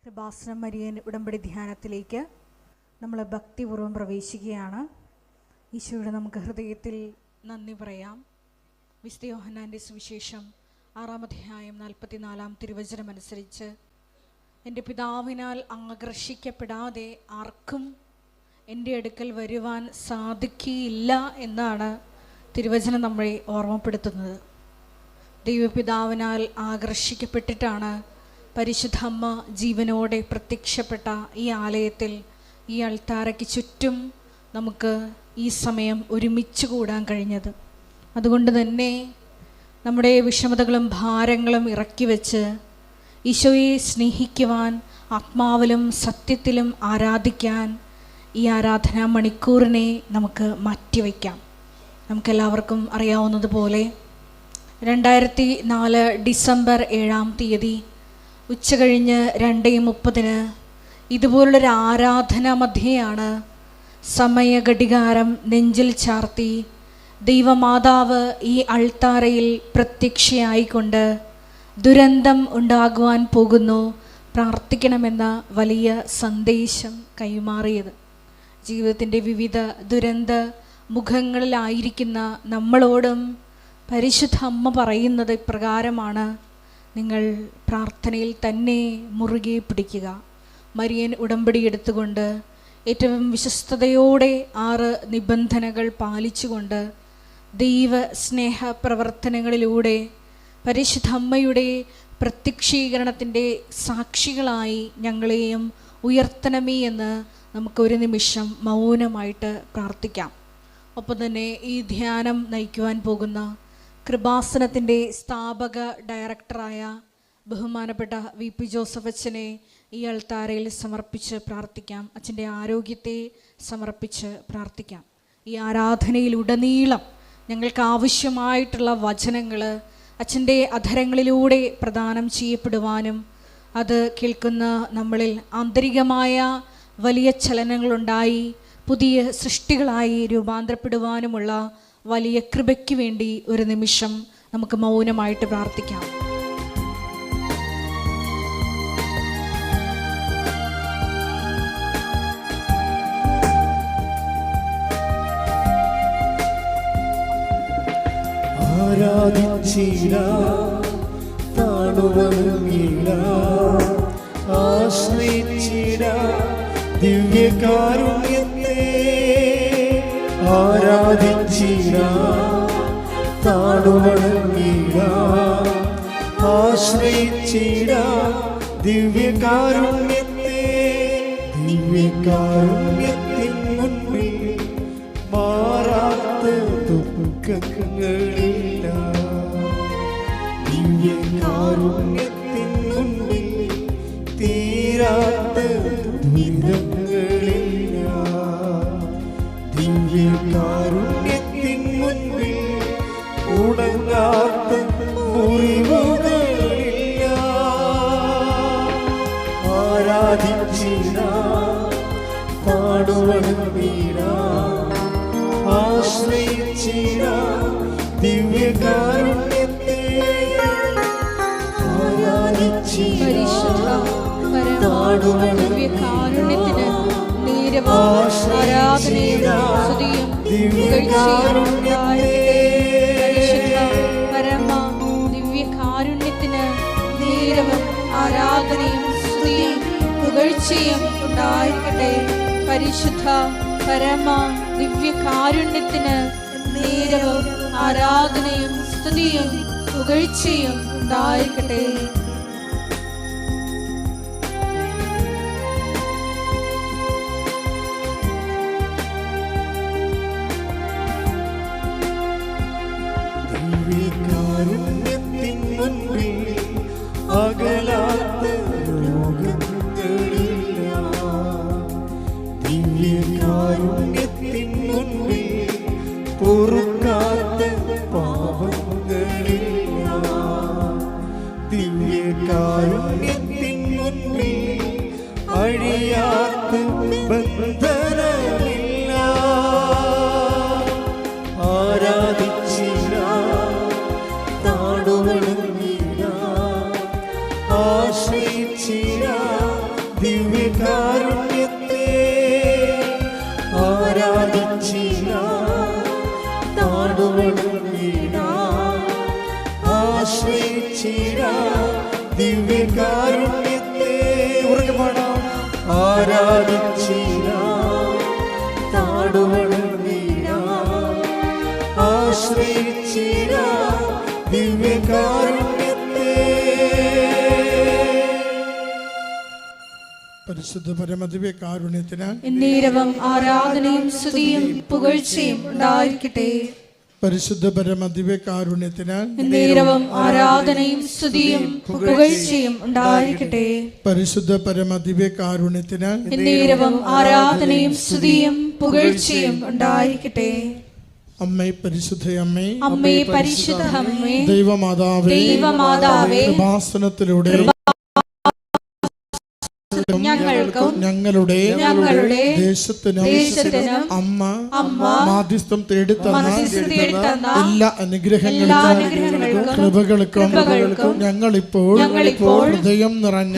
Kripasanam Marian ഉടമ്പടി ധ്യാനത്തിലേക്ക് നമ്മൾ ഭക്തിപൂർവ്വം പ്രവേശിക്കുകയാണ്. ഈശോയുടെ നമുക്ക് ഹൃദയത്തിൽ നന്ദി പറയാം. വിശുദ്ധ യോഹന്നാൻ്റെ സുവിശേഷം 6-ാം അധ്യായം 44-ാം തിരുവചനമനുസരിച്ച്, എൻ്റെ പിതാവിനാൽ ആകർഷിക്കപ്പെടാതെ ആർക്കും എൻ്റെ അടുക്കൽ വരുവാൻ സാധിക്കുകയില്ല എന്നാണ് തിരുവചനം നമ്മളെ ഓർമ്മപ്പെടുത്തുന്നത്. ദൈവപിതാവിനാൽ ആകർഷിക്കപ്പെട്ടിട്ടാണ് പരിശുദ്ധ അമ്മ ജീവനോടെ പ്രത്യക്ഷപ്പെട്ട ഈ ആലയത്തിൽ, ഈ അൾത്താരയ്ക്ക് ചുറ്റും നമുക്ക് ഈ സമയം ഒരുമിച്ച് കൂടാൻ കഴിഞ്ഞത്. അതുകൊണ്ട് തന്നെ നമ്മുടെ വിഷമതകളും ഭാരങ്ങളും ഇറക്കി വെച്ച് ഈശോയെ സ്നേഹിക്കുവാൻ, ആത്മാവിലും സത്യത്തിലും ആരാധിക്കാൻ ഈ ആരാധനാ മണിക്കൂറിനെ നമുക്ക് മാറ്റിവെക്കാം. നമുക്കെല്ലാവർക്കും അറിയാവുന്നതുപോലെ 2004 ഡിസംബർ 7-ാം തീയതി ഉച്ചകഴിഞ്ഞ് 2:30 ഇതുപോലുള്ളൊരു ആരാധനാ മധ്യയാണ് സമയഘടികാരം നെഞ്ചിൽ ചാർത്തി ദൈവമാതാവ് ഈ അൾത്താരയിൽ പ്രത്യക്ഷയായിക്കൊണ്ട് ദുരന്തം ഉണ്ടാകുവാൻ പോകുന്നു, പ്രാർത്ഥിക്കണമെന്ന വലിയ സന്ദേശം കൈമാറിയത്. ജീവിതത്തിൻ്റെ വിവിധ ദുരന്ത മുഖങ്ങളിലായിരിക്കുന്ന നമ്മളോടും പരിശുദ്ധ അമ്മ പറയുന്നത് ഇപ്രകാരമാണ്: നിങ്ങൾ പ്രാർത്ഥനയിൽ തന്നെ മുറുകെ പിടിക്കുക. മരിയൻ ഉടമ്പടി എടുത്തുകൊണ്ട് ഏറ്റവും വിശ്വസ്തയോടെ 6 നിബന്ധനകൾ പാലിച്ചുകൊണ്ട് ദൈവ സ്നേഹ പ്രവർത്തനങ്ങളിലൂടെ പരിശുദ്ധ അമ്മയുടെ പ്രത്യക്ഷീകരണത്തിൻ്റെ സാക്ഷികളായി ഞങ്ങളെയും ഉയർത്തണമേ എന്ന് നമുക്കൊരു നിമിഷം മൗനമായിട്ട് പ്രാർത്ഥിക്കാം. ഒപ്പം തന്നെ ഈ ധ്യാനം നയിക്കുവാൻ പോകുന്ന കൃപാസനത്തിൻ്റെ സ്ഥാപക ഡയറക്ടറായ ബഹുമാനപ്പെട്ട VP ജോസഫ് അച്ഛനെ ഈ അൾത്താരയിൽ സമർപ്പിച്ച് പ്രാർത്ഥിക്കാം. അച്ഛൻ്റെ ആരോഗ്യത്തെ സമർപ്പിച്ച് പ്രാർത്ഥിക്കാം. ഈ ആരാധനയിലുടനീളം ഞങ്ങൾക്ക് ആവശ്യമായിട്ടുള്ള വചനങ്ങൾ അച്ഛൻ്റെ അധരങ്ങളിലൂടെ പ്രദാനം ചെയ്യപ്പെടുവാനും അത് കേൾക്കുന്ന നമ്മളിൽ ആന്തരികമായ വലിയ ചലനങ്ങളുണ്ടായി പുതിയ സൃഷ്ടികളായി രൂപാന്തരപ്പെടുവാനുമുള്ള വലിയ കൃപയ്ക്ക് വേണ്ടി ഒരു നിമിഷം നമുക്ക് മൗനമായിട്ട് പ്രാർത്ഥിക്കാം. ദിവ്യകാരുണ്യത്തെ ആരാധിച്ചിടാം, താണുവണങ്ങിടാം, ആശ്രയിച്ചിടാം ദിവ്യകാരുണ്യത്തെ. ദിവ്യകാരുണ്യത്തിൻ മുൻപിൽ മാറാത്ത ദുഃഖങ്ങളില്ല. ദിവ്യകാരുണ്യത്തിൻ മുൻപിൽ തീരാത്ത ദുരിതങ്ങളില്ല. ദിവ്യകാരുണ്യത്തിൻ മുൻപിൽ ഉണങ്ങാത്ത മുറിവുകളില്ല. ആരാധിച്ചിടാം, പാടുവണങ്ങിടാം, ആശ്രയിച്ചിടാം ദിവ്യകാരുണ്യത്തെ. ദിവ്യകാരുണ്യത്തിന് നീരവും ആരാധനയും സ്തുതിയും പരമ ദിവ്യകാരുണ്യത്തിന് നീരവും ആരാധനയും സ്തുതിയും പുകഴ്ചയും ഉണ്ടായിരിക്കട്ടെ. പരിശുദ്ധ പരമ ദിവ്യകാരുണ്യത്തിന് നീരവും ആരാധനയും സ്തുതിയും പുകഴ്ചയും ഉണ്ടായിരിക്കട്ടെ. ദിവ്യകാരുണ്യത്തിൻ മുൻപിൽ അകലാത്ത രോഗങ്ങളില്ല. ദിവ്യകാരുണ്യത്തിൻ മുൻപിൽ പൊറുക്കാത്ത പാപങ്ങളില്ല. ദിവ്യകാരുണ്യത്തിൻ മുൻപിൽ അഴിയാത്ത ബന്ധനമില്ല. ആരാധിച്ചിടാം, താണുവണങ്ങിടാം, ആശ്രയിച്ചിടാം ദിവ്യകാരുണ്യത്തെ ആരാധിച്ചിടാം, താണുവണങ്ങിടാം, ആശ്രയിച്ചിടാം. ദിവ്യകാരുണ്യത്തെ ഉറക്കെ പാടാം. ആരാധിച്ചിടാം, താണുവണങ്ങിടാം, ആശ്രയിച്ചിടാം. ദിവ്യകാരുണ്യത്തെ. പരിശുദ്ധ പരമദിവ്യകാരുണ്യത്തിന് എന്നേരവും ആരാധനയും സ്തുതിയും പുകഴ്ചയും ഉണ്ടായിരിക്കട്ടെ. പരിശുദ്ധ പരമദിവ്യകാരുണ്യത്തിന് എന്നേരവും ആരാധനയും സ്തുതിയും പുകഴ്ചയും ഉണ്ടായിരിക്കട്ടെ. പരിശുദ്ധ പരമദിവ്യകാരുണ്യത്തിന് എന്നേരവും ആരാധനയും സ്തുതിയും പുകഴ്ചയും ഉണ്ടായിരിക്കട്ടെ. അമ്മേ പരിശുദ്ധയമ്മേ, അമ്മേ പരിശുദ്ധ അമ്മേ, ദൈവമാതാവേ, ദൈവമാതാവേ, കൃപാസനത്തിലൂടെ ഞങ്ങൾക്കും ഞങ്ങളുടെ ദേശത്തിനും അമ്മ മാധ്യസ്ഥം തേടിത്തന്ന എല്ലാ അനുഗ്രഹങ്ങൾക്കും കൃപകൾക്കും ഞങ്ങളിപ്പോൾ ഹൃദയം നിറഞ്ഞ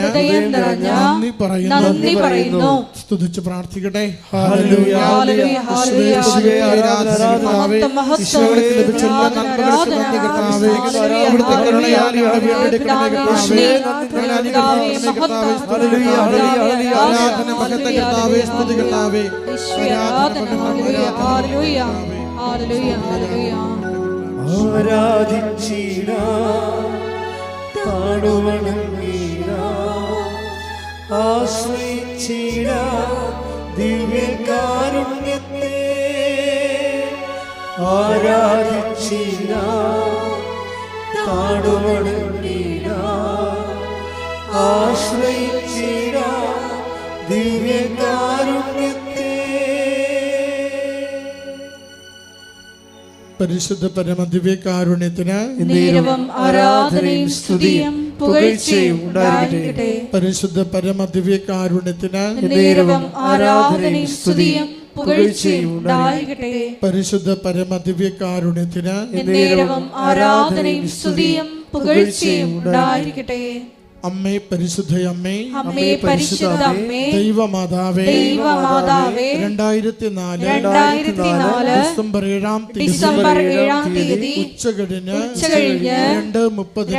നന്ദി പറയുന്നു. സ്തുതിച്ച് പ്രാർത്ഥിക്കട്ടെ. ഹല്ലേലൂയ, ഹല്ലേലൂയ, ഈശോയുടെ ലഭിച്ച എല്ലാ നന്മകൾക്കും നന്ദി കർത്താവേ. അവിടുത്തെ കരുണയാൽ ആരാധന മഹത്വ കർത്താവേ, സ്തുതി കർത്താവേ. ആരാധിച്ചിടാം, താണുവണങ്ങിടാം, ആശ്രയിച്ചിടാം. ദിവ്യകാരുണ്യത്തെ ആരാധിച്ചിടാം, താണുവണങ്ങിടാം, ആശ്രയിച്ചിടാം. ദിവ്യകാരുണ്യത്തെ. പരിശുദ്ധ പരമദിവ്യകാരുണ്യത്തിന് എന്നേരവും ആരാധനയും സ്തുതിയും പുകഴ്ചയും ഉണ്ടായിരിക്കട്ടെ. പരിശുദ്ധ പരമദിവ്യകാരുണ്യത്തിന് എന്നേരവും ആരാധനയും സ്തുതിയും പുകഴ്ചയും ഉണ്ടായിരിക്കട്ടെ. പരിശുദ്ധ പരമദിവ്യകാരുണ്യത്തിന് എന്നേരവും ആരാധനയും സ്തുതിയും പുകഴ്ചയും ഉണ്ടായിരിക്കട്ടെ. അമ്മേ പരിശുദ്ധയമ്മേ, അമ്മേ പരിശുദ്ധ അമ്മേ, ദൈവമാതാവേ, ദൈവമാതാവേ, 2004 ഡിസംബർ 7-ാം തീയതി ഉച്ചകഴിഞ്ഞ് 2:30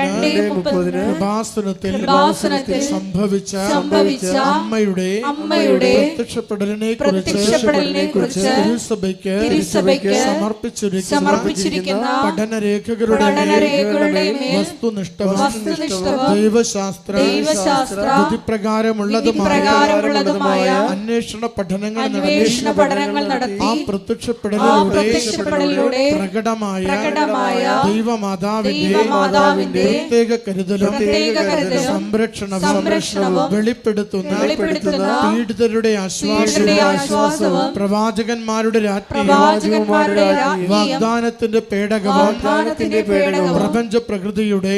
കൃപാസനത്തിൽ സംഭവിച്ച അമ്മയുടെ പ്രത്യക്ഷപ്പെടലിനെ കുറിച്ച് തിരുസഭയ്ക്ക് സമർപ്പിച്ചിരിക്കുന്ന പഠനരേഖകളുടെ വസ്തുനിഷ്ഠവും ദൈവശാസ്ത്ര വിധിപ്രകാരമുള്ളതുമായ അന്വേഷണ പഠനങ്ങൾ നടത്തി ആ പ്രത്യക്ഷപ്പെടലിലൂടെ പ്രകടമായ ദൈവമാതാവിന്റെ പ്രത്യേക കരുതലും സംരക്ഷണവും വെളിപ്പെടുത്തുന്ന പീഡിതരുടെ ആശ്വാസവും പ്രവാചകന്മാരുടെ രാജ്ഞിയും വാഗ്ദാനത്തിന്റെ പേടകവും പ്രപഞ്ച പ്രകൃതിയുടെ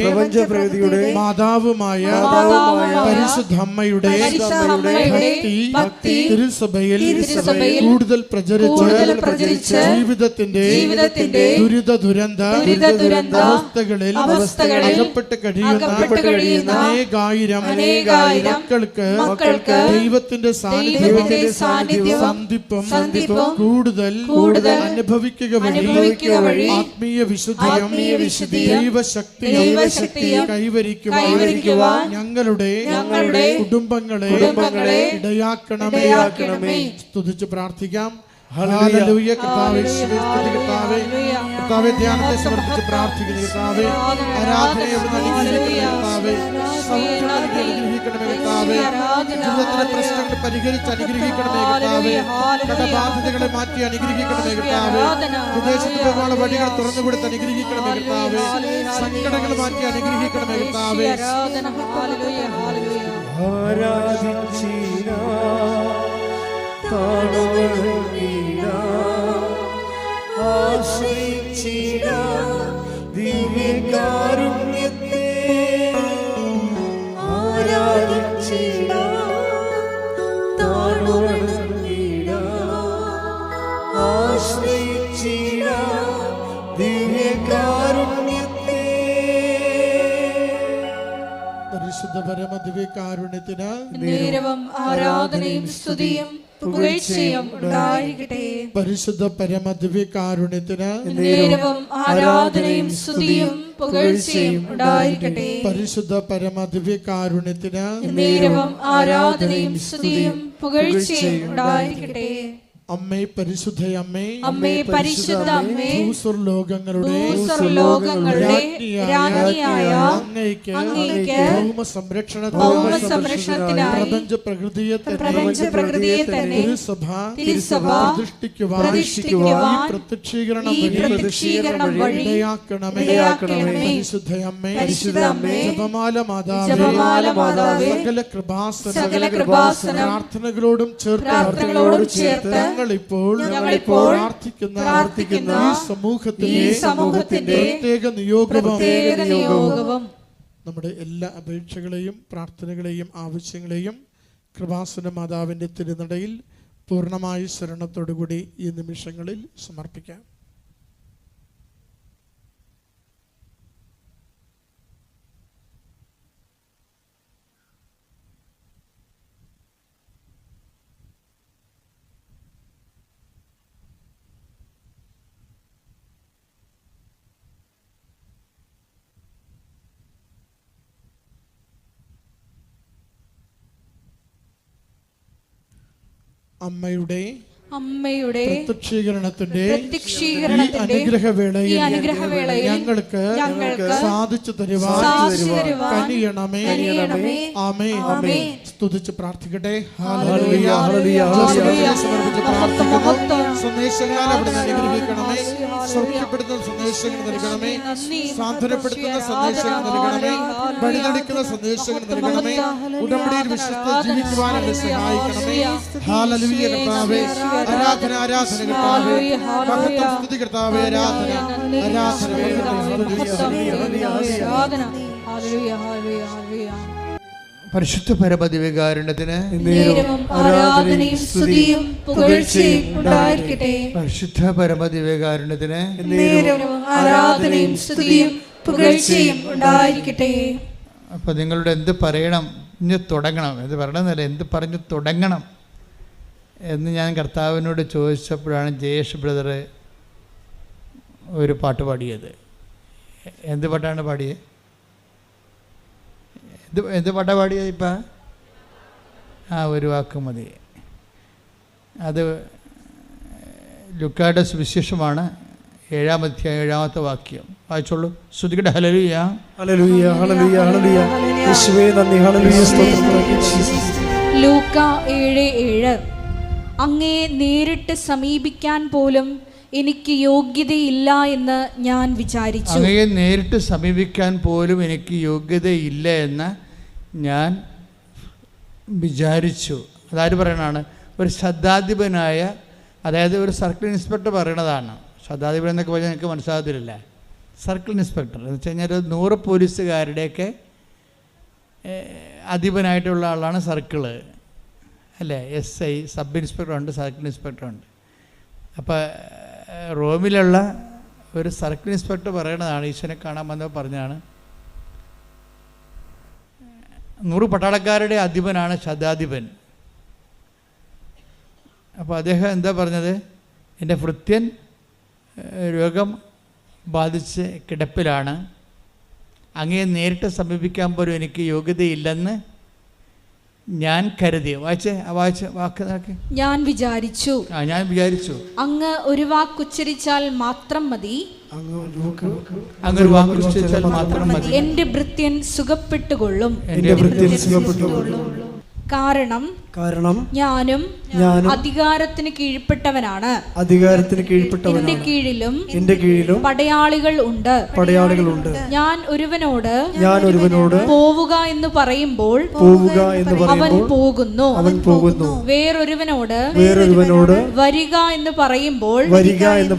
മാതാവുമായ പരിശുദ്ധ അമ്മയുടെ ഭക്തി തിരുസഭയിൽ കൂടുതൽ പ്രചരിച്ച് ജീവിതത്തിന്റെ ദുരിത അവസ്ഥകളിൽ അകപ്പെട്ട് കഴിയുന്ന അനേകായിരം മക്കൾക്ക് ദൈവത്തിന്റെ സാന്നിധ്യവും സന്ധിപ്പും കൂടുതൽ അനുഭവിക്കുക വഴി ആത്മീയ വിശുദ്ധിയും ദൈവശക്തിയും കൈവരിക്കുവാൻ ഞങ്ങളുടെ കുടുംബങ്ങളെ ഇടയാക്കണമേ. സ്തുതിച്ച് പ്രാർത്ഥിക്കാം. ഹല്ലേലൂയ. കർത്താവേ, സ്തുതി കർത്താവേ. കർത്താവേ, ധ്യാനത്തെ സമർപ്പിച്ച് പ്രാർത്ഥിക്കുന്നു കർത്താവേ. ആരാധനയെ കർത്താവേ, അനുഗ്രഹിക്കണമേ കർത്താവേ. ജീവിതത്തിലെ പ്രശ്നങ്ങൾ പരിഹരിച്ച് അനുഗ്രഹിക്കണമേ കർത്താവേ. കടബാധ്യതകളെ മാറ്റി അനുഗ്രഹിക്കണമേ കർത്താവേ. വിദേശത്ത് പോകാനുള്ള വഴികൾ തുറന്നുകൊടുത്ത് അനുഗ്രഹിക്കണമേ കർത്താവേ. സങ്കടങ്ങൾ മാറ്റി അനുഗ്രഹിക്കണമേ കർത്താവേ. ദിവ്യകാരുണ്യത്തെ ആരാധിച്ചിടാം, താണുവണങ്ങിടാം, ആശ്രയിച്ചിടാം. ദിവ്യകാരുണ്യത്തെ. പരിശുദ്ധ പരമദിവ്യകാരുണ്യത്തിന് നേരവും ആരാധനയും സ്തുതിയും പുകഴ്ചയും ഉണ്ടായിരിക്കട്ടെ. പരിശുദ്ധ പരമദിവ്യകാരുണ്യത്തിന് നേരവും ആരാധനയും സ്തുതിയും പുകഴ്ചയും ഉണ്ടായിരിക്കട്ടെ. പരിശുദ്ധ പരമദിവ്യകാരുണ്യത്തിന് നേരവും ആരാധനയും സ്തുതിയും പുകഴ്ചയും ഉണ്ടായിരിക്കട്ടെ. അമ്മേ പരിശുദ്ധയമ്മേ, അമ്മേ പരിശുദ്ധ അമ്മേ, ഭൂസ്വർലോകങ്ങളുടെ രാജ്ഞിയായ അങ്ങയ്ക്ക് ഭൗമസംരക്ഷണത്തിനായി പ്രപഞ്ചപ്രകൃതിയെ തന്നെ തിരുസഭ പ്രതിഷ്ഠിക്കുവാൻ ഈ പ്രത്യക്ഷീകരണം വഴി ഇടയാക്കണമേ. പരിശുദ്ധയമ്മേ, ജപമാല മാതാവേ, സകല കൃപാസനം പ്രാർത്ഥനകളോടും ചേർത്ത് ഞങ്ങളിപ്പോൾ പ്രാർത്ഥിക്കുന്ന ഈ സമൂഹത്തിന്റെ പ്രത്യേക നിയോഗവും നമ്മുടെ എല്ലാ അപേക്ഷകളെയും പ്രാർത്ഥനകളെയും ആവശ്യങ്ങളെയും കൃപാസന മാതാവിന്റെ തിരുനടയിൽ പൂർണ്ണമായ ശരണത്തോടുകൂടി ഈ നിമിഷങ്ങളിൽ സമർപ്പിക്കാം. അമ്മയുടെ പ്രത്യക്ഷീകരണത്തിന്റെ ഈ അനുഗ്രഹവേളയിൽ ഞങ്ങൾക്ക് സാധിച്ചു തരുവാൻ കനിയണമേ. ആമേൻ. സ്തുതിച്ച് പ്രാർത്ഥിക്കട്ടെ. Hallelujah, hallelujah. സമർപ്പിച്ച് പ്രാർത്ഥിക്കുന്നു. സന്ദേശങ്ങളാൽ അവിടുന്ന് അനുഗ്രഹിക്കണമേ. സൗഖ്യപ്പെടുത്തുന്ന സന്ദേശങ്ങൾ നൽകണമേ. സാന്ത്വനപ്പെടുത്തുന്ന സന്ദേശങ്ങൾ നൽകണമേ. വഴിതെളിക്കുന്ന സന്ദേശങ്ങൾ നൽകണമേ. ഉടമ്പടിയിൽ വിശ്വസ്ത ജീവിക്കുവാൻ എന്നെ സഹായിക്കണമേ. ഹല്ലേലൂയ കർത്താവേ. ആരാധന കർത്താവേ. മഹത്വം സ്തുതി കർത്താവേ. ആരാധന. പരിശുദ്ധ പരമദിവ്യകാരുണ്യത്തിന് ആരാധനയും സ്തുതിയും പുകഴ്ചയും ഉണ്ടായിരിക്കട്ടെ. പരിശുദ്ധ പരമദിവ്യകാരുണ്യത്തിന് ആരാധനയും സ്തുതിയും പുകഴ്ചയും ഉണ്ടായിരിക്കട്ടെ. അപ്പൊ നിങ്ങളുടെ എന്ത് പറയണം, ഇനി തുടങ്ങണം, എന്ത് പറയണമെന്നല്ല, എന്ത് പറഞ്ഞു തുടങ്ങണം എന്ന് ഞാൻ കർത്താവിനോട് ചോദിച്ചപ്പോഴാണ് ജയേഷ് ബ്രദർ ഒരു പാട്ട് പാടിയത്. എന്ത് പാട്ടാണ് പാടിയത്? എന്ത് പാട്ടാണ് പാടിയത്? ഇപ്പം ഒരു വാക്ക് മതി. അത് ലുക്കായുടെ സുവിശേഷമാണ്, 7-ാം അധ്യായം 7-ാമത്തെ വാക്യം. വായിച്ചോളൂ. ശ്രുതികട്ടെ. ഹല്ലേലൂയ, ഹല്ലേലൂയ, ഹല്ലേലൂയ, ഹല്ലേലൂയ. യേശുവേ നന്ദി. ഹല്ലേലൂയ, സ്തോത്രം. ലൂക്ക 7:7 അങ്ങയെ നേരിട്ട് സമീപിക്കാൻ പോലും എനിക്ക് യോഗ്യതയില്ല എന്ന് ഞാൻ വിചാരിച്ചു. അങ്ങയെ നേരിട്ട് സമീപിക്കാൻ പോലും എനിക്ക് യോഗ്യതയില്ല എന്ന് ഞാൻ വിചാരിച്ചു. അതാര് പറയണതാണ്? ഒരു ശതാധിപനായ, അതായത് ഒരു സർക്കിൾ ഇൻസ്പെക്ടർ പറയണതാണ്. ശതാധിപൻ എന്നൊക്കെ പറഞ്ഞാൽ എനിക്ക് മനസ്സിലാകത്തില്ല. സർക്കിൾ ഇൻസ്പെക്ടർ എന്ന് വെച്ച് കഴിഞ്ഞാൽ 100 പോലീസുകാരുടെയൊക്കെ അധിപനായിട്ടുള്ള ആളാണ് സർക്കിള്, അല്ലേ? SI, സബ് ഇൻസ്പെക്ടറുണ്ട്, സർക്കിൾ ഇൻസ്പെക്ടറുണ്ട്. അപ്പോൾ റോമിലുള്ള ഒരു സർക്കിൾ ഇൻസ്പെക്ടർ പറയണതാണ്, ഈശ്വരനെ കാണാൻ വന്നപ്പോൾ പറഞ്ഞാണ്, 100 പട്ടാളക്കാരുടെ അധിപനാണ് ശതാധിപൻ. അപ്പോൾ അദ്ദേഹം എന്താ പറഞ്ഞത്? എൻ്റെ ഭൃത്യൻ രോഗം ബാധിച്ച് കിടപ്പിലാണ്, അങ്ങയെ നേരിട്ട് സമീപിക്കാൻ പോലും എനിക്ക് യോഗ്യതയില്ലെന്ന് ഞാൻ കരുതി. വായിച്ച വാക്ക് നോക്കി. ഞാൻ വിചാരിച്ചു അങ്ങ് ഒരു വാക്കുച്ചരിച്ചാൽ മാത്രം മതി, എന്റെ ഭൃത്യൻ സുഖപ്പെട്ടുകൊള്ളും. കാരണം ഞാനും അധികാരത്തിന് കീഴ്പ്പെട്ടവനാണ്. എന്റെ കീഴിലും പടയാളികൾ ഉണ്ട്. ഞാൻ ഒരുവനോട് പോവുക എന്ന് പറയുമ്പോൾ അവൻ പോകുന്നു. വേറൊരുവനോട് വരിക എന്ന്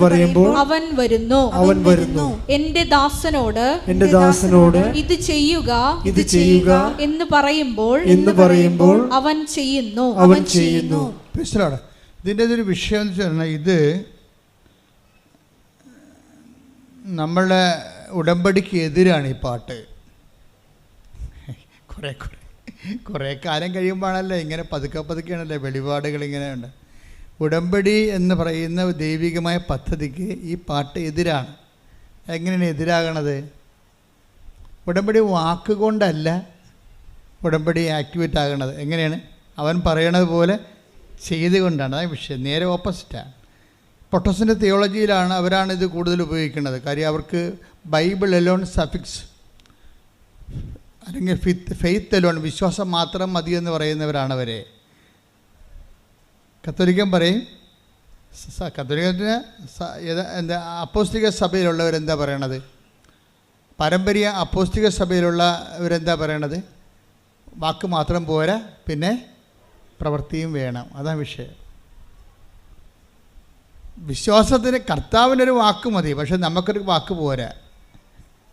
പറയുമ്പോൾ അവൻ വരുന്നു. എന്റെ ദാസനോട് ഇത് ചെയ്യുക എന്ന് പറയുമ്പോൾ അവൻ ചെയ്യുന്നു. ഇതിൻ്റെ ഒരു വിഷയം എന്ന് പറഞ്ഞാൽ, ഇത് നമ്മളുടെ ഉടമ്പടിക്ക് എതിരാണ് ഈ പാട്ട്. കുറേ കാലം കഴിയുമ്പോഴാണല്ലോ ഇങ്ങനെ പതുക്കെ പതുക്കെയാണല്ലോ വെളിപാടുകൾ ഇങ്ങനെ ഉണ്ട്. ഉടമ്പടി എന്ന് പറയുന്ന ദൈവികമായ പദ്ധതിക്ക് ഈ പാട്ട് എതിരാണ്. എങ്ങനെയാണ് എതിരാകണത്? ഉടമ്പടി വാക്കുകൊണ്ടല്ല ഉടമ്പടി ആക്ടിവേറ്റ് ആകണത്. എങ്ങനെയാണ്? അവൻ പറയണത് പോലെ ചെയ്തുകൊണ്ടാണ്. അതാണ് വിഷയം. നേരെ ഓപ്പോസിറ്റാണ്. പൊട്ടോസിൻ്റെ തിയോളജിയിലാണ് അവരാണിത് കൂടുതൽ ഉപയോഗിക്കുന്നത്. കാര്യം അവർക്ക് ബൈബിൾ എലോൺ സഫിക്സ് അല്ലെങ്കിൽ ഫെയ്ത്ത് എലോൺ, വിശ്വാസം മാത്രം മതിയെന്ന് പറയുന്നവരാണ് അവരെ. കത്തോലിക്കൻ പറയും, കത്തോലിക്കത്തിന് എന്താ അപ്പോസ്തലിക സഭയിലുള്ളവരെന്താ പറയണത്? പാരമ്പര്യ അപ്പോസ്തലിക സഭയിലുള്ളവരെന്താ പറയണത്? വാക്ക് മാത്രം പോരാ, പിന്നെ പ്രവൃത്തിയും വേണം. അതാണ് വിഷയം. വിശ്വാസത്തിന് കർത്താവിനൊരു വാക്ക് മതി, പക്ഷെ നമുക്കൊരു വാക്ക് പോരാ.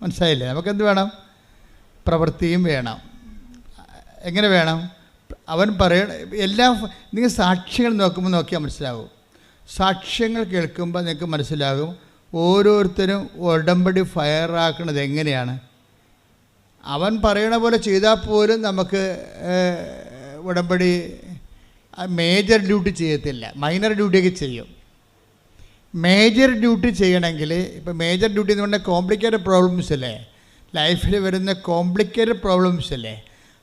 മനസ്സിലായില്ലേ? നമുക്കെന്ത് വേണം? പ്രവൃത്തിയും വേണം. എങ്ങനെ വേണം? അവൻ എല്ലാം നിങ്ങൾ സാക്ഷ്യങ്ങൾ നോക്കിയാൽ മനസ്സിലാവും. സാക്ഷ്യങ്ങൾ കേൾക്കുമ്പോൾ നിങ്ങൾക്ക് മനസ്സിലാകും ഓരോരുത്തരും ഉടമ്പടി ഫയറാക്കുന്നത് എങ്ങനെയാണ്. അവൻ പറയണ പോലെ ചെയ്താൽ പോലും നമുക്ക് ഉടമ്പടി മേജർ ഡ്യൂട്ടി ചെയ്യത്തില്ല, മൈനർ ഡ്യൂട്ടിയൊക്കെ ചെയ്യും. മേജർ ഡ്യൂട്ടി ചെയ്യണമെങ്കിൽ ഇപ്പോൾ മേജർ ഡ്യൂട്ടി എന്ന് പറഞ്ഞാൽ കോംപ്ലിക്കേറ്റഡ് പ്രോബ്ലംസ് അല്ലേ, ലൈഫിൽ വരുന്ന കോംപ്ലിക്കേറ്റഡ് പ്രോബ്ലംസ് അല്ലേ,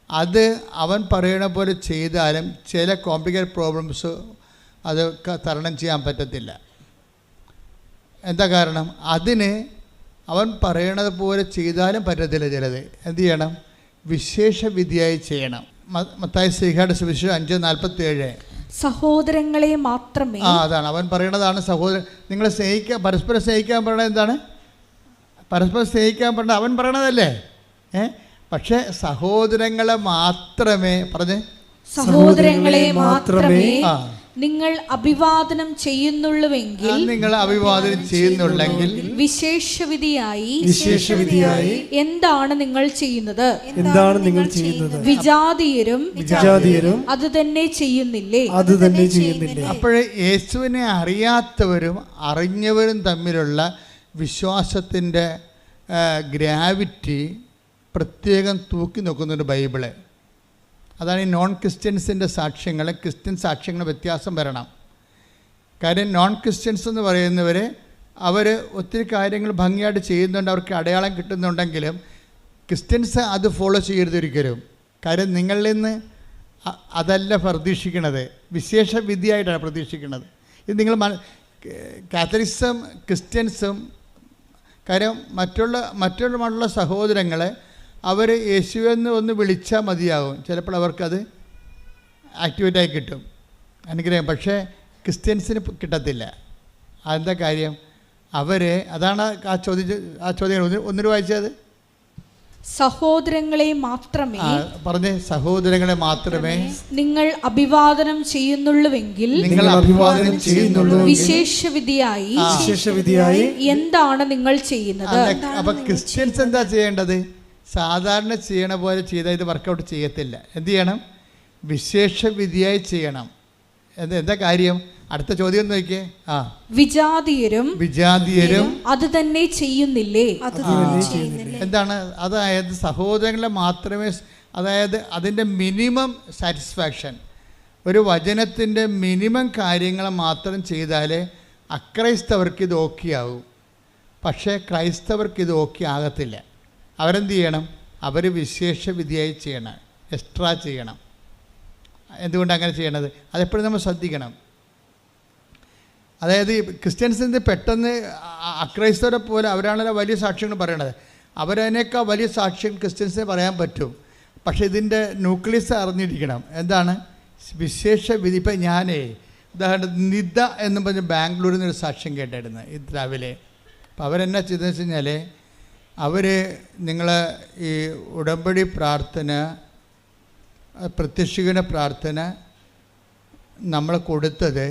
അത് അവൻ പറയണ പോലെ ചെയ്താലും ചില കോംപ്ലിക്കേറ്റഡ് പ്രോബ്ലംസ് അത് തരണം ചെയ്യാൻ പറ്റത്തില്ല. എന്താ കാരണം? അതിന് അവൻ പറയണത് പോലെ ചെയ്താലും പറ്റത്തില്ല. ചിലത് എന്ത് ചെയ്യണം? വിശേഷ വിധിയായി ചെയ്യണം. മത്തായി ശ്രീഹായുടെ സുവിശേഷം 5:47. സഹോദരങ്ങളെ മാത്രമേ. അതാണ് അവൻ പറയണതാണ്. സഹോദരൻ നിങ്ങളെ സ്നേഹിക്കാൻ, പരസ്പരം സ്നേഹിക്കാൻ പറയണത് എന്താണ്? പരസ്പരം സ്നേഹിക്കാൻ പറഞ്ഞ അവൻ പറയണതല്ലേ. പക്ഷേ സഹോദരങ്ങളെ മാത്രമേ സഹോദരങ്ങളെ മാത്രമേ നിങ്ങൾ അഭിവാദനം ചെയ്യുന്നുള്ളെങ്കിൽ വിശേഷവിധിയായി എന്താണ് നിങ്ങൾ ചെയ്യുന്നത്? വിജാതീയരും അത് തന്നെ ചെയ്യുന്നില്ലേ? അപ്പോഴേ യേശുവിനെ അറിയാത്തവരും അറിഞ്ഞവരും തമ്മിലുള്ള വിശ്വാസത്തിൻ്റെ ഗ്രാവിറ്റി പ്രത്യേകം തൂക്കി നോക്കുന്നുണ്ട് ബൈബിള്. അതാണ് ഈ നോൺ ക്രിസ്ത്യൻസിൻ്റെ സാക്ഷ്യങ്ങൾ ക്രിസ്ത്യൻ സാക്ഷ്യങ്ങൾ വ്യത്യാസം വരണം. കാര്യം നോൺ ക്രിസ്ത്യൻസ് എന്ന് പറയുന്നവർ അവർ ഒത്തിരി കാര്യങ്ങൾ ഭംഗിയായിട്ട് ചെയ്യുന്നുണ്ട്, അവർക്ക് അടയാളം കിട്ടുന്നുണ്ടെങ്കിലും ക്രിസ്ത്യൻസ് അത് ഫോളോ ചെയ്യരുതൊരിക്കലും. കാര്യം നിങ്ങളിൽ നിന്ന് അതല്ല പ്രതീക്ഷിക്കുന്നത്, വിശേഷ വിധിയായിട്ടാണ് പ്രതീക്ഷിക്കുന്നത്. ഇത് നിങ്ങൾ കാത്തലിക്സും ക്രിസ്ത്യൻസും കാര്യം മറ്റുള്ള സഹോദരങ്ങളെ അവർ യേശുവെന്ന് ഒന്ന് വിളിച്ചാൽ മതിയാകും, ചിലപ്പോൾ അവർക്കത് ആക്ടിവേറ്റായി കിട്ടും, അനുഗ്രഹം. പക്ഷേ ക്രിസ്ത്യൻസിന് കിട്ടത്തില്ല. അതെന്താ കാര്യം? അതാണ് ആ ചോദ്യം ഒന്നിനു വായിച്ചത്. സഹോദരങ്ങളെ മാത്രമേ പറഞ്ഞേ, സഹോദരങ്ങളെ മാത്രമേ നിങ്ങൾ അഭിവാദനം ചെയ്യുന്നുള്ളൂവെങ്കിൽ വിശേഷവിധിയായി എന്താണ് നിങ്ങൾ ചെയ്യുന്നത്? അപ്പൊ ക്രിസ്ത്യൻസ് എന്താ ചെയ്യേണ്ടത്? സാധാരണ ചെയ്യണ പോലെ ചെയ്താൽ ഇത് വർക്കൗട്ട് ചെയ്യത്തില്ല. എന്ത് ചെയ്യണം? വിശേഷ വിധിയായി ചെയ്യണം. എന്താ കാര്യം? അടുത്ത ചോദ്യം നോക്കിയേ. വിജാതീയരും അത് തന്നെ ചെയ്യുന്നില്ലേ? എന്താണ്? അതായത് സഹോദരങ്ങളെ മാത്രമേ, അതായത് അതിൻ്റെ മിനിമം സാറ്റിസ്ഫാക്ഷൻ, ഒരു വചനത്തിൻ്റെ മിനിമം കാര്യങ്ങൾ മാത്രം ചെയ്താലേ അക്രൈസ്തവർക്ക് ഇത് ഓക്കെ ആകും. പക്ഷേ ക്രൈസ്തവർക്ക് ഇത് ഓക്കെ ആകത്തില്ല. അവരെന്ത് ചെയ്യണം? അവർ വിശേഷ വിധിയായി ചെയ്യണം, എക്സ്ട്രാ ചെയ്യണം. എന്തുകൊണ്ടാണ് അങ്ങനെ ചെയ്യണത്? അതെപ്പോഴും നമ്മൾ ശ്രദ്ധിക്കണം. അതായത് ക്രിസ്ത്യൻസിന് പെട്ടെന്ന് അക്രൈസ്തവരെ പോലെ അവരാണല്ലോ വലിയ സാക്ഷ്യങ്ങൾ പറയണത്, അവരതിനേക്കാൾ വലിയ സാക്ഷ്യം ക്രിസ്ത്യൻസിന് പറയാൻ പറ്റും. പക്ഷേ ഇതിൻ്റെ ന്യൂക്ലിയസ് അറിഞ്ഞിരിക്കണം. എന്താണ് വിശേഷ വിധി? ഇപ്പം ഞാനേ ഉദാഹരണത്തിന് നിദ എന്നും പറഞ്ഞ് ബാംഗ്ലൂരിൽ നിന്നൊരു സാക്ഷ്യം കേട്ടായിരുന്നു ഇത് രാവിലെ. അപ്പം അവരെന്നാ ചെയ്തതെന്ന് വെച്ച് കഴിഞ്ഞാൽ നിങ്ങൾ ഈ ഉടമ്പടി പ്രാർത്ഥന, പ്രത്യക്ഷീകരണ പ്രാർത്ഥന നമ്മൾ കൊടുത്തത്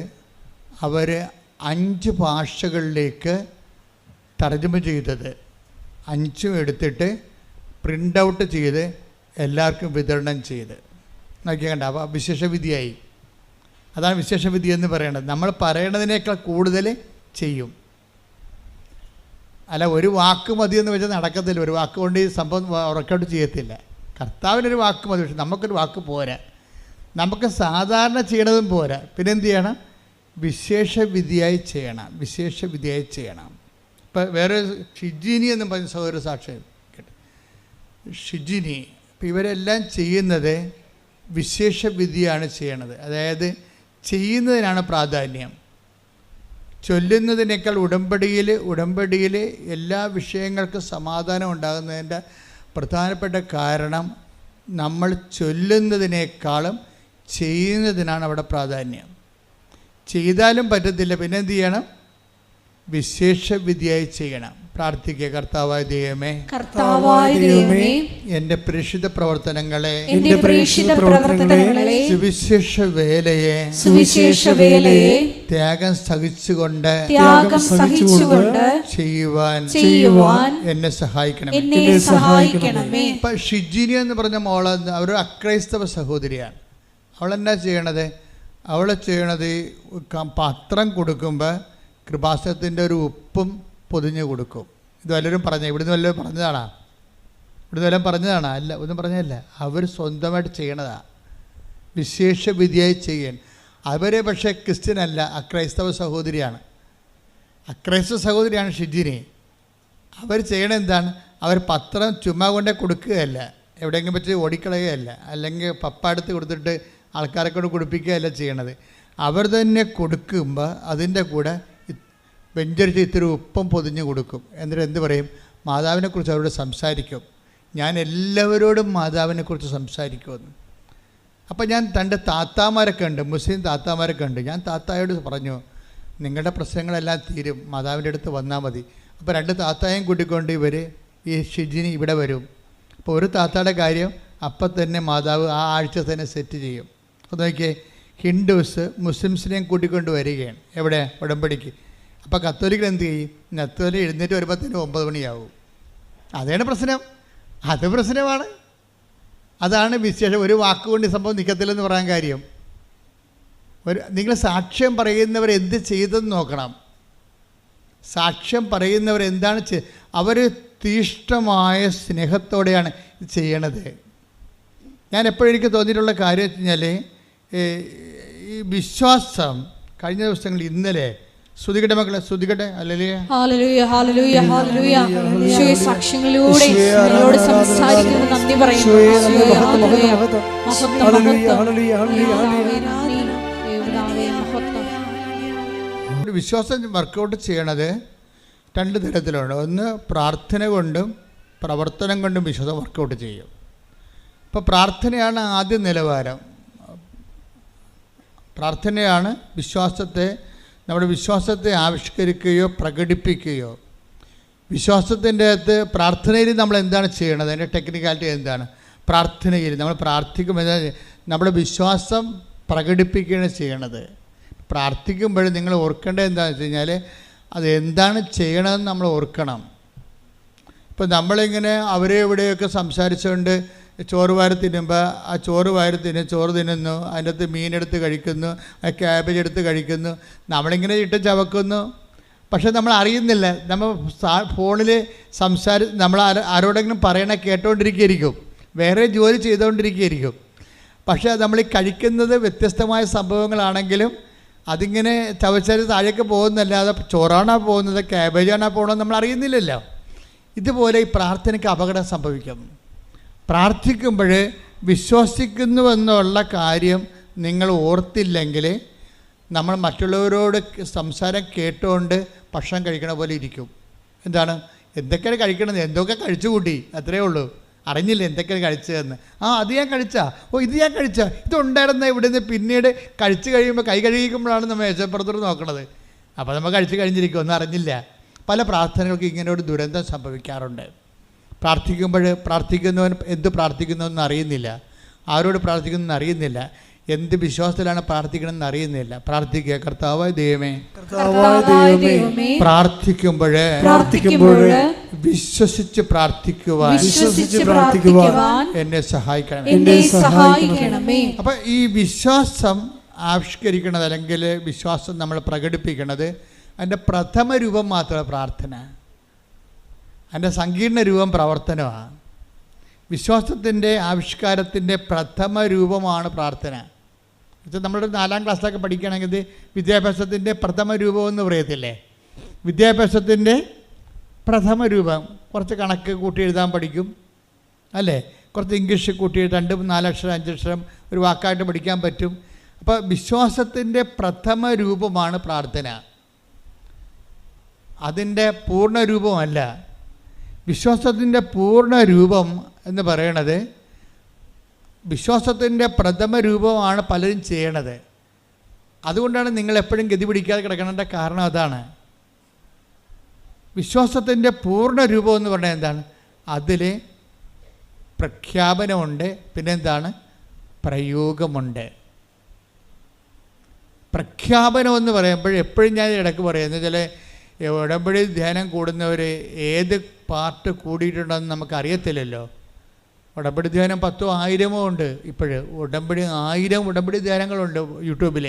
അവർ 5 ഭാഷകളിലേക്ക് തർജ്ജമ ചെയ്തത് 5 എടുത്തിട്ട് പ്രിൻ്റ് ഔട്ട് ചെയ്ത് എല്ലാവർക്കും വിതരണം ചെയ്ത് നോക്കിയാൽ. അപ്പോൾ വിശേഷവിധിയായി. അതാണ് വിശേഷവിധി എന്ന് പറയുന്നത്. നമ്മൾ പറയണതിനേക്കാൾ കൂടുതൽ ചെയ്യും. അല്ല ഒരു വാക്ക് മതിയെന്ന് വെച്ചാൽ നടക്കത്തില്ല. ഒരു വാക്ക് കൊണ്ട് ഈ സംഭവം വർക്കൗട്ട് ചെയ്യത്തില്ല. കർത്താവിനൊരു വാക്ക് മതി, പക്ഷെ നമുക്കൊരു വാക്ക് പോരാ. നമുക്ക് സാധാരണ ചെയ്യണതും പോരാ. പിന്നെ എന്ത് ചെയ്യണം? വിശേഷ വിധിയായി ചെയ്യണം, വിശേഷ വിധിയായി ചെയ്യണം. ഇപ്പം വേറെ ഷിജിനി എന്ന് പറഞ്ഞ സഹോദര സാക്ഷ്യം കേട്ടോ, ഷിജിനി. ഇപ്പം ഇവരെല്ലാം ചെയ്യുന്നത് വിശേഷ വിധിയാണ് ചെയ്യണത്. അതായത് ചെയ്യുന്നതിനാണ് പ്രാധാന്യം. ചൊല്ലുന്നതിനേക്കാൾ ഉടമ്പടിയിൽ എല്ലാ വിഷയങ്ങൾക്കും സമാധാനം ഉണ്ടാകുന്നതിൻ്റെ പ്രധാനപ്പെട്ട കാരണം നമ്മൾ ചൊല്ലുന്നതിനേക്കാളും ചെയ്യുന്നതിനാണ് അവിടെ പ്രാധാന്യം. ചെയ്താലും പറ്റത്തില്ല, പിന്നെ എന്ത് ചെയ്യണം? വിശേഷ വിധിയായി ചെയ്യണം. പ്രാർത്ഥിക്കുക. കർത്താവായ ദൈവമേ, എൻ്റെ പ്രേക്ഷിത പ്രവർത്തനങ്ങളെ, സുവിശേഷ വേലയെ ത്യാഗം സഹിച്ചുകൊണ്ട് ചെയ്യുവാൻ എന്നെ സഹായിക്കണമേ. ഇപ്പം ഷിജിനി എന്ന് പറഞ്ഞ മോള് അവർ അക്രൈസ്തവ സഹോദരിയാണ്. അവളെന്നാ ചെയ്യണത്? അവൾ ചെയ്യണത് പത്രം കൊടുക്കുമ്പോൾ കൃപാസനത്തിൻ്റെ ഒരു ഉപ്പും പൊതിഞ്ഞ് കൊടുക്കും. ഇത് വല്ലവരും ഇവിടുന്ന് വല്ലവരും പറഞ്ഞതാണോ? അല്ല, ഒന്നും പറഞ്ഞതല്ല. അവർ സ്വന്തമായിട്ട് ചെയ്യണതാണ്, വിശേഷ വിധിയായി ചെയ്യാൻ. അവരെ പക്ഷേ ക്രിസ്ത്യനല്ല, അക്രൈസ്തവ സഹോദരിയാണ്. അക്രൈസ്തവ സഹോദരിയാണ് ഷിജിനി. അവർ ചെയ്യണത് എന്താണ്? അവർ പത്രം ചുമ്മാ കൊണ്ടേ കൊടുക്കുകയല്ല, എവിടെയെങ്കിലും വെച്ച് ഓടിക്കളയുകയല്ല, അല്ലെങ്കിൽ പപ്പാടുത്ത് കൊടുത്തിട്ട് ആൾക്കാരെ കൊണ്ട് കൊടുപ്പിക്കുകയല്ല ചെയ്യണത്. അവർ തന്നെ കൊടുക്കുമ്പോൾ അതിൻ്റെ കൂടെ വെഞ്ചരിച്ച് ഇത്തിരി ഉപ്പും പൊതിഞ്ഞ് കൊടുക്കും. എന്നിട്ട് എന്ത് പറയും? മാതാവിനെക്കുറിച്ച് അവരോട് സംസാരിക്കും. ഞാൻ എല്ലാവരോടും മാതാവിനെക്കുറിച്ച് സംസാരിക്കുമെന്ന്. അപ്പം ഞാൻ തൻ്റെ താത്താമാരൊക്കെ ഉണ്ട്, മുസ്ലിം താത്താമാരൊക്കെ ഉണ്ട്. ഞാൻ താത്തായോട് പറഞ്ഞു, നിങ്ങളുടെ പ്രശ്നങ്ങളെല്ലാം തീരും, മാതാവിൻ്റെ അടുത്ത് വന്നാൽ മതി. അപ്പോൾ 2 താത്തായും കൂട്ടിക്കൊണ്ട് ഈ ഷിജിനി ഇവിടെ വരും. അപ്പോൾ ഒരു താത്തയുടെ കാര്യം അപ്പം തന്നെ മാതാവ് ആ ആഴ്ച തന്നെ സെറ്റ് ചെയ്യും. അപ്പോൾ നോക്കിയേ, ഹിന്ദുസ് മുസ്ലിംസിനെയും കൂട്ടിക്കൊണ്ട് വരികയാണ്. എവിടെ? ഉടമ്പടിക്ക്. അപ്പോൾ കത്തോലിക്കൽ എന്ത് ചെയ്യും? കത്തോലിക്കൽ എഴുന്നേറ്റ് വരുമ്പോഴത്തേന് 9 മണിയാവും. അതാണ് പ്രശ്നം, അത് പ്രശ്നമാണ്. അതാണ് വിശേഷം. ഒരു വാക്കുകൊണ്ട് ഈ സംഭവം നിൽക്കത്തില്ലെന്ന് പറയാൻ കാര്യം. നിങ്ങൾ സാക്ഷ്യം പറയുന്നവർ എന്ത് ചെയ്തെന്ന് നോക്കണം. സാക്ഷ്യം പറയുന്നവർ എന്താണ് അവർ തീഷ്ണമായ സ്നേഹത്തോടെയാണ് ഇത് ചെയ്യണത്. ഞാൻ എപ്പോഴും എനിക്ക് തോന്നിയിട്ടുള്ള കാര്യം വെച്ച് കഴിഞ്ഞാൽ, ഈ വിശ്വാസം കഴിഞ്ഞ ദിവസങ്ങളിൽ ഇന്നലെ സ്തുതിക്കട്ടെ മക്കളെ, സ്തുതിക്കട്ടെ. വിശ്വാസം വർക്കൗട്ട് ചെയ്യണത് 2 തരത്തിലുണ്ട്. ഒന്ന് പ്രാർത്ഥന കൊണ്ടും പ്രവർത്തനം കൊണ്ടും വിശ്വാസം വർക്കൗട്ട് ചെയ്യും. ഇപ്പോൾ പ്രാർത്ഥനയാണ് ആദ്യ നിലവാരം. പ്രാർത്ഥനയാണ് നമ്മുടെ വിശ്വാസത്തെ ആവിഷ്കരിക്കുകയോ പ്രകടിപ്പിക്കുകയോ. വിശ്വാസത്തിൻ്റെ അകത്ത് പ്രാർത്ഥനയിൽ നമ്മൾ എന്താണ് ചെയ്യണത്? അതിൻ്റെ ടെക്നിക്കാലിറ്റി എന്താണ്? പ്രാർത്ഥനയിൽ നമ്മൾ പ്രാർത്ഥിക്കുമ്പോൾ നമ്മുടെ വിശ്വാസം പ്രകടിപ്പിക്കുകയാണ് ചെയ്യണത്. പ്രാർത്ഥിക്കുമ്പോൾ നിങ്ങൾ ഓർക്കേണ്ടത് എന്താണെന്ന് വെച്ച് കഴിഞ്ഞാൽ, അത് എന്താണ് ചെയ്യണമെന്ന് നമ്മൾ ഓർക്കണം. ഇപ്പം നമ്മളിങ്ങനെ അവരെ ഇവിടെയൊക്കെ സംസാരിച്ചുകൊണ്ട് ചോറ് വാരി തിന്നുമ്പോൾ ആ ചോറ് തിന്നുന്നു, അതിൻ്റെ അകത്ത് മീനെടുത്ത് കഴിക്കുന്നു, ആ ക്യാബേജ് എടുത്ത് കഴിക്കുന്നു, നമ്മളിങ്ങനെ ഇട്ട് ചവക്കുന്നു. പക്ഷെ നമ്മൾ അറിയുന്നില്ല. നമ്മൾ ഫോണിൽ നമ്മൾ ആരോടെങ്കിലും പറയണ കേട്ടോണ്ടിരിക്കുകയായിരിക്കും, വേറെ ജോലി ചെയ്തുകൊണ്ടിരിക്കുകയായിരിക്കും. പക്ഷേ നമ്മൾ ഈ കഴിക്കുന്നത് വ്യത്യസ്തമായ സംഭവങ്ങളാണെങ്കിലും അതിങ്ങനെ ചവച്ചാൽ താഴേക്ക് പോകുന്നല്ലാതെ ചോറാണോ പോകുന്നത്, ക്യാബേജാണോ പോകുന്നത് നമ്മൾ അറിയുന്നില്ലല്ലോ. ഇതുപോലെ ഈ പ്രാർത്ഥനയ്ക്ക് അപകടം സംഭവിക്കും. പ്രാർത്ഥിക്കുമ്പോൾ വിശ്വസിക്കുന്നുവെന്നുള്ള കാര്യം നിങ്ങൾ ഓർത്തില്ലെങ്കിൽ നമ്മൾ മറ്റുള്ളവരോട് സംസാരം കേട്ടുകൊണ്ട് ഭക്ഷണം കഴിക്കണ പോലെ ഇരിക്കും. എന്താണ്? എന്തൊക്കെയാണ് കഴിക്കണത്? എന്തൊക്കെ കഴിച്ചു കൂട്ടി, അത്രയേ ഉള്ളൂ. അറിഞ്ഞില്ല എന്തൊക്കെയാണ് കഴിച്ചതെന്ന്. അത് ഞാൻ കഴിച്ചാ, ഇത് ഞാൻ കഴിച്ചാ, ഇതുണ്ടായിരുന്ന ഇവിടെ നിന്ന് പിന്നീട് കഴിച്ചു കഴിയുമ്പോൾ കൈ കഴുകിക്കുമ്പോഴാണ് നമ്മൾ മേശപ്പുറത്തോട് നോക്കണത്. അപ്പോൾ നമ്മൾ കഴിച്ചു കഴിഞ്ഞിരിക്കും, ഒന്നും അറിഞ്ഞില്ല. പല പ്രാർത്ഥനകൾക്ക് ഇങ്ങനെ ഒരു ദുരന്തം സംഭവിക്കാറുണ്ട്. പ്രാർത്ഥിക്കുന്നവൻ എന്ത് പ്രാർത്ഥിക്കുന്നതെന്ന് അറിയുന്നില്ല, ആരോട് പ്രാർത്ഥിക്കുന്നതെന്ന് അറിയുന്നില്ല, എന്ത് വിശ്വാസത്തിലാണ് പ്രാർത്ഥിക്കണമെന്ന് അറിയുന്നില്ല. പ്രാർത്ഥിക്കുക. കർത്താവായ ദൈവമേ, പ്രാർത്ഥിക്കുമ്പോൾ വിശ്വസിച്ച് പ്രാർത്ഥിക്കുവാൻ എന്നെ സഹായിക്കണമേ. അപ്പം ഈ വിശ്വാസം ആവിഷ്കരിക്കണത് അല്ലെങ്കിൽ വിശ്വാസം നമ്മൾ പ്രകടിപ്പിക്കണത് അതിൻ്റെ പ്രഥമ രൂപം മാത്രമേ പ്രാർത്ഥന, അതിൻ്റെ സങ്കീർണ രൂപം പ്രവർത്തനമാണ്. വിശ്വാസത്തിൻ്റെ ആവിഷ്കാരത്തിൻ്റെ പ്രഥമ രൂപമാണ് പ്രാർത്ഥന. നമ്മളൊരു 4ാം ക്ലാസ്സിലൊക്കെ പഠിക്കുകയാണെങ്കിൽ ഇത് വിദ്യാഭ്യാസത്തിൻ്റെ പ്രഥമ രൂപം എന്ന് പറയത്തില്ലേ? വിദ്യാഭ്യാസത്തിൻ്റെ പ്രഥമ രൂപം. കുറച്ച് കണക്ക് കൂട്ടി എഴുതാൻ പഠിക്കും അല്ലേ, കുറച്ച് ഇംഗ്ലീഷ് കൂട്ടി 2-4 അക്ഷരം 5 അക്ഷരം ഒരു വാക്കായിട്ട് പഠിക്കാൻ പറ്റും. അപ്പോൾ വിശ്വാസത്തിൻ്റെ പ്രഥമ രൂപമാണ് പ്രാർത്ഥന. അതിൻ്റെ പൂർണ്ണ രൂപമല്ല. വിശ്വാസത്തിൻ്റെ പൂർണ്ണ രൂപം എന്ന് പറയണത്, വിശ്വാസത്തിൻ്റെ പ്രഥമ രൂപമാണ് പലരും ചെയ്യണത്. അതുകൊണ്ടാണ് നിങ്ങൾ എപ്പോഴും ഗതി പിടിക്കാതെ കിടക്കേണ്ട കാരണം അതാണ്. വിശ്വാസത്തിൻ്റെ പൂർണ്ണ രൂപം എന്ന് പറഞ്ഞാൽ എന്താണ്? അതിൽ പ്രഖ്യാപനമുണ്ട്, പിന്നെന്താണ്? പ്രയോഗമുണ്ട്. പ്രഖ്യാപനം എന്ന് പറയുമ്പോൾ എപ്പോഴും ഞാൻ ഇടയ്ക്ക് പറയുന്നത്, ചില ഉടമ്പടി ധ്യാനം കൂടുന്നവർ ഏത് പാർട്ട് കൂടിയിട്ടുണ്ടെന്ന് നമുക്കറിയത്തില്ലല്ലോ. ഉടമ്പടി ധ്യാനം 10,000 1000 ഉണ്ട്. ഇപ്പോഴ് 1000 ഉടമ്പടി ധ്യാനങ്ങളുണ്ട് യൂട്യൂബിൽ.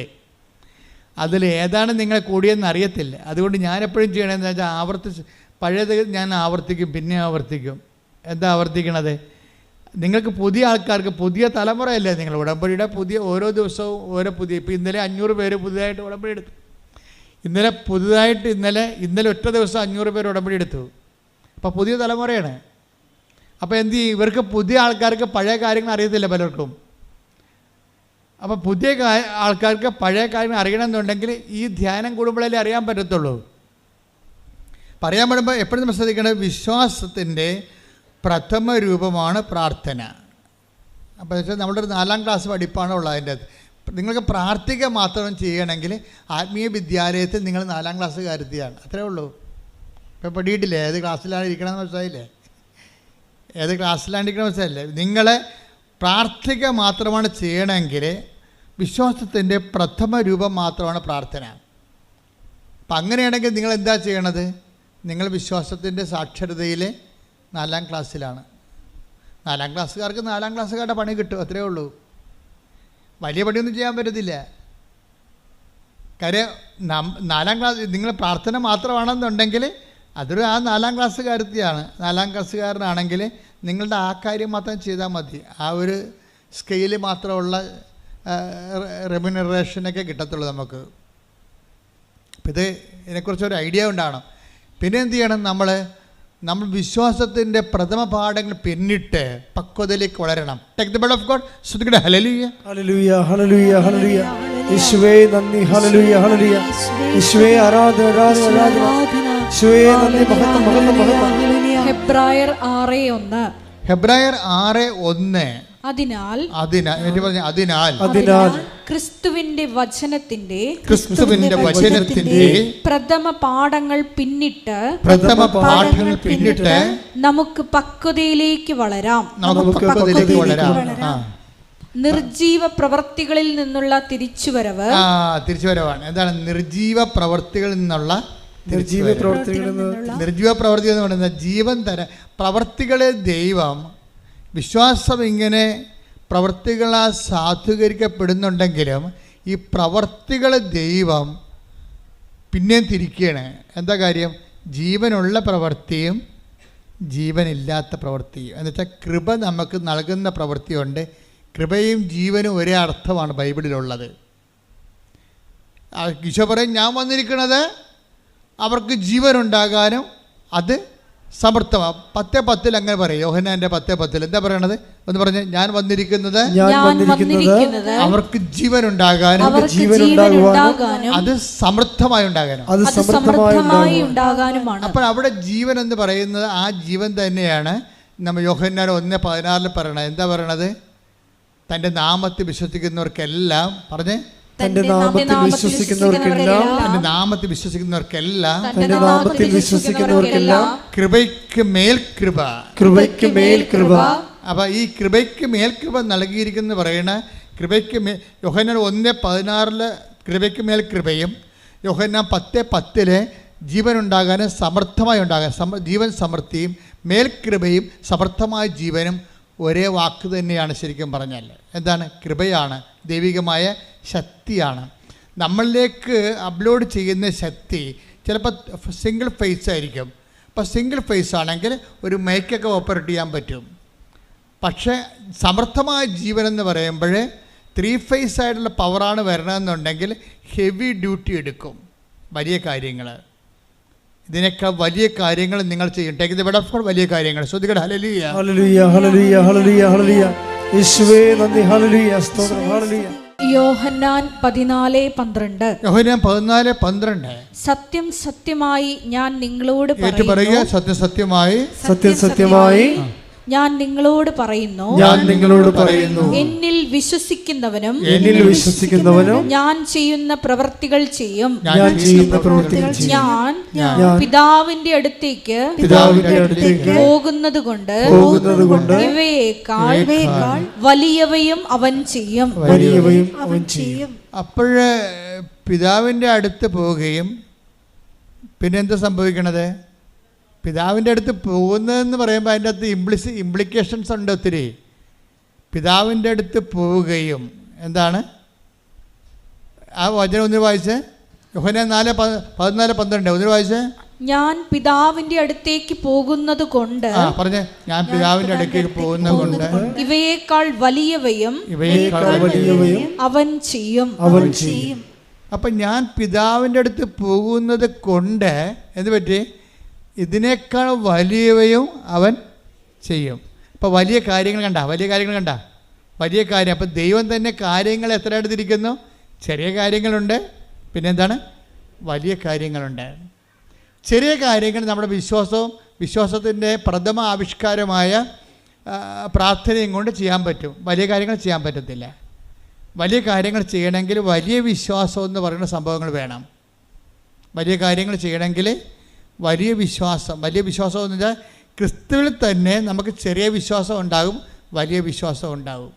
അതിൽ ഏതാണ് നിങ്ങൾ കൂടിയെന്ന് അറിയത്തില്ല. അതുകൊണ്ട് ഞാനെപ്പോഴും ചെയ്യണമെന്ന് വെച്ചാൽ പഴയത് ഞാൻ ആവർത്തിക്കും, പിന്നെ ആവർത്തിക്കും. എന്താ ആവർത്തിക്കണത്? നിങ്ങൾക്ക് പുതിയ ആൾക്കാർക്ക്, പുതിയ തലമുറയല്ലേ നിങ്ങൾ, ഉടമ്പടിയുടെ പുതിയ ഓരോ ദിവസവും ഓരോ പുതിയ, ഇപ്പോൾ ഇന്നലെ 500 പേര് പുതുതായിട്ട് ഉടമ്പടി എടുത്തു. ഇന്നലെ ഒറ്റ ദിവസം 500 പേര് ഉടമ്പടി എടുത്തു. അപ്പോൾ പുതിയ തലമുറയാണ്. അപ്പോൾ എന്ത് ചെയ്യും? ഇവർക്ക് പുതിയ ആൾക്കാർക്ക് പഴയ കാര്യങ്ങൾ അറിയത്തില്ല പലർക്കും. അപ്പോൾ പുതിയ ആൾക്കാർക്ക് പഴയ കാര്യങ്ങൾ അറിയണമെന്നുണ്ടെങ്കിൽ ഈ ധ്യാനം കൂടുമ്പോഴല്ലേ അറിയാൻ പറ്റത്തുള്ളൂ. പറയാൻ പറ്റുമ്പോൾ എപ്പോഴും നമ്മൾ ശ്രദ്ധിക്കേണ്ടത് വിശ്വാസത്തിൻ്റെ പ്രഥമ രൂപമാണ് പ്രാർത്ഥന. അപ്പോൾ വെച്ചാൽ നമ്മുടെ ഒരു 4ാം ക്ലാസ് പഠിപ്പാണ് ഉള്ളത്. അതിൻ്റെ നിങ്ങൾക്ക് പ്രാർത്ഥിക്കുക മാത്രം ചെയ്യണമെങ്കിൽ ആത്മീയ വിദ്യാലയത്തിൽ നിങ്ങൾ 4ാം ക്ലാസ്സുകാരെത്തിയാണ്. അത്രേ ഉള്ളൂ. ഇപ്പോൾ പഠിയിട്ടില്ലേ ഏത് ക്ലാസ്സിലാണ് ഇരിക്കണമെന്ന് മനസ്സിലായില്ലേ? ഏത് ക്ലാസ്സിലാണ് ഇരിക്കണമെന്ന് മനസ്സിലായില്ലേ? നിങ്ങളെ പ്രാർത്ഥിക്കുക മാത്രമാണ് ചെയ്യണമെങ്കിൽ വിശ്വാസത്തിൻ്റെ പ്രഥമ രൂപം മാത്രമാണ് പ്രാർത്ഥന. അപ്പം അങ്ങനെയാണെങ്കിൽ നിങ്ങൾ എന്താ ചെയ്യണത്? നിങ്ങൾ വിശ്വാസത്തിൻ്റെ സാക്ഷരതയിൽ 4ാം ക്ലാസ്സിലാണ്. 4ാം ക്ലാസ്സുകാർക്ക് 4ാം ക്ലാസ്സുകാരുടെ പണി കിട്ടും, അത്രേ ഉള്ളൂ. വലിയ പണിയൊന്നും ചെയ്യാൻ പറ്റത്തില്ല. കാര്യം 4ാം ക്ലാസ് നിങ്ങൾ പ്രാർത്ഥന മാത്രമാണെന്നുണ്ടെങ്കിൽ അതൊരു 4ാം ക്ലാസ്സുകാരത്തിയാണ്. 4ാം ക്ലാസ്സുകാരനാണെങ്കിൽ നിങ്ങളുടെ ആ കാര്യം മാത്രം ചെയ്താൽ മതി. ആ ഒരു സ്കെയിൽ മാത്രമുള്ള റെമ്യൂണറേഷനൊക്കെ കിട്ടത്തുള്ളൂ നമുക്ക്. അപ്പം ഇതിനെക്കുറിച്ചൊരു ഐഡിയ ഉണ്ടാകണം. പിന്നെ എന്ത് ചെയ്യണം? നമ്മൾ വിശ്വാസത്തിൻ്റെ പ്രഥമ പാഠങ്ങൾ പിന്നിട്ട് പക്വതയിലേക്ക് വളരണം. Take the word of God. ശ്രദ്ധിക്കട്ടെ. ഹല്ലേലൂയ ഹല്ലേലൂയ ഹല്ലേലൂയ ഹല്ലേലൂയ. യേശുവേ നന്ദി. ഹല്ലേലൂയ ഹല്ലേലൂയ. യേശുവേ ആരാധന ആരാധന ആരാധന. യേശുവേ നന്ദി. മഹത്വം മഹത്വം മഹത്വം. ഹെബ്രായർ 6:1. ഹെബ്രായർ 6:1. അതിനാൽ ക്രിസ്തുവിന്റെ വചനത്തിന്റെ പ്രഥമ പാഠങ്ങൾ പിന്നിട്ട് നമുക്ക് പക്വതയിലേക്ക് വളരാം. നിർജീവ പ്രവർത്തികളിൽ നിന്നുള്ള തിരിച്ചുവരവാണ്. എന്താണ് നിർജീവ പ്രവർത്തികളിൽ നിന്നുള്ള നിർജീവ പ്രവർത്തി എന്ന് പറയുന്നത് ജീവൻ തര പ്രവർത്തികളെ ദൈവം വിശ്വാസം ഇങ്ങനെ പ്രവർത്തികളാൽ സാധൂകരിക്കപ്പെടുന്നുണ്ടെങ്കിലും ഈ പ്രവർത്തികളെ ദൈവം പിന്നെയും തിരിക്കുകയാണ്. എന്താ കാര്യം? ജീവനുള്ള പ്രവൃത്തിയും ജീവനില്ലാത്ത പ്രവൃത്തിയും. എന്നുവെച്ചാൽ കൃപ നമുക്ക് നൽകുന്ന പ്രവൃത്തിയുണ്ട്. കൃപയും ജീവനും ഒരേ അർത്ഥമാണ് ബൈബിളിലുള്ളത്. ഈശോ പറയും, ഞാൻ വന്നിരിക്കുന്നത് അവർക്ക് ജീവനുണ്ടാകാനും അത് സമർത്ഥമാണ്. 10:10 അങ്ങനെ പറയും. യോഹന്നാന്റെ 10:10 എന്താ പറയണത്? എന്ന് പറഞ്ഞ്, ഞാൻ വന്നിരിക്കുന്നത് അവർക്ക് ജീവനുണ്ടാകാനും അത് സമൃദ്ധമായി ഉണ്ടാകാനും. അപ്പോൾ അവിടെ ജീവൻ എന്ന് പറയുന്നത് ആ ജീവൻ തന്നെയാണ്. നമ്മൾ യോഹന്നാൻ 1:16 പറയണത്. എന്താ പറയണത്? തൻ്റെ നാമത്തിൽ വിശ്വസിക്കുന്നവർക്കെല്ലാം പറഞ്ഞേ, തന്റെ നാമത്തിൽ വിശ്വസിക്കുന്നവർക്കെല്ലാം കൃപയ്ക്ക് മേൽ കൃപ. അപ്പൊ ഈ കൃപയ്ക്ക് മേൽ കൃപ നൽകിയിരിക്കുന്ന പറയുന്ന കൃപയ്ക്ക് യോഹന്നാൻ 1:16 കൃപയ്ക്ക് മേൽ കൃപയും, യോഹന്നാൻ 10:10 ജീവനുണ്ടാകാനും സമർത്ഥമായി ഉണ്ടാകാൻ ജീവൻ സമൃദ്ധിയും മേൽകൃപയും സമർത്ഥമായ ജീവനും ഒരേ വാക്ക് തന്നെയാണ്. ശരിക്കും പറഞ്ഞാൽ എന്താണ്? കൃപയാണ്, ദൈവികമായ ശക്തിയാണ്. നമ്മളിലേക്ക് അപ്ലോഡ് ചെയ്യുന്ന ശക്തി ചിലപ്പോൾ സിംഗിൾ ഫേസ് ആയിരിക്കും. അപ്പോൾ സിംഗിൾ ഫേസ് ആണെങ്കിൽ ഒരു മൈക്കൊക്കെ ഓപ്പറേറ്റ് ചെയ്യാൻ പറ്റും. പക്ഷേ സമർത്ഥമായ ജീവൻ എന്ന് പറയുമ്പോൾ 3 ഫേസ് ആയിട്ടുള്ള പവറാണ് വരണമെന്നുണ്ടെങ്കിൽ ഹെവി ഡ്യൂട്ടി എടുക്കും. വലിയ കാര്യങ്ങൾ, ഇതിനേക്കാൾ വലിയ കാര്യങ്ങൾ നിങ്ങൾ ചെയ്യും. Take the word of God. വലിയ കാര്യങ്ങൾ ശ്രദ്ധിക്കട്ടെ. ഹല്ലേലൂയ ഹല്ലേലൂയ ഹല്ലേലൂയ ഹല്ലേലൂയ ഹല്ലേലൂയ. യേശുവേ നന്ദി. ഹല്ലേലൂയ സ്തോത്രം. ഹല്ലേലൂയ. യോഹന്നാൻ 14:12. യോഹന്നാൻ 14:12. സത്യം സത്യമായി ഞാൻ നിങ്ങളോട് ഏറ്റു പറയുക. പറയുന്നു, സത്യം സത്യമായി സത്യം സത്യമായി ഞാൻ നിങ്ങളോട് പറയുന്നു, ഞാൻ നിങ്ങളോട് പറയുന്നു, എന്നിൽ വിശ്വസിക്കുന്നവനും എന്നിൽ വിശ്വസിക്കുന്നവനും ഞാൻ ചെയ്യുന്ന പ്രവൃത്തികൾ ചെയ്യും. ഞാൻ ചെയ്യുന്ന പ്രവൃത്തികൾ ചെയ്യും. ഞാൻ പിതാവിന്റെ അടുത്തേക്ക് പിതാവിന്റെ അടുത്തേക്ക് പോകുന്നത് കൊണ്ട് ഇവയേക്കാൾ വലിയവയും അവൻ ചെയ്യും. വലിയവയും അവൻ ചെയ്യും. അപ്പോഴ് പിതാവിൻ്റെ അടുത്ത് പോവുകയും പിന്നെ എന്താ സംഭവിക്കണത്? പിതാവിൻ്റെ അടുത്ത് പോകുന്നതെന്ന് പറയുമ്പോൾ അതിൻ്റെ അകത്ത് ഇംപ്ലിക്കേഷൻസ് ഉണ്ട് ഒത്തിരി. പിതാവിൻ്റെ അടുത്ത് പോവുകയും എന്താണ് ആ വചനം ഒന്ന് വായിച്ച്. യോഹന്നാൻ 14:12 ഒന്ന് വായിച്ച്. ഞാൻ പിതാവിന്റെ അടുത്തേക്ക് പോകുന്നത് കൊണ്ട് പറഞ്ഞേ. ഞാൻ പിതാവിൻ്റെ അടുത്തേക്ക് പോകുന്നത് കൊണ്ട് ഇവയേക്കാൾ വലിയവയും അവൻ ചെയ്യും. അവൻ ചെയ്യും. അപ്പം ഞാൻ പിതാവിൻ്റെ അടുത്ത് പോകുന്നത് കൊണ്ട് എന്ത് പറ്റി? ഇതിനേക്കാൾ വലിയവയും അവൻ ചെയ്യും. അപ്പോൾ വലിയ കാര്യങ്ങൾ കണ്ട, വലിയ കാര്യം. അപ്പം ദൈവം തന്നെ കാര്യങ്ങൾ എത്ര എടുത്തിരിക്കുന്നു? ചെറിയ കാര്യങ്ങളുണ്ട്, പിന്നെന്താണ്? വലിയ കാര്യങ്ങളുണ്ട്. ചെറിയ കാര്യങ്ങൾ നമ്മുടെ വിശ്വാസത്തിൻ്റെ പ്രഥമ ആവിഷ്കാരമായ പ്രാർത്ഥനയും കൊണ്ട് ചെയ്യാൻ പറ്റും. വലിയ കാര്യങ്ങൾ ചെയ്യാൻ പറ്റത്തില്ല. വലിയ കാര്യങ്ങൾ ചെയ്യണമെങ്കിൽ വലിയ വിശ്വാസം എന്ന് പറയുന്ന സംഭവങ്ങൾ വേണം. വലിയ കാര്യങ്ങൾ ചെയ്യണമെങ്കിൽ വലിയ വിശ്വാസം എന്ന് വെച്ചാൽ ക്രിസ്തുവിൽ തന്നെ നമുക്ക് ചെറിയ വിശ്വാസം ഉണ്ടാകും, വലിയ വിശ്വാസം ഉണ്ടാകും.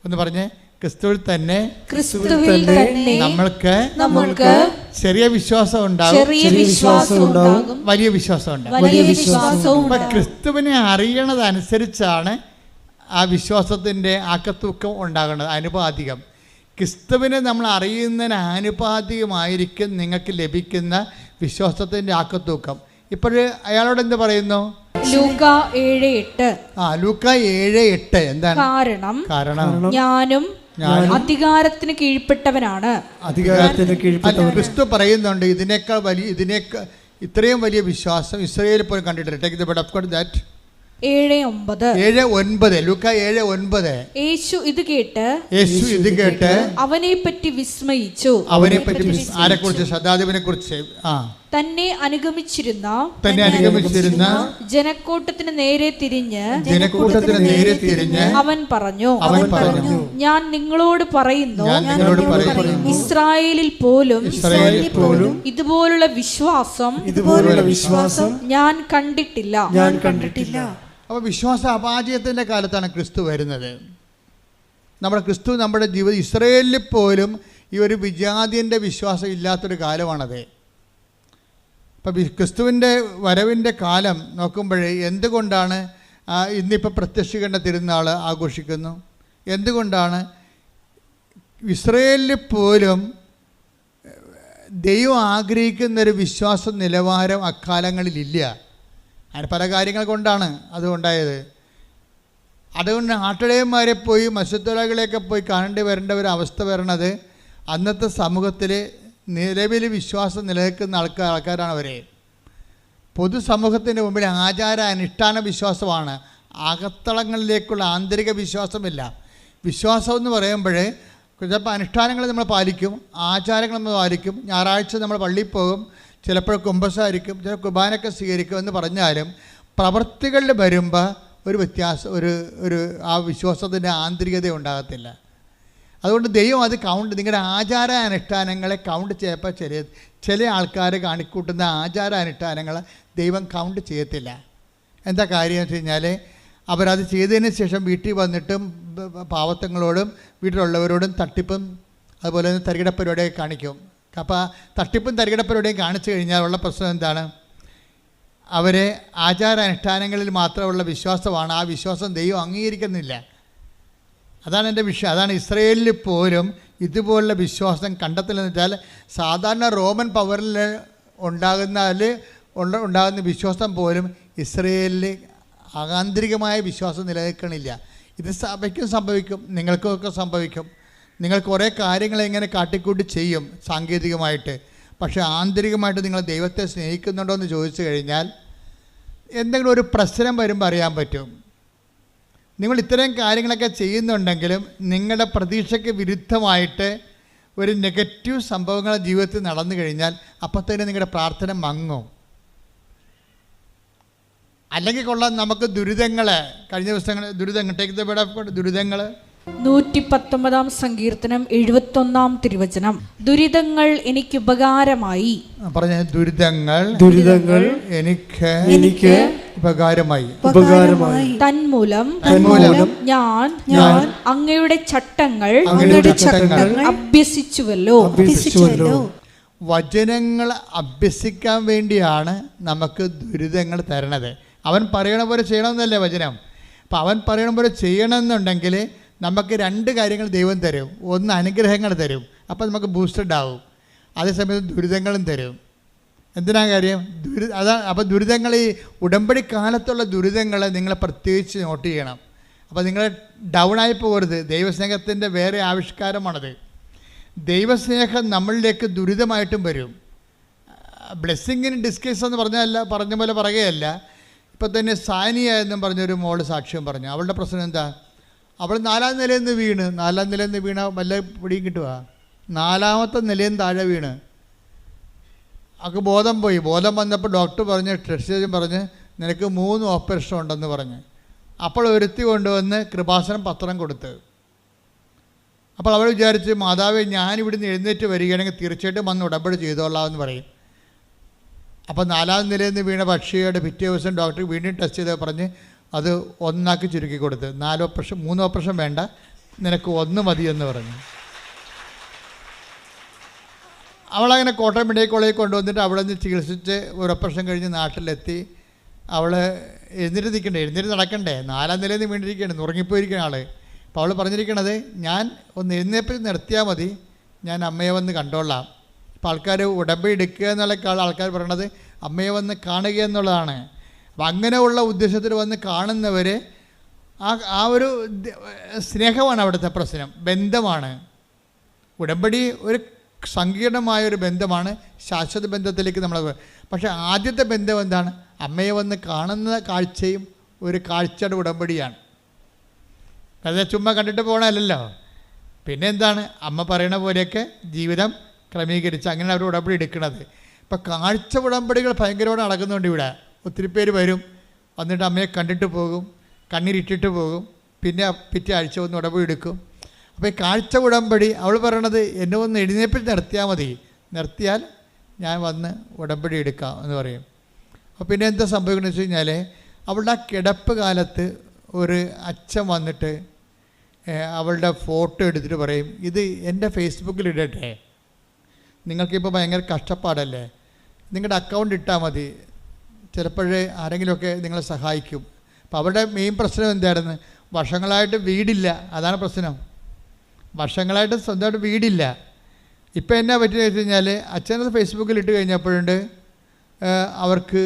എന്ന് പറഞ്ഞ് ക്രിസ്തുവിൽ തന്നെ നമ്മൾക്ക് ചെറിയ വിശ്വാസം ഉണ്ടാകും, വലിയ വിശ്വാസം ഉണ്ടാകും. അപ്പം ക്രിസ്തുവിനെ അറിയണതനുസരിച്ചാണ് ആ വിശ്വാസത്തിൻ്റെ ആക്കത്തൂക്കം ഉണ്ടാകുന്നത്, ആനുപാതികം. ക്രിസ്തുവിനെ നമ്മൾ അറിയുന്നതിന് ആനുപാതികമായിരിക്കും നിങ്ങൾക്ക് ലഭിക്കുന്ന വിശ്വാസത്തിൻ്റെ ആക്കത്തൂക്കം. ഇപ്പോഴ് അയാളോട് എന്ത് പറയുന്നു? ലൂക്കാ 7:8. ലൂക്കാ 7:8 എന്താണ്? കാരണം ഞാനും അധികാരത്തിന് കീഴ്പ്പെട്ടവനാണ്. ക്രിസ്തു പറയുന്നുണ്ട് ഇത്രയും വലിയ വിശ്വാസം ഇസ്രായേലിൽ പോലും കണ്ടിട്ടില്ല. Take the word of God that 7:9. ലൂക്കാ 7:9. യേശു ഇത് കേട്ട് അവനെ പറ്റി വിസ്മയിച്ചു. ആരെക്കുറിച്ച്? ശതാധിപനെ കുറിച്ച്. തന്നെ അനുഗമിച്ചിരുന്ന ജനക്കൂട്ടത്തിന് നേരെ തിരിഞ്ഞ് അവൻ പറഞ്ഞു, ഞാൻ നിങ്ങളോട് പറയുന്നു, ഇസ്രായേലിൽ പോലും ഇതുപോലുള്ള വിശ്വാസം ഞാൻ കണ്ടിട്ടില്ല. അപ്പോൾ വിശ്വാസ അപാചയത്തിൻ്റെ കാലത്താണ് ക്രിസ്തു വരുന്നത്. ക്രിസ്തു നമ്മുടെ ജീവിതം ഇസ്രായേലിൽ പോലും ഈ ഒരു വിജാതിയൻ്റെ വിശ്വാസം ഇല്ലാത്തൊരു കാലമാണത്. അപ്പം ക്രിസ്തുവിൻ്റെ വരവിൻ്റെ കാലം നോക്കുമ്പോഴേ എന്തുകൊണ്ടാണ് ഇന്നിപ്പോൾ പ്രത്യക്ഷീകരണ തിരുനാൾ ആഘോഷിക്കുന്നു? എന്തുകൊണ്ടാണ് ഇസ്രായേലിൽ പോലും ദൈവം ആഗ്രഹിക്കുന്നൊരു വിശ്വാസ നിലവാരം അക്കാലങ്ങളിലില്ല? അതിന് പല കാര്യങ്ങൾ കൊണ്ടാണ് അത് ഉണ്ടായത്. അതുകൊണ്ട് ആട്ടിടയന്മാരെ പോയി മത്സ്യത്തൊഴിലാളികളെയൊക്കെ പോയി കാണേണ്ടി വരേണ്ട ഒരു അവസ്ഥ വരണത് അന്നത്തെ സമൂഹത്തിൽ നിലവിൽ വിശ്വാസം നിലനിൽക്കുന്ന ആൾക്കാരാണ് അവർ. പൊതുസമൂഹത്തിൻ്റെ മുമ്പിൽ ആചാര അനുഷ്ഠാന വിശ്വാസമാണ്, അകത്തളങ്ങളിലേക്കുള്ള ആന്തരിക വിശ്വാസമില്ല. വിശ്വാസം എന്ന് പറയുമ്പോൾ ചിലപ്പോൾ അനുഷ്ഠാനങ്ങൾ നമ്മൾ പാലിക്കും, ആചാരങ്ങൾ നമ്മൾ പാലിക്കും, ഞായറാഴ്ച നമ്മൾ പള്ളിയിൽ പോകും, ചിലപ്പോൾ കുമ്പസാരിക്കും, ചില കുർബാനയൊക്കെ സ്വീകരിക്കും എന്ന് പറഞ്ഞാലും പ്രവൃത്തികളിൽ വരുമ്പോൾ ഒരു വ്യത്യാസം, ഒരു ആ വിശ്വാസത്തിൻ്റെ ആന്തരികത ഉണ്ടാകത്തില്ല. അതുകൊണ്ട് ദൈവം അത് നിങ്ങളുടെ ആചാര അനുഷ്ഠാനങ്ങളെ കൗണ്ട് ചെയ്യപ്പോൾ ചില ആൾക്കാർ കാണിക്കൂട്ടുന്ന ആചാര അനുഷ്ഠാനങ്ങൾ ദൈവം കൗണ്ട് ചെയ്യത്തില്ല. എന്താ കാര്യം എന്ന് വെച്ച് കഴിഞ്ഞാൽ അവരത് ചെയ്തതിന് ശേഷം വീട്ടിൽ വന്നിട്ടും പാവത്തങ്ങളോടും വീട്ടിലുള്ളവരോടും തട്ടിപ്പും അതുപോലെ തന്നെ തരികിട പരിപാടിയൊക്കെ കാണിക്കും. അപ്പോൾ തട്ടിപ്പും തരികിട പരിപാടിയും കാണിച്ചു കഴിഞ്ഞാൽ ഉള്ള പ്രശ്നം എന്താണ്? അവരെ ആചാര അനുഷ്ഠാനങ്ങളിൽ മാത്രമുള്ള വിശ്വാസമാണ്, ആ വിശ്വാസം ദൈവം അംഗീകരിക്കുന്നില്ല. അതാണ് എൻ്റെ വിഷയം. അതാണ് ഇസ്രായേലിൽ പോലും ഇതുപോലുള്ള വിശ്വാസം കണ്ടെത്തലെന്ന് വെച്ചാൽ സാധാരണ റോമൻ പവറിൽ ഉണ്ടാകുന്ന വിശ്വാസം പോലും ഇസ്രായേലിൽ ആന്തരികമായ വിശ്വാസം നിലനിൽക്കണില്ല. ഇത് സഭയ്ക്കും സംഭവിക്കും, നിങ്ങൾക്കൊക്കെ സംഭവിക്കും. നിങ്ങൾ കുറേ കാര്യങ്ങൾ എങ്ങനെ കാട്ടിക്കൂട്ടി ചെയ്യും സാങ്കേതികമായിട്ട്. പക്ഷേ ആന്തരികമായിട്ട് നിങ്ങൾ ദൈവത്തെ സ്നേഹിക്കുന്നുണ്ടോ എന്ന് ചോദിച്ചു കഴിഞ്ഞാൽ എന്തെങ്കിലും ഒരു പ്രശ്നം വരുമ്പോൾ അറിയാൻ പറ്റും. നിങ്ങൾ ഇത്തരം കാര്യങ്ങളൊക്കെ ചെയ്യുന്നുണ്ടെങ്കിലും നിങ്ങളുടെ പ്രതീക്ഷയ്ക്ക് വിരുദ്ധമായിട്ട് ഒരു നെഗറ്റീവ് സംഭവങ്ങൾ ജീവിതത്തിൽ നടന്നു കഴിഞ്ഞാൽ അപ്പം തന്നെ നിങ്ങളുടെ പ്രാർത്ഥന മങ്ങും. അല്ലെങ്കിൽ കൊള്ളാം, നമുക്ക് ദുരിതങ്ങൾ, കഴിഞ്ഞ ദിവസങ്ങൾ ദുരിതങ്ങൾ 119 സങ്കീർത്തനം 71 തിരുവചനം, ദുരിതങ്ങൾ എനിക്ക് ഉപകാരമായി. പറഞ്ഞ ദുരിതങ്ങൾ എനിക്ക് ഉപകാരമായി. തന്മൂലം ഞാൻ അങ്ങയുടെ ചട്ടങ്ങൾ അഭ്യസിച്ചുവല്ലോ. വചനങ്ങൾ അഭ്യസിക്കാൻ വേണ്ടിയാണ് നമുക്ക് ദുരിതങ്ങൾ തരണത്. അവൻ പറയണ പോലെ ചെയ്യണമെന്നല്ലേ വചനം. അപ്പം അവൻ പറയണ പോലെ ചെയ്യണമെന്നുണ്ടെങ്കിൽ നമുക്ക് 2 കാര്യങ്ങൾ ദൈവം തരും. ഒന്ന് അനുഗ്രഹങ്ങൾ തരും, അപ്പോൾ നമുക്ക് ബൂസ്റ്റഡ് ആവും. അതേസമയത്ത് ദുരിതങ്ങളും തരും. എന്തിനാ കാര്യം? അപ്പോൾ ദുരിതങ്ങൾ, ഈ ഉടമ്പടി കാലത്തുള്ള ദുരിതങ്ങൾ നിങ്ങൾ പ്രത്യേകിച്ച് നോട്ട് ചെയ്യണം. അപ്പോൾ നിങ്ങൾ ഡൗൺ ആയി പോകരുത്. ദൈവസ്നേഹത്തിൻ്റെ വേറെ ആവിഷ്കാരമാണത്. ദൈവസ്നേഹം നമ്മളിലേക്ക് ദുരിതമായിട്ടും വരും. ബ്ലെസ്സിങ്ങിന് ഡിസ്കസ് എന്ന് പറഞ്ഞ പോലെ പറയുകയല്ല. ഇപ്പോൾ തന്നെ സാനിയ എന്നും പറഞ്ഞൊരു മോള് സാക്ഷ്യം പറഞ്ഞു. അവളുടെ പ്രശ്നം എന്താ? അവൾ 4ാം നിലയിൽ നിന്ന് വീണ വല്ല പിടിയും കിട്ടുക. 4ാമത്തെ നിലയിൽ നിന്ന് താഴെ വീണ് അവൾക്ക് ബോധം പോയി. ബോധം വന്നപ്പോൾ ഡോക്ടർ പറഞ്ഞ്, ടെസ്റ്റ് പറഞ്ഞ് നിനക്ക് 3 ഓപ്പറേഷൻ ഉണ്ടെന്ന് പറഞ്ഞ്. അപ്പോൾ ഒരുത്തി കൊണ്ടുവന്ന് കൃപാസനം പത്രം കൊടുത്ത്. അപ്പോൾ അവൾ വിചാരിച്ച്, മാതാവേ, ഞാനിവിടുന്ന് എഴുന്നേറ്റ് വരികയാണെങ്കിൽ തീർച്ചയായിട്ടും വന്ന് ഉടമ്പടി ചെയ്തോളാമെന്ന് പറയും. അപ്പോൾ 4ാം നിലയിൽ നിന്ന് വീണ പക്ഷിയുടെ പിറ്റേ ദിവസം ഡോക്ടർ വീണ്ടും ടെസ്റ്റ് ചെയ്ത് പറഞ്ഞ് അത് 1 ചുരുക്കി കൊടുത്ത്. 4 ഓപ്പറേഷൻ 3 ഓപ്പറേഷൻ വേണ്ട, നിനക്ക് 1 മതിയെന്ന് പറഞ്ഞു. അവളങ്ങനെ കോട്ടയം മെഡിക്കൽ കോളേജിൽ കൊണ്ടുവന്നിട്ട് അവിടെ നിന്ന് ചികിത്സിച്ച് ഒരു ഓപ്പറേഷൻ കഴിഞ്ഞ് നാട്ടിലെത്തി. അവൾ എഴുന്നേറ്റ് നടക്കണ്ടേ, 4ാം നിലയിൽ നിന്ന് വീണ്ടിരിക്കുകയാണ്, ഉറങ്ങിപ്പോയിരിക്കുന്ന ആൾ. അപ്പോൾ അവൾ പറഞ്ഞിരിക്കണത്, ഞാൻ ഒന്ന് എഴുന്നേപ്പിൽ നിർത്തിയാൽ മതി, ഞാൻ അമ്മയെ വന്ന് കണ്ടോളാം. അപ്പോൾ ആൾക്കാർ ഉടമ്പടി എടുക്കുക എന്നുള്ള ആൾക്കാർ പറയണത് അമ്മയെ വന്ന് കാണുക എന്നുള്ളതാണ്. അപ്പം അങ്ങനെയുള്ള ഉദ്ദേശത്തിൽ വന്ന് കാണുന്നവർ ആ ഒരു സ്നേഹമാണ് അവിടുത്തെ പ്രശ്നം, ബന്ധമാണ്. ഉടമ്പടി ഒരു സങ്കീർണമായൊരു ബന്ധമാണ്, ശാശ്വത ബന്ധത്തിലേക്ക് നമ്മൾ. പക്ഷേ ആദ്യത്തെ ബന്ധം എന്താണ്? അമ്മയെ വന്ന് കാണുന്ന കാഴ്ചയും ഒരു കാഴ്ചയുടെ ഉടമ്പടിയാണ്. അത് ചുമ്മാ കണ്ടിട്ട് പോകണമല്ലല്ലോ. പിന്നെ എന്താണ്? അമ്മ പറയണ പോലെയൊക്കെ ജീവിതം ക്രമീകരിച്ച് അങ്ങനെ അവർ ഉടമ്പടി എടുക്കുന്നത്. ഇപ്പം കാഴ്ച ഉടമ്പടികൾ ഭയങ്കരമായിട്ട് നടക്കുന്നുണ്ട് ഇവിടെ. ഒത്തിരി പേര് വരും, വന്നിട്ട് അമ്മയെ കണ്ടിട്ട് പോകും, കണ്ണീരിട്ടിട്ട് പോകും, പിന്നെ പിറ്റേ ആഴ്ച വന്ന് ഉടമ്പടി എടുക്കും. അപ്പോൾ ഈ കാഴ്ച ഉടമ്പടി അവൾ പറയണത്, എന്നെ ഒന്ന് എഴുന്നേപ്പിൽ നിർത്തിയാൽ മതി, നിർത്തിയാൽ ഞാൻ വന്ന് ഉടമ്പടി എടുക്കാം എന്ന് പറയും. അപ്പോൾ പിന്നെ എന്താ സംഭവിക്കുന്നത് വെച്ച് കഴിഞ്ഞാൽ, അവളുടെ ആ കിടപ്പ് കാലത്ത് ഒരു അച്ഛൻ വന്നിട്ട് അവളുടെ ഫോട്ടോ എടുത്തിട്ട് പറയും, ഇത് എൻ്റെ ഫേസ്ബുക്കിൽ ഇടട്ടെ, നിങ്ങൾക്കിപ്പോൾ ഭയങ്കര കഷ്ടപ്പാടല്ലേ, നിങ്ങളുടെ അക്കൗണ്ട് ഇട്ടാൽ മതി, ചിലപ്പോഴേ ആരെങ്കിലുമൊക്കെ നിങ്ങളെ സഹായിക്കും. അപ്പോൾ അവരുടെ മെയിൻ പ്രശ്നം എന്തായിരുന്നു? വർഷങ്ങളായിട്ട് വീടില്ല, അതാണ് പ്രശ്നം. വർഷങ്ങളായിട്ട് സ്വന്തമായിട്ട് വീടില്ല. ഇപ്പോൾ എന്നാ പറ്റിയെന്ന് വെച്ച് കഴിഞ്ഞാൽ, അച്ഛനത് ഫേസ്ബുക്കിൽ ഇട്ട് കഴിഞ്ഞപ്പോഴുണ്ട് അവർക്ക്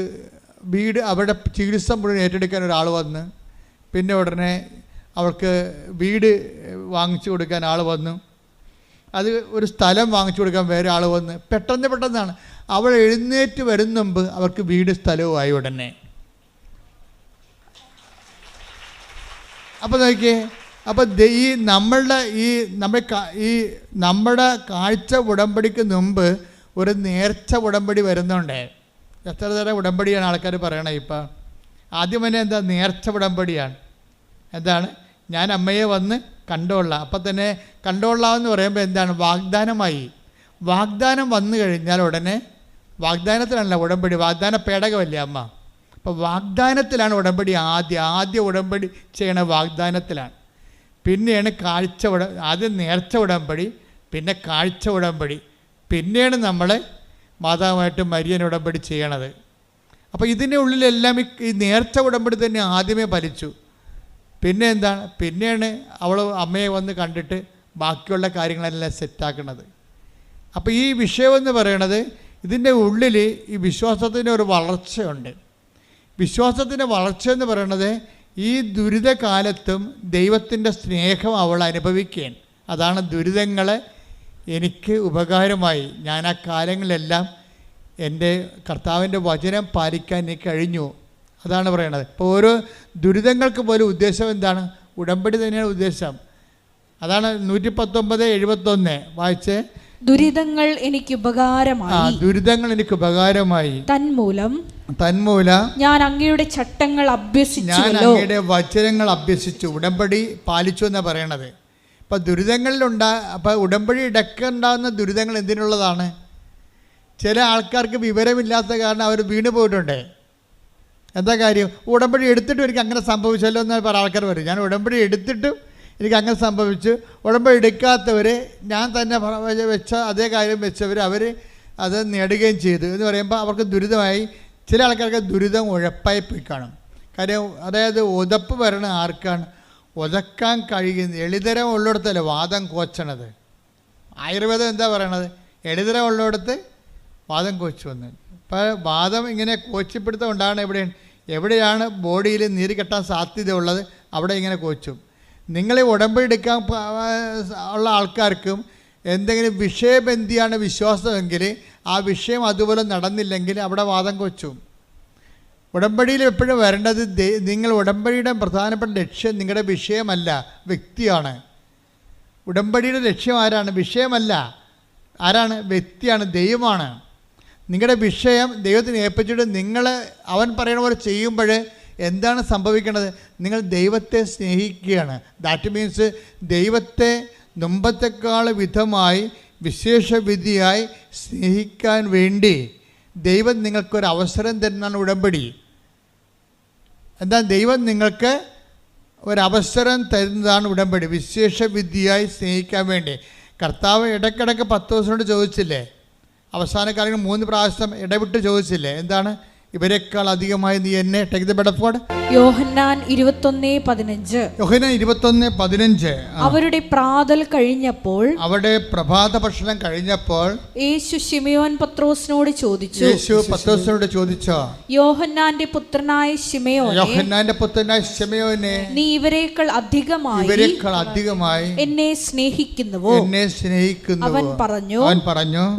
വീട്, അവരുടെ ചികിത്സ മുഴുവൻ ഏറ്റെടുക്കാൻ ഒരാൾ വന്ന്, പിന്നെ ഉടനെ അവർക്ക് വീട് വാങ്ങിച്ചു കൊടുക്കാൻ ആൾ വന്നു, അത് ഒരു സ്ഥലം വാങ്ങിച്ചു കൊടുക്കാൻ വേറെ ആൾ വന്ന്. പെട്ടെന്നാണ് അവൾ എഴുന്നേറ്റ് വരുന്ന മുമ്പ് അവർക്ക് വീട് സ്ഥലവുമായി ഉടനെ. അപ്പോൾ നോക്കിയേ, അപ്പോൾ നമ്മുടെ കാഴ്ച ഉടമ്പടിക്ക് മുമ്പ് ഒരു നേർച്ച ഉടമ്പടി വരുന്നുണ്ട്. എത്ര തരം ഉടമ്പടിയാണ് ആൾക്കാർ പറയണത് ഇപ്പം? ആദ്യം തന്നെ എന്താ? നേർച്ച ഉടമ്പടിയാണ്. എന്താണ്? ഞാൻ അമ്മയെ വന്ന് കണ്ടോളാം. അപ്പം തന്നെ കണ്ടോളാം എന്ന് പറയുമ്പോൾ എന്താണ്? വാഗ്ദാനമായി. വാഗ്ദാനം വന്നു കഴിഞ്ഞാൽ ഉടനെ, വാഗ്ദാനത്തിലല്ല ഉടമ്പടി, വാഗ്ദാന പേടകമല്ലേ അമ്മ. അപ്പോൾ വാഗ്ദാനത്തിലാണ് ഉടമ്പടി. ആദ്യ ഉടമ്പടി ചെയ്യണ വാഗ്ദാനത്തിലാണ്. പിന്നെയാണ് ആദ്യം നേർച്ച ഉടമ്പടി, പിന്നെ കാഴ്ച ഉടമ്പടി, പിന്നെയാണ് നമ്മൾ മാതാവുമായിട്ട് മരിയൻ ഉടമ്പടി ചെയ്യണത്. അപ്പോൾ ഇതിൻ്റെ ഉള്ളിലെല്ലാം ഈ നേർച്ച ഉടമ്പടി തന്നെ ആദ്യമേ ഫലിച്ചു. പിന്നെ എന്താണ്? പിന്നെയാണ് അവൾ അമ്മയെ വന്ന് കണ്ടിട്ട് ബാക്കിയുള്ള കാര്യങ്ങളെല്ലാം സെറ്റാക്കണത്. അപ്പോൾ ഈ വിഷയമെന്ന് പറയണത്, ഇതിൻ്റെ ഉള്ളിൽ ഈ വിശ്വാസത്തിൻ്റെ ഒരു വളർച്ചയുണ്ട്. വിശ്വാസത്തിൻ്റെ വളർച്ച എന്ന് പറയണത് ഈ ദുരിതകാലത്തും ദൈവത്തിൻ്റെ സ്നേഹം അവൾ അനുഭവിക്കുകയാണ്. അതാണ് ദുരിതങ്ങൾ എനിക്ക് ഉപകാരമായി. ഞാൻ ആ കാലങ്ങളിലെല്ലാം എൻ്റെ കർത്താവിൻ്റെ വചനം പാലിക്കാൻ എനിക്ക് കഴിഞ്ഞു. അതാണ് പറയണത്. ഇപ്പോൾ ഓരോ ദുരിതങ്ങൾക്ക് പോലും ഉദ്ദേശം എന്താണ്? ഉടമ്പടി തന്നെയാണ് ഉദ്ദേശം. അതാണ് 119:71 വായിച്ചേ. ദുരിതങ്ങൾ എനിക്ക് ഉപകാരമായി. ദുരിതങ്ങൾ എനിക്ക് ഉപകാരമായി. തന്മൂലം ഞാൻ അങ്ങയുടെ ചട്ടങ്ങൾ അഭ്യസിച്ചു. ഞാൻ അങ്ങയുടെ വചനങ്ങൾ അഭ്യസിച്ചു. ഉടമ്പടി പാലിച്ചു എന്നാണ് പറയണത്. അപ്പം അപ്പം ഉടമ്പടി ഇടക്കുണ്ടാകുന്ന ദുരിതങ്ങൾ എന്തിനുള്ളതാണ്? ചില ആൾക്കാർക്ക് വിവരമില്ലാത്ത കാരണം അവർ വീണ് പോയിട്ടുണ്ട്. എന്താ കാര്യം? ഉടമ്പടി എടുത്തിട്ടും എനിക്ക് അങ്ങനെ സംഭവിച്ചല്ലോ എന്ന് ആൾക്കാർ പറയും. ഞാൻ ഉടമ്പടി എടുത്തിട്ടും എനിക്ക് അങ്ങനെ സംഭവിച്ചു. ഉടമ്പടി എടുക്കാത്തവർ ഞാൻ തന്നെ വെച്ച അതേ കാര്യം വെച്ചവർ അവർ അത് നേടുകയും ചെയ്തു എന്ന് പറയുമ്പോൾ അവർക്ക് ദുരിതമായി. ചില ആൾക്കാർക്ക് ദുരിതം ഉഴപ്പായി പോയി കാണും. കാര്യം അതായത് ഉതപ്പ് വരണ ആർക്കാണ്? ഉതക്കാൻ കഴിയുന്ന എളിതരം ഉള്ളിടത്തല്ലേ വാദം കോച്ചണത്. ആയുർവേദം എന്താ പറയണത്? എളിതരം ഉള്ളിടത്ത് വാദം കോച്ചു വന്നു. ഇപ്പോൾ വാദം ഇങ്ങനെ കോച്ചിപ്പിടുത്തം ഉണ്ടാകണം എവിടെയാണ് ബോഡിയിൽ നീര് കെട്ടാൻ സാധ്യതയുള്ളത് അവിടെ ഇങ്ങനെ കോച്ചും. നിങ്ങൾ ഉടമ്പടി എടുക്കാൻ ഉള്ള ആൾക്കാർക്കും എന്തെങ്കിലും വിഷയബന്ധിയാണ് വിശ്വാസമെങ്കിൽ ആ വിഷയം അതുപോലെ നടന്നില്ലെങ്കിൽ അവിടെ വാദം കൊച്ചും. ഉടമ്പടിയിൽ എപ്പോഴും വരേണ്ടത് നിങ്ങൾ ഉടമ്പടിയുടെ പ്രധാനപ്പെട്ട ലക്ഷ്യം നിങ്ങളുടെ വിഷയമല്ല, വ്യക്തിയാണ്. ഉടമ്പടിയുടെ ലക്ഷ്യം ആരാണ്? വിഷയമല്ല. ആരാണ്? വ്യക്തിയാണ്, ദൈവമാണ്. നിങ്ങളുടെ വിഷയം ദൈവത്തിന് ഏൽപ്പിച്ചിട്ട് നിങ്ങൾ അവൻ പറയുന്ന പോലെ ചെയ്യുമ്പോൾ എന്താണ് സംഭവിക്കുന്നത്? നിങ്ങൾ ദൈവത്തെ സ്നേഹിക്കുകയാണ്. ദാറ്റ് മീൻസ് ദൈവത്തെ മുമ്പത്തെക്കാൾ വിധമായി വിശേഷവിധിയായി സ്നേഹിക്കാൻ വേണ്ടി ദൈവം നിങ്ങൾക്കൊരു അവസരം തരുന്നതാണ് ഉടമ്പടി. എന്താ? ദൈവം നിങ്ങൾക്ക് ഒരവസരം തരുന്നതാണ് ഉടമ്പടി, വിശേഷവിധിയായി സ്നേഹിക്കാൻ വേണ്ടി. കർത്താവ് ഇടയ്ക്കിടയ്ക്ക് 10 ദിവസം കൊണ്ട് ചോദിച്ചില്ലേ? അവസാന കാലങ്ങളിൽ 3 പ്രാവശ്യം ഇടവിട്ട് ചോദിച്ചില്ലേ? എന്താണ്? ഇവരെക്കാൾ അധികമായി നീ എന്നെ. Take the word of God. യോഹന്നാൻ 21:15. അവരുടെ പ്രാതൽ കഴിഞ്ഞപ്പോൾ, അവരുടെ പ്രഭാത ഭക്ഷണം കഴിഞ്ഞപ്പോൾ യേശു ശിമയോൻ പത്രോസിനോട് ചോദിച്ചു. യോഹന്നാന്റെ പുത്രനായ ശിമയോനെ, നീ ഇവരെക്കാൾ അധികമായി എന്നെ സ്നേഹിക്കുന്നുവോ? അവൻ പറഞ്ഞു,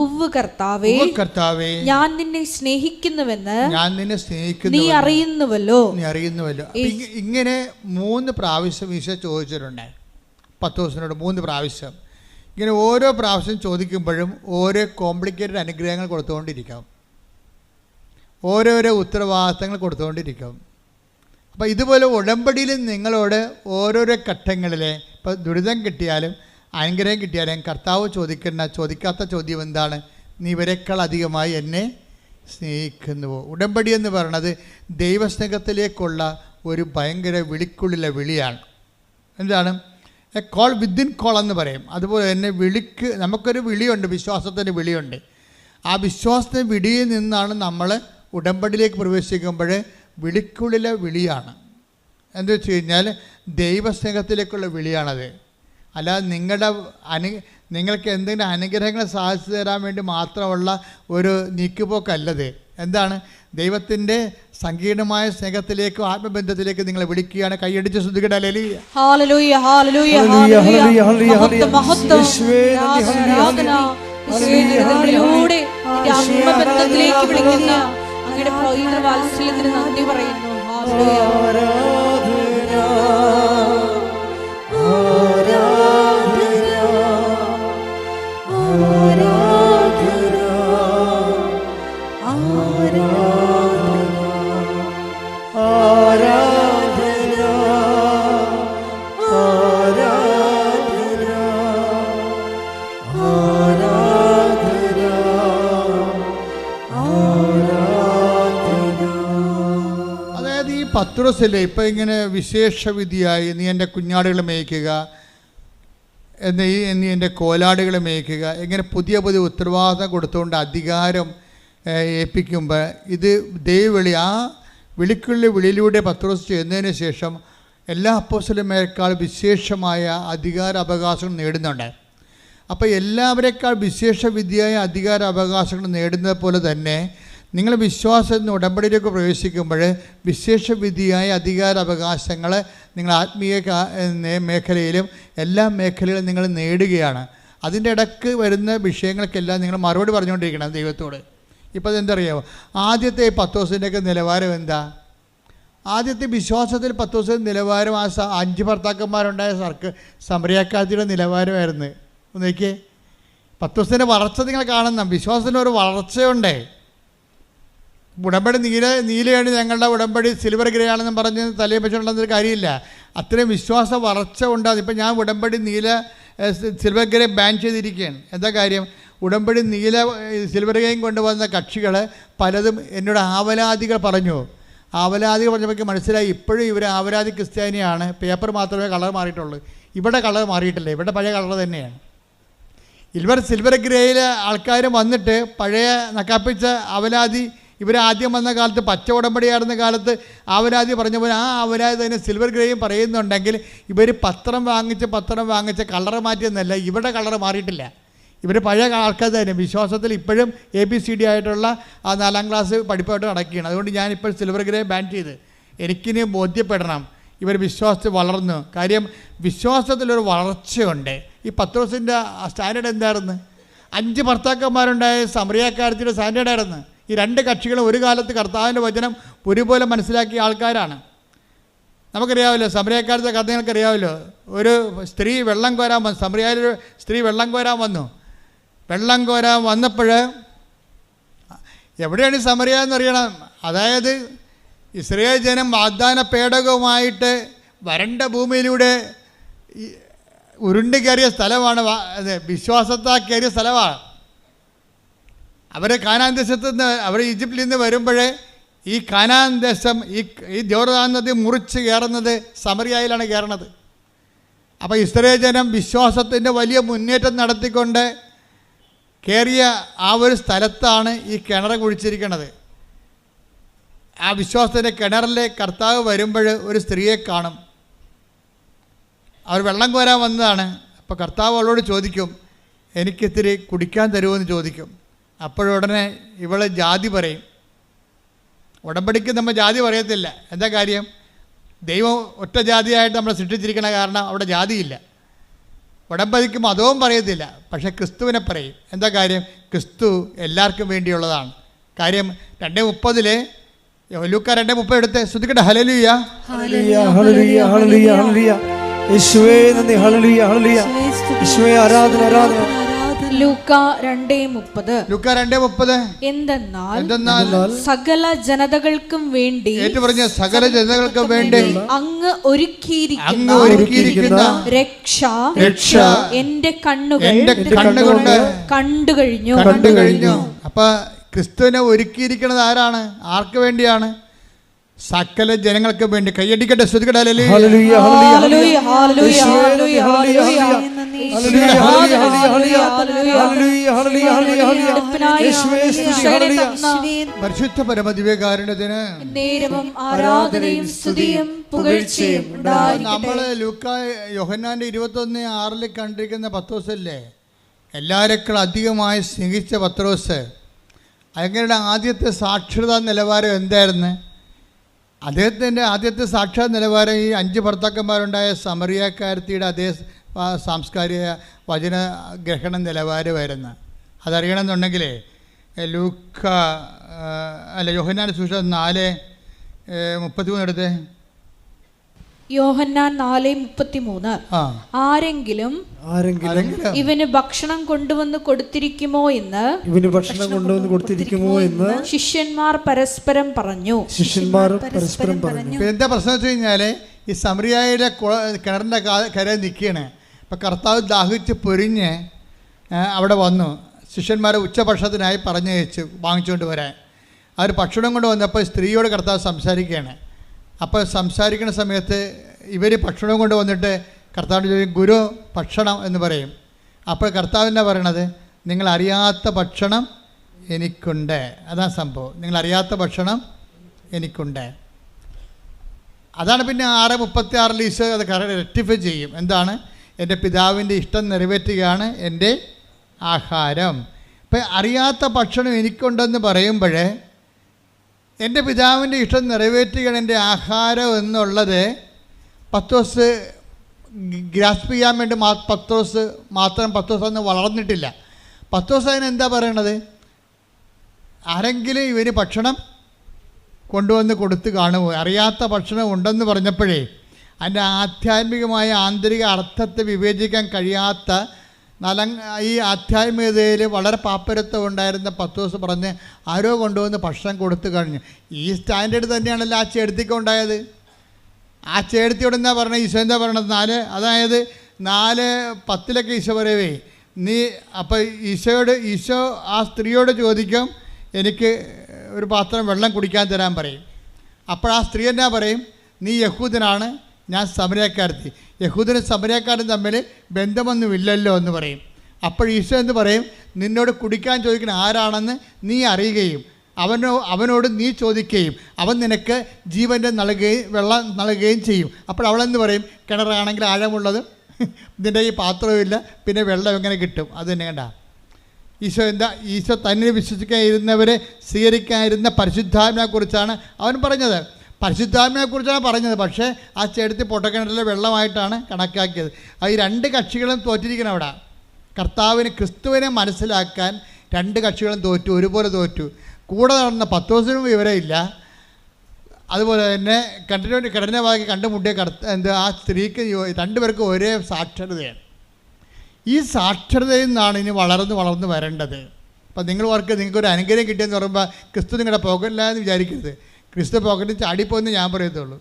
ഉവ്വ് കർത്താവേ, ഞാൻ നിന്നെ സ്നേഹിക്കുന്നുവെന്ന് നീ അറിയുന്നുവല്ലോ. ഇങ്ങനെ 3 പ്രാവശ്യം ഈശോ ചോദിച്ചിട്ടുണ്ട്. 10 ദിവസത്തിനോട് 3 പ്രാവശ്യം. ഇങ്ങനെ ഓരോ പ്രാവശ്യം ചോദിക്കുമ്പോഴും ഓരോ കോംപ്ലിക്കേറ്റഡ് അനുഗ്രഹങ്ങൾ കൊടുത്തുകൊണ്ടിരിക്കും, ഓരോരോ ഉത്തരവാദിത്തങ്ങൾ കൊടുത്തുകൊണ്ടിരിക്കും. അപ്പോൾ ഇതുപോലെ ഉടമ്പടിയിൽ നിങ്ങളോട് ഓരോരോ ഘട്ടങ്ങളിൽ ഇപ്പോൾ ദുരിതം കിട്ടിയാലും അനുഗ്രഹം കിട്ടിയാലും കർത്താവ് ചോദിക്കാത്ത ചോദ്യം എന്താണ്? നീ ഇവരെക്കാൾ അധികമായി എന്നെ സ്നേഹിക്കുന്നുവോ? ഉടമ്പടി എന്ന് പറയുന്നത് ദൈവസ്നേഹത്തിലേക്കുള്ള ഒരു ഭയങ്കര വിളിക്കുള്ളിലെ വിളിയാണ്. എന്താണ്? എ കോൾ വിത്തിൻ കോൾ എന്ന് പറയും. അതുപോലെ തന്നെ നമുക്കൊരു വിളിയുണ്ട്, വിശ്വാസത്തിൻ്റെ വിളിയുണ്ട്. ആ വിശ്വാസത്തിൻ്റെ വിളിയിൽ നിന്നാണ് നമ്മൾ ഉടമ്പടിയിലേക്ക് പ്രവേശിക്കുമ്പോൾ വിളിക്കുള്ളിലെ വിളിയാണ്. എന്താ വെച്ച് കഴിഞ്ഞാൽ ദൈവസ്നേഹത്തിലേക്കുള്ള വിളിയാണത്. അല്ലാതെ നിങ്ങൾക്ക് എന്തെങ്കിലും അനുഗ്രഹങ്ങൾ സാധിച്ചു തരാൻ വേണ്ടി മാത്രമുള്ള ഒരു നീക്കുപോക്കല്ലത്. എന്താണ്? ദൈവത്തിൻ്റെ സങ്കീർണമായ സ്നേഹത്തിലേക്കും ആത്മബന്ധത്തിലേക്ക് നിങ്ങളെ വിളിക്കുകയാണ്. കൈയടിച്ച് ശ്രദ്ധിക്കട്ടെ. ഹല്ലേലൂയ, ഹല്ലേലൂയ, ഹല്ലേലൂയ. ആത്മബന്ധത്തിലേക്ക് വിളിക്കുന്ന അങ്ങയുടെ പവിത്ര വാത്സല്യത്തിന് നന്ദി പറയുന്നു. പത്രോസില്ലേ ഇപ്പം ഇങ്ങനെ വിശേഷവിധിയായി നീ എൻ്റെ കുഞ്ഞാടുകളെ മേയ്ക്കുക, നീ എൻ്റെ കോലാടുകളെ മേയ്ക്കുക, ഇങ്ങനെ പുതിയ ഉത്തരവാദിത്തം കൊടുത്തുകൊണ്ട് അധികാരം ഏൽപ്പിക്കുമ്പോൾ ഇത് ദൈവവിളി. ആ വിളിയിലൂടെ പത്രോസ് ചെയ്യുന്നതിന് ശേഷം എല്ലാ അപ്പോസ്തലന്മാരെക്കാൾ വിശേഷമായ അധികാര അവകാശങ്ങൾ നേടുന്നുണ്ട്. അപ്പോൾ എല്ലാവരെക്കാൾ വിശേഷവിധിയായ അധികാര അവകാശങ്ങൾ നേടുന്നത് പോലെ തന്നെ നിങ്ങൾ വിശ്വാസത്തിൽ നിന്ന് ഉടമ്പടിയിലേക്ക് പ്രവേശിക്കുമ്പോൾ വിശേഷവിധിയായ അധികാരാവകാശങ്ങൾ നിങ്ങൾ ആത്മീയ മേഖലയിലും എല്ലാ മേഖലയിലും നിങ്ങൾ നേടുകയാണ്. അതിൻ്റെ ഇടയ്ക്ക് വരുന്ന വിഷയങ്ങൾക്കെല്ലാം നിങ്ങൾ മറുപടി പറഞ്ഞുകൊണ്ടിരിക്കണം ദൈവത്തോട്. ഇപ്പോൾ അതെന്തറിയാമോ, ആദ്യത്തെ 10 ദിവസത്തിൻ്റെയൊക്കെ നിലവാരം എന്താ? ആദ്യത്തെ വിശ്വാസത്തിൽ 10 ദിവസത്തെ നിലവാരം ആ 5 ഭർത്താക്കന്മാരുണ്ടായ സമറിയാക്കാത്തിയുടെ നിലവാരമായിരുന്നു. ഒന്ന് നോക്കിയേ, 10 ദിവസത്തിൻ്റെ വളർച്ച നിങ്ങൾ കാണുന്ന വിശ്വാസത്തിനൊരു വളർച്ചയുണ്ടേ. ഉടമ്പടി നീലയാണ് ഞങ്ങളുടെ ഉടമ്പടി സിൽവർ ഗ്രേ ആണെന്ന് പറഞ്ഞ് തലയെ വെച്ചിട്ടുണ്ടെന്നൊരു കാര്യമില്ല. അത്രയും വിശ്വാസ വളർച്ച ഉണ്ട്. അതിപ്പോൾ ഞാൻ ഉടമ്പടി സിൽവർ ഗ്രേ ബാൻ ചെയ്തിരിക്കുകയാണ്. എന്താ കാര്യം? ഉടമ്പടി സിൽവർ ഗ്രേയും കൊണ്ടുവന്ന കക്ഷികൾ പലതും എന്നോട് ആവലാദികൾ പറഞ്ഞു. ആവലാദികൾ പറഞ്ഞപ്പോൾ മനസ്സിലായി ഇപ്പോഴും ഇവർ ആവലാദി ക്രിസ്ത്യാനിയാണ്. പേപ്പർ മാത്രമേ കളർ മാറിയിട്ടുള്ളൂ. ഇവിടെ കളർ മാറിയിട്ടില്ല, ഇവിടെ പഴയ കളർ തന്നെയാണ്. സിൽവർ ഗ്രേയിൽ ആൾക്കാർ വന്നിട്ട് പഴയ നക്കാപ്പിച്ച അവലാദി, ഇവർ ആദ്യം വന്ന കാലത്ത് പച്ച ഉടമ്പടിയായിരുന്ന കാലത്ത് ആവലാതി പറഞ്ഞ പോലെ ആ ആവലാതി തന്നെ സിൽവർ ഗ്രേയും പറയുന്നുണ്ടെങ്കിൽ ഇവർ പത്രം വാങ്ങിച്ച് കളർ മാറ്റിയെന്നല്ല, ഇവിടെ കളർ മാറിയിട്ടില്ല. ഇവർ പഴയ ആൾക്കാർ തന്നെ വിശ്വാസത്തിൽ ഇപ്പോഴും ABCD ആയിട്ടുള്ള ആ 4ാം ക്ലാസ് പഠിപ്പായിട്ട് നടക്കുകയാണ്. അതുകൊണ്ട് ഞാനിപ്പോൾ സിൽവർ ഗ്രേ ബാൻ ചെയ്ത് എനിക്കിനി ബോധ്യപ്പെടണം ഇവർ വിശ്വാസത്തിൽ വളർന്നു. കാര്യം വിശ്വാസത്തിലൊരു വളർച്ചയുണ്ട്. ഈ 10 ദിവസത്തിൻ്റെ സ്റ്റാൻഡേർഡ് എന്തായിരുന്നു? 5 ഭർത്താക്കന്മാരുണ്ടായ സമറിയാക്കാരത്തിൻ്റെ സ്റ്റാൻഡേർഡായിരുന്നു. ഈ 2 കക്ഷികളും ഒരു കാലത്ത് കർത്താവിൻ്റെ വചനം ഒരുപോലെ മനസ്സിലാക്കിയ ആൾക്കാരാണ്. നമുക്കറിയാമല്ലോ സമറിയാക്കാരത്തെ കഥ നിങ്ങൾക്കറിയാമല്ലോ. ഒരു സ്ത്രീ വെള്ളം കോരാൻ വന്നു. സമറിയായിലൊരു സ്ത്രീ വെള്ളം കോരാൻ വന്നു. വെള്ളം കോരാൻ വന്നപ്പോൾ എവിടെയാണ് ഈ സമറിയ എന്നറിയണം. അതായത് ഇസ്രായേൽ ജനം വാഗ്ദാന പേടകവുമായിട്ട് വരണ്ട ഭൂമിയിലൂടെ ഉരുണ്ട് കയറിയ സ്ഥലമാണ്. വിശ്വാസത്താൽ കയറിയ സ്ഥലമാണ്. അവർ കാനാൻ ദേശത്ത് നിന്ന്, അവർ ഈജിപ്തിൽ നിന്ന് വരുമ്പോഴേ ഈ കാനാൻ ദേശം ഈ ജോർദാൻ നദി മുറിച്ച് കയറുന്നത് സമറിയയിലാണ് കയറുന്നത്. അപ്പോൾ ഇസ്രായേൽ ജനം വിശ്വാസത്തിൻ്റെ വലിയ മുന്നേറ്റം നടത്തിക്കൊണ്ട് കയറിയ ആ ഒരു സ്ഥലത്താണ് ഈ കിണർ കുഴിച്ചിരിക്കുന്നത്. ആ വിശ്വാസത്തിൻ്റെ കിണറിലെ കർത്താവ് വരുമ്പോൾ ഒരു സ്ത്രീയെ കാണും. അവർ വെള്ളം കോരാൻ വന്നതാണ്. അപ്പോൾ കർത്താവ് അവളോട് ചോദിക്കും, എനിക്കിത്തിരി കുടിക്കാൻ തരുമോ ചോദിക്കും. അപ്പോഴുടനെ ഇവള് ജാതി പറയും. ഉടമ്പടിക്ക് നമ്മൾ ജാതി പറയത്തില്ല. എന്താ കാര്യം? ദൈവം ഒറ്റ ജാതിയായിട്ട് നമ്മളെ സൃഷ്ടിച്ചിരിക്കണ കാരണം അവിടെ ജാതിയില്ല. ഉടമ്പടിക്ക് മതവും പറയത്തില്ല, പക്ഷേ ക്രിസ്തുവിനെ പറയും. എന്താ കാര്യം? ക്രിസ്തു എല്ലാവർക്കും വേണ്ടിയുള്ളതാണ്. കാര്യം 2:30 ലൂക്ക 2:30 എടുത്ത് ശ്രദ്ധിക്കട്ടെ. ഹല്ലേലൂയ ഹല്ലേലൂയ ഹല്ലേലൂയ ഹല്ലേലൂയ ഹല്ലേലൂയ. യേശുവേ നന്ദി. ഹല്ലേലൂയ ഹല്ലേലൂയ. യേശുവേ ആരാധന ആരാധന. ലൂക്ക 2:30 എന്തെന്നാൽ സകല ജനതകൾക്കും വേണ്ടി, പറഞ്ഞ സകല ജനതകൾക്കും വേണ്ടി അങ്ങ് ഒരുക്കിയിരിക്കുന്ന രക്ഷ എന്റെ കണ്ണുകൊണ്ട് കണ്ടു കഴിഞ്ഞു. അപ്പൊ ക്രിസ്തുവിനെ ഒരുക്കിയിരിക്കുന്നത് ആരാണ്? ആർക്ക് വേണ്ടിയാണ്? സകല ജനങ്ങൾക്ക് വേണ്ടി. കൈയടിക്കട്ടെ, ശ്രദ്ധിക്കട്ടെ. ഹല്ലേലൂയ ഹല്ലേലൂയ ഹല്ലേലൂയ ഹല്ലേലൂയ ഹല്ലേലൂയ പരിശുദ്ധ പരമദിവ്യകാരുണ്യത്തിന് ആരാധനയും സ്തുതിയും പുകഴ്ചയും ഉണ്ടായിരിക്കട്ടെ. നമ്മള് ലൂക്ക യോഹന്നാന്റെ 21:6 കണ്ടിരിക്കുന്ന പത്രോസല്ലേ, എല്ലാവരെക്കാൾ അധികമായി സ്നേഹിച്ച പത്രോസ്. അങ്ങയുടെ ആദ്യത്തെ സാക്ഷരതാ നിലവാരം എന്തായിരുന്നു? അദ്ദേഹത്തിൻ്റെ ആദ്യത്തെ സാക്ഷാത് നിലവാരം ഈ 5 ഭർത്താക്കന്മാരുണ്ടായ സമറിയാക്കാരത്തിയുടെ അതേ സാംസ്കാരിക വചന ഗ്രഹണ നിലവാരമായിരുന്നു. അതറിയണമെന്നുണ്ടെങ്കിൽ യോഹന്നാന്റെ സുവിശേഷം 4:33 എടുത്തേ. യോഹന്നാൻ 4:33 ആരെങ്കിലും ഇവന് ഭക്ഷണം കൊണ്ടുവന്ന് കൊടുത്തിരിക്കുമോ എന്ന് ശിഷ്യന്മാർ പരസ്പരം പറഞ്ഞു. എന്താ പ്രശ്നം വെച്ച് കഴിഞ്ഞാൽ ഈ സമറിയായിലെ കിണറിൻ്റെ കരയിൽ നിൽക്കുകയാണ്. അപ്പം കർത്താവ് ദാഹിച്ച് പൊരിഞ്ഞ് അവിടെ വന്നു. ശിഷ്യന്മാരെ ഉച്ചഭക്ഷണത്തിനായി പറഞ്ഞയച്ചു വാങ്ങിച്ചുകൊണ്ട് വരാൻ. അവർ ഭക്ഷണം കൊണ്ട് വന്നപ്പോൾ സ്ത്രീയോട് കർത്താവ് സംസാരിക്കുകയാണ്. അപ്പോൾ സംസാരിക്കുന്ന സമയത്ത് ഇവർ ഭക്ഷണം കൊണ്ട് വന്നിട്ട് കർത്താവിൻ്റെ ചോദിക്കും, ഗുരു ഭക്ഷണം എന്ന് പറയും. അപ്പോൾ കർത്താവ് എന്നാ പറയണത്? നിങ്ങൾ അറിയാത്ത ഭക്ഷണം എനിക്കുണ്ട്. അതാണ് സംഭവം. നിങ്ങൾ അറിയാത്ത ഭക്ഷണം എനിക്കുണ്ട്. അതാണ് പിന്നെ 6:36 ഈശോ അത് റെക്ടിഫൈ ചെയ്യും. എന്താണ്? എൻ്റെ പിതാവിൻ്റെ ഇഷ്ടം നിറവേറ്റുകയാണ് എൻ്റെ ആഹാരം. ഇപ്പം അറിയാത്ത ഭക്ഷണം എനിക്കുണ്ടെന്ന് പറയുമ്പോൾ എൻ്റെ പിതാവിൻ്റെ ഇഷ്ടം നിറവേറ്റുകയാണ് എൻ്റെ ആഹാരം എന്നുള്ളത് പത്രോസ് ഗ്രാസ്പ് ചെയ്യാൻ വേണ്ടി പത്രോസ് അന്ന് വളർന്നിട്ടില്ല. പത്രോസ് അതിനെന്താ പറയണത്? ആരെങ്കിലും ഇവന് ഭക്ഷണം കൊണ്ടുവന്ന് കൊടുത്ത് കാണുമോ? അറിയാത്ത ഭക്ഷണം ഉണ്ടെന്ന് പറഞ്ഞപ്പോഴേ അതിൻ്റെ ആധ്യാത്മികമായ ആന്തരിക അർത്ഥത്തെ വിവേചിക്കാൻ കഴിയാത്ത ഈ ആധ്യാത്മികതയിൽ വളരെ പാപ്പരത്വം ഉണ്ടായിരുന്ന പത്രോസ് പറഞ്ഞ് ആരോ കൊണ്ടുവന്ന് ഭക്ഷണം കൊടുത്തു കഴിഞ്ഞു. ഈ സ്റ്റാൻഡേർഡ് തന്നെയാണല്ലോ ആ ചേർത്തിക്ക് ഉണ്ടായത്. ആ ചേർത്തിയോട് എന്താ പറഞ്ഞത്? ഈശോ എന്താ പറയണത്? 4:10 ഈശോ പറയവേ നീ അപ്പോൾ ഈശോ ആ സ്ത്രീയോട് ചോദിക്കും, എനിക്ക് ഒരു പാത്രം വെള്ളം കുടിക്കാൻ തരാൻ പറയും. അപ്പോൾ ആ സ്ത്രീ എന്നാ പറയും? നീ യഹൂദനാണ്, ഞാൻ സമരക്കാരത്തി, യഹൂദനും സമരക്കാരും തമ്മിൽ ബന്ധമൊന്നുമില്ലല്ലോ എന്ന് പറയും. അപ്പോൾ ഈശോ എന്ന് പറയും, നിന്നോട് കുടിക്കാൻ ചോദിക്കുന്ന ആരാണെന്ന് നീ അറിയുകയും അവനോട് നീ ചോദിക്കുകയും അവൻ നിനക്ക് ജീവൻ്റെ വെള്ളം നൽകുകയും ചെയ്യും. അപ്പോൾ അവളെന്ന് പറയും, കിണറാണെങ്കിൽ ആഴമുള്ളതും ഇതിൻ്റെ ഈ പാത്രവുമില്ല, പിന്നെ വെള്ളം എങ്ങനെ കിട്ടും? അത് തന്നെ കണ്ട ഈശോ തന്നെ വിശ്വസിക്കാതിരുന്നവരെ സ്വീകരിക്കാതിരുന്ന പരിശുദ്ധാത്മാവിനെക്കുറിച്ചാണ് അവൻ പറഞ്ഞത്. പരിശുദ്ധാത്മാവിനെക്കുറിച്ചാണ് പറഞ്ഞത്. പക്ഷേ ആ ചേർത്തി പൊട്ടക്കിണറ്റിലെ വെള്ളമായിട്ടാണ് കണക്കാക്കിയത്. ഈ 2 കക്ഷികളും തോറ്റിരിക്കണം അവിടെ. ക്രിസ്തുവിനെ മനസ്സിലാക്കാൻ 2 കക്ഷികളും ഒരുപോലെ തോറ്റു. കൂടെ നടന്ന പത്രോസിനും വിവരമില്ല. അതുപോലെ തന്നെ കിടനവാക്കി കണ്ടുമുട്ടിയ ആ സ്ത്രീക്ക് 2 പേർക്കും ഒരേ സാക്ഷരതയാണ്. ഈ സാക്ഷരതയിൽ നിന്നാണ് ഇനി വളർന്ന് വരേണ്ടത്. അപ്പം നിങ്ങൾ ഓർക്ക് നിങ്ങൾക്കൊരു അനുഗ്രഹം കിട്ടിയെന്ന് പറയുമ്പോൾ ക്രിസ്തു നിങ്ങളുടെ പോക്കറ്റില്ല എന്ന് വിചാരിക്കരുത്. ക്രിസ്തു പോക്കറ്റിൽ ചാടിപ്പോയെന്ന് ഞാൻ പറയത്തുള്ളൂ.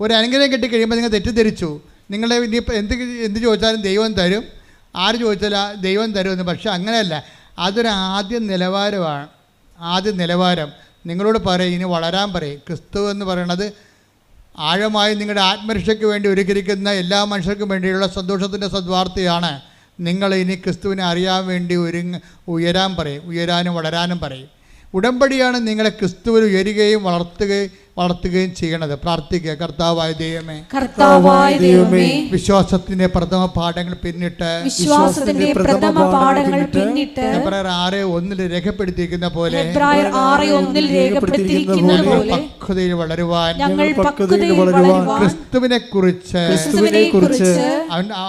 ഒരു അനുഗ്രഹം കിട്ടിക്കഴിയുമ്പോൾ നിങ്ങൾ തെറ്റിദ്ധരിച്ചു. നിങ്ങളെ ഇനിയിപ്പോൾ എന്ത് ചോദിച്ചാലും ദൈവം തരും, ആര് ചോദിച്ചാലും ദൈവം തരുമെന്ന്. പക്ഷേ അങ്ങനെയല്ല. അതൊരു ആദ്യ നിലവാരം. നിങ്ങളോട് പറയും, ഇനി വളരാൻ പറയും. ക്രിസ്തു എന്ന് പറയണത് ആഴമായി നിങ്ങളുടെ ആത്മരക്ഷയ്ക്ക് വേണ്ടി ഒരുക്കിയിരിക്കുന്ന എല്ലാ മനുഷ്യർക്കും വേണ്ടിയുള്ള സന്തോഷത്തിൻ്റെ സദ്വാർത്തയാണ്. നിങ്ങൾ ഇനി ക്രിസ്തുവിനെ അറിയാൻ വേണ്ടി ഉയരാൻ പറയും, ഉയരാനും വളരാനും പറയും. ഉടമ്പടിയാണ് നിങ്ങളെ ക്രിസ്തുവിൽ ഉയരുകയും വളർത്തുകയും ചെയ്യണത്. പ്രാർത്ഥിക്കുക. കർത്താവായ ദൈവമേ, വിശ്വാസത്തിന്റെ പ്രഥമ പാഠങ്ങൾ പിന്നിട്ട് 6:1 രേഖപ്പെടുത്തിയിരിക്കുന്ന പോലെ പക്വതയിൽ വളരുവാൻ ക്രിസ്തുവിനെ കുറിച്ച്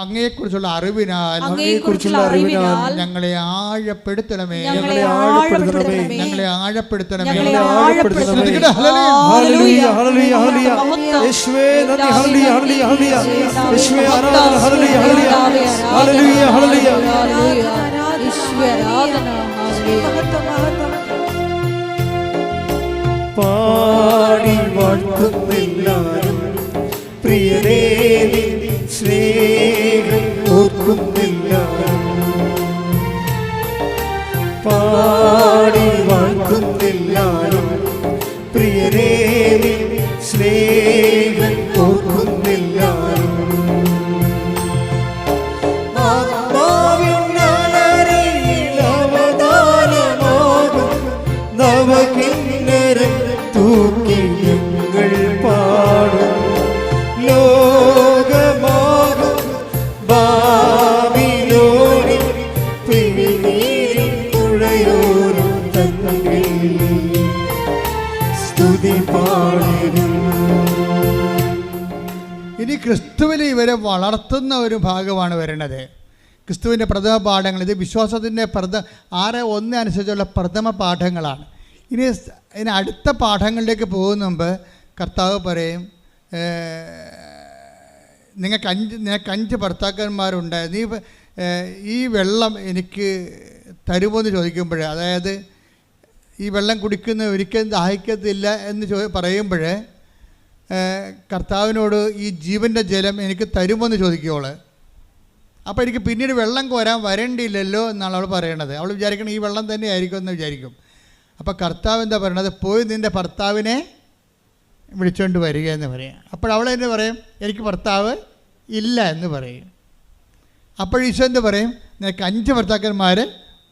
അങ്ങയെക്കുറിച്ചുള്ള അറിവിനാൽ ഞങ്ങളെ ആഴപ്പെടുത്തണമേ. ഹല്ലേലൂയ ഹല്ലേലൂയ ഹല്ലേലൂയ. യേശുവേ നന്ദി. ഹല്ലേലൂയ ഹല്ലേലൂയ ഹല്ലേലൂയ. യേശുവേ ആരാധന. ഹല്ലേലൂയ ഹല്ലേലൂയ ഹല്ലേലൂയ ഹല്ലേലൂയ. പാടി വാഴ്ത്തുന്നില്ലാരും പ്രിയനേ നിൻ സ്നേഹം ഓർക്കുന്നില്ലാരും. പാടി വാഴ്ത്തുന്നില്ലാരും പ്രിയനേ നിൻ സ്നേഹം ഓർക്കുന്നില്ലാരും. ആത്മാവിനലരിയിലവതാരമാകും നവകിന്നരം തൂക്കി ഞങ്ങൾ പാടും. ലോകമാകും ബാബിലോണിൽ പിഴിനീരിൻ തുഴയോരും തന്നിൽ സ്തുതി പാടും. ഇനി ക്രിസ്തുവിൽ ഇവരെ വളർത്തുന്ന ഒരു ഭാഗമാണ് വരുന്നത്. ക്രിസ്തുവിൻ്റെ പ്രഥമ പാഠങ്ങൾ. ഇത് വിശ്വാസത്തിൻ്റെ 6:1 അനുസരിച്ചുള്ള പ്രഥമ പാഠങ്ങളാണ്. ഇനി അടുത്ത പാഠങ്ങളിലേക്ക് പോകുന്ന മുമ്പ് കർത്താവ് പറയും, നിനക്ക് 5 ഭർത്താക്കന്മാരുണ്ട്, നീ ഈ വെള്ളം എനിക്ക് തരുമോ എന്ന് ചോദിക്കുമ്പോൾ, അതായത് ഈ വെള്ളം കുടിക്കുന്ന ഒരിക്കലും ദാഹിക്കത്തില്ല എന്ന് പറയുമ്പോൾ കർത്താവിനോട് ഈ ജീവൻ്റെ ജലം എനിക്ക് തരുമോ എന്ന് ചോദിക്കുവോള്. അപ്പോൾ എനിക്ക് പിന്നീട് വെള്ളം കോരാൻ വരേണ്ടിയില്ലല്ലോ എന്നാണ് അവൾ പറയണത്. അവൾ വിചാരിക്കണം ഈ വെള്ളം തന്നെ ആയിരിക്കും എന്ന് വിചാരിക്കും. അപ്പോൾ കർത്താവ് എന്താ പറയണത്? പോയി നിൻ്റെ ഭർത്താവിനെ വിളിച്ചുകൊണ്ട് വരിക എന്ന് പറയും. അപ്പോൾ അവൾ തന്നെ പറയും, എനിക്ക് ഭർത്താവ് ഇല്ല എന്ന് പറയും. അപ്പോൾ ഈശോ എന്ത് പറയും? നിനക്ക് 5 ഭർത്താക്കന്മാർ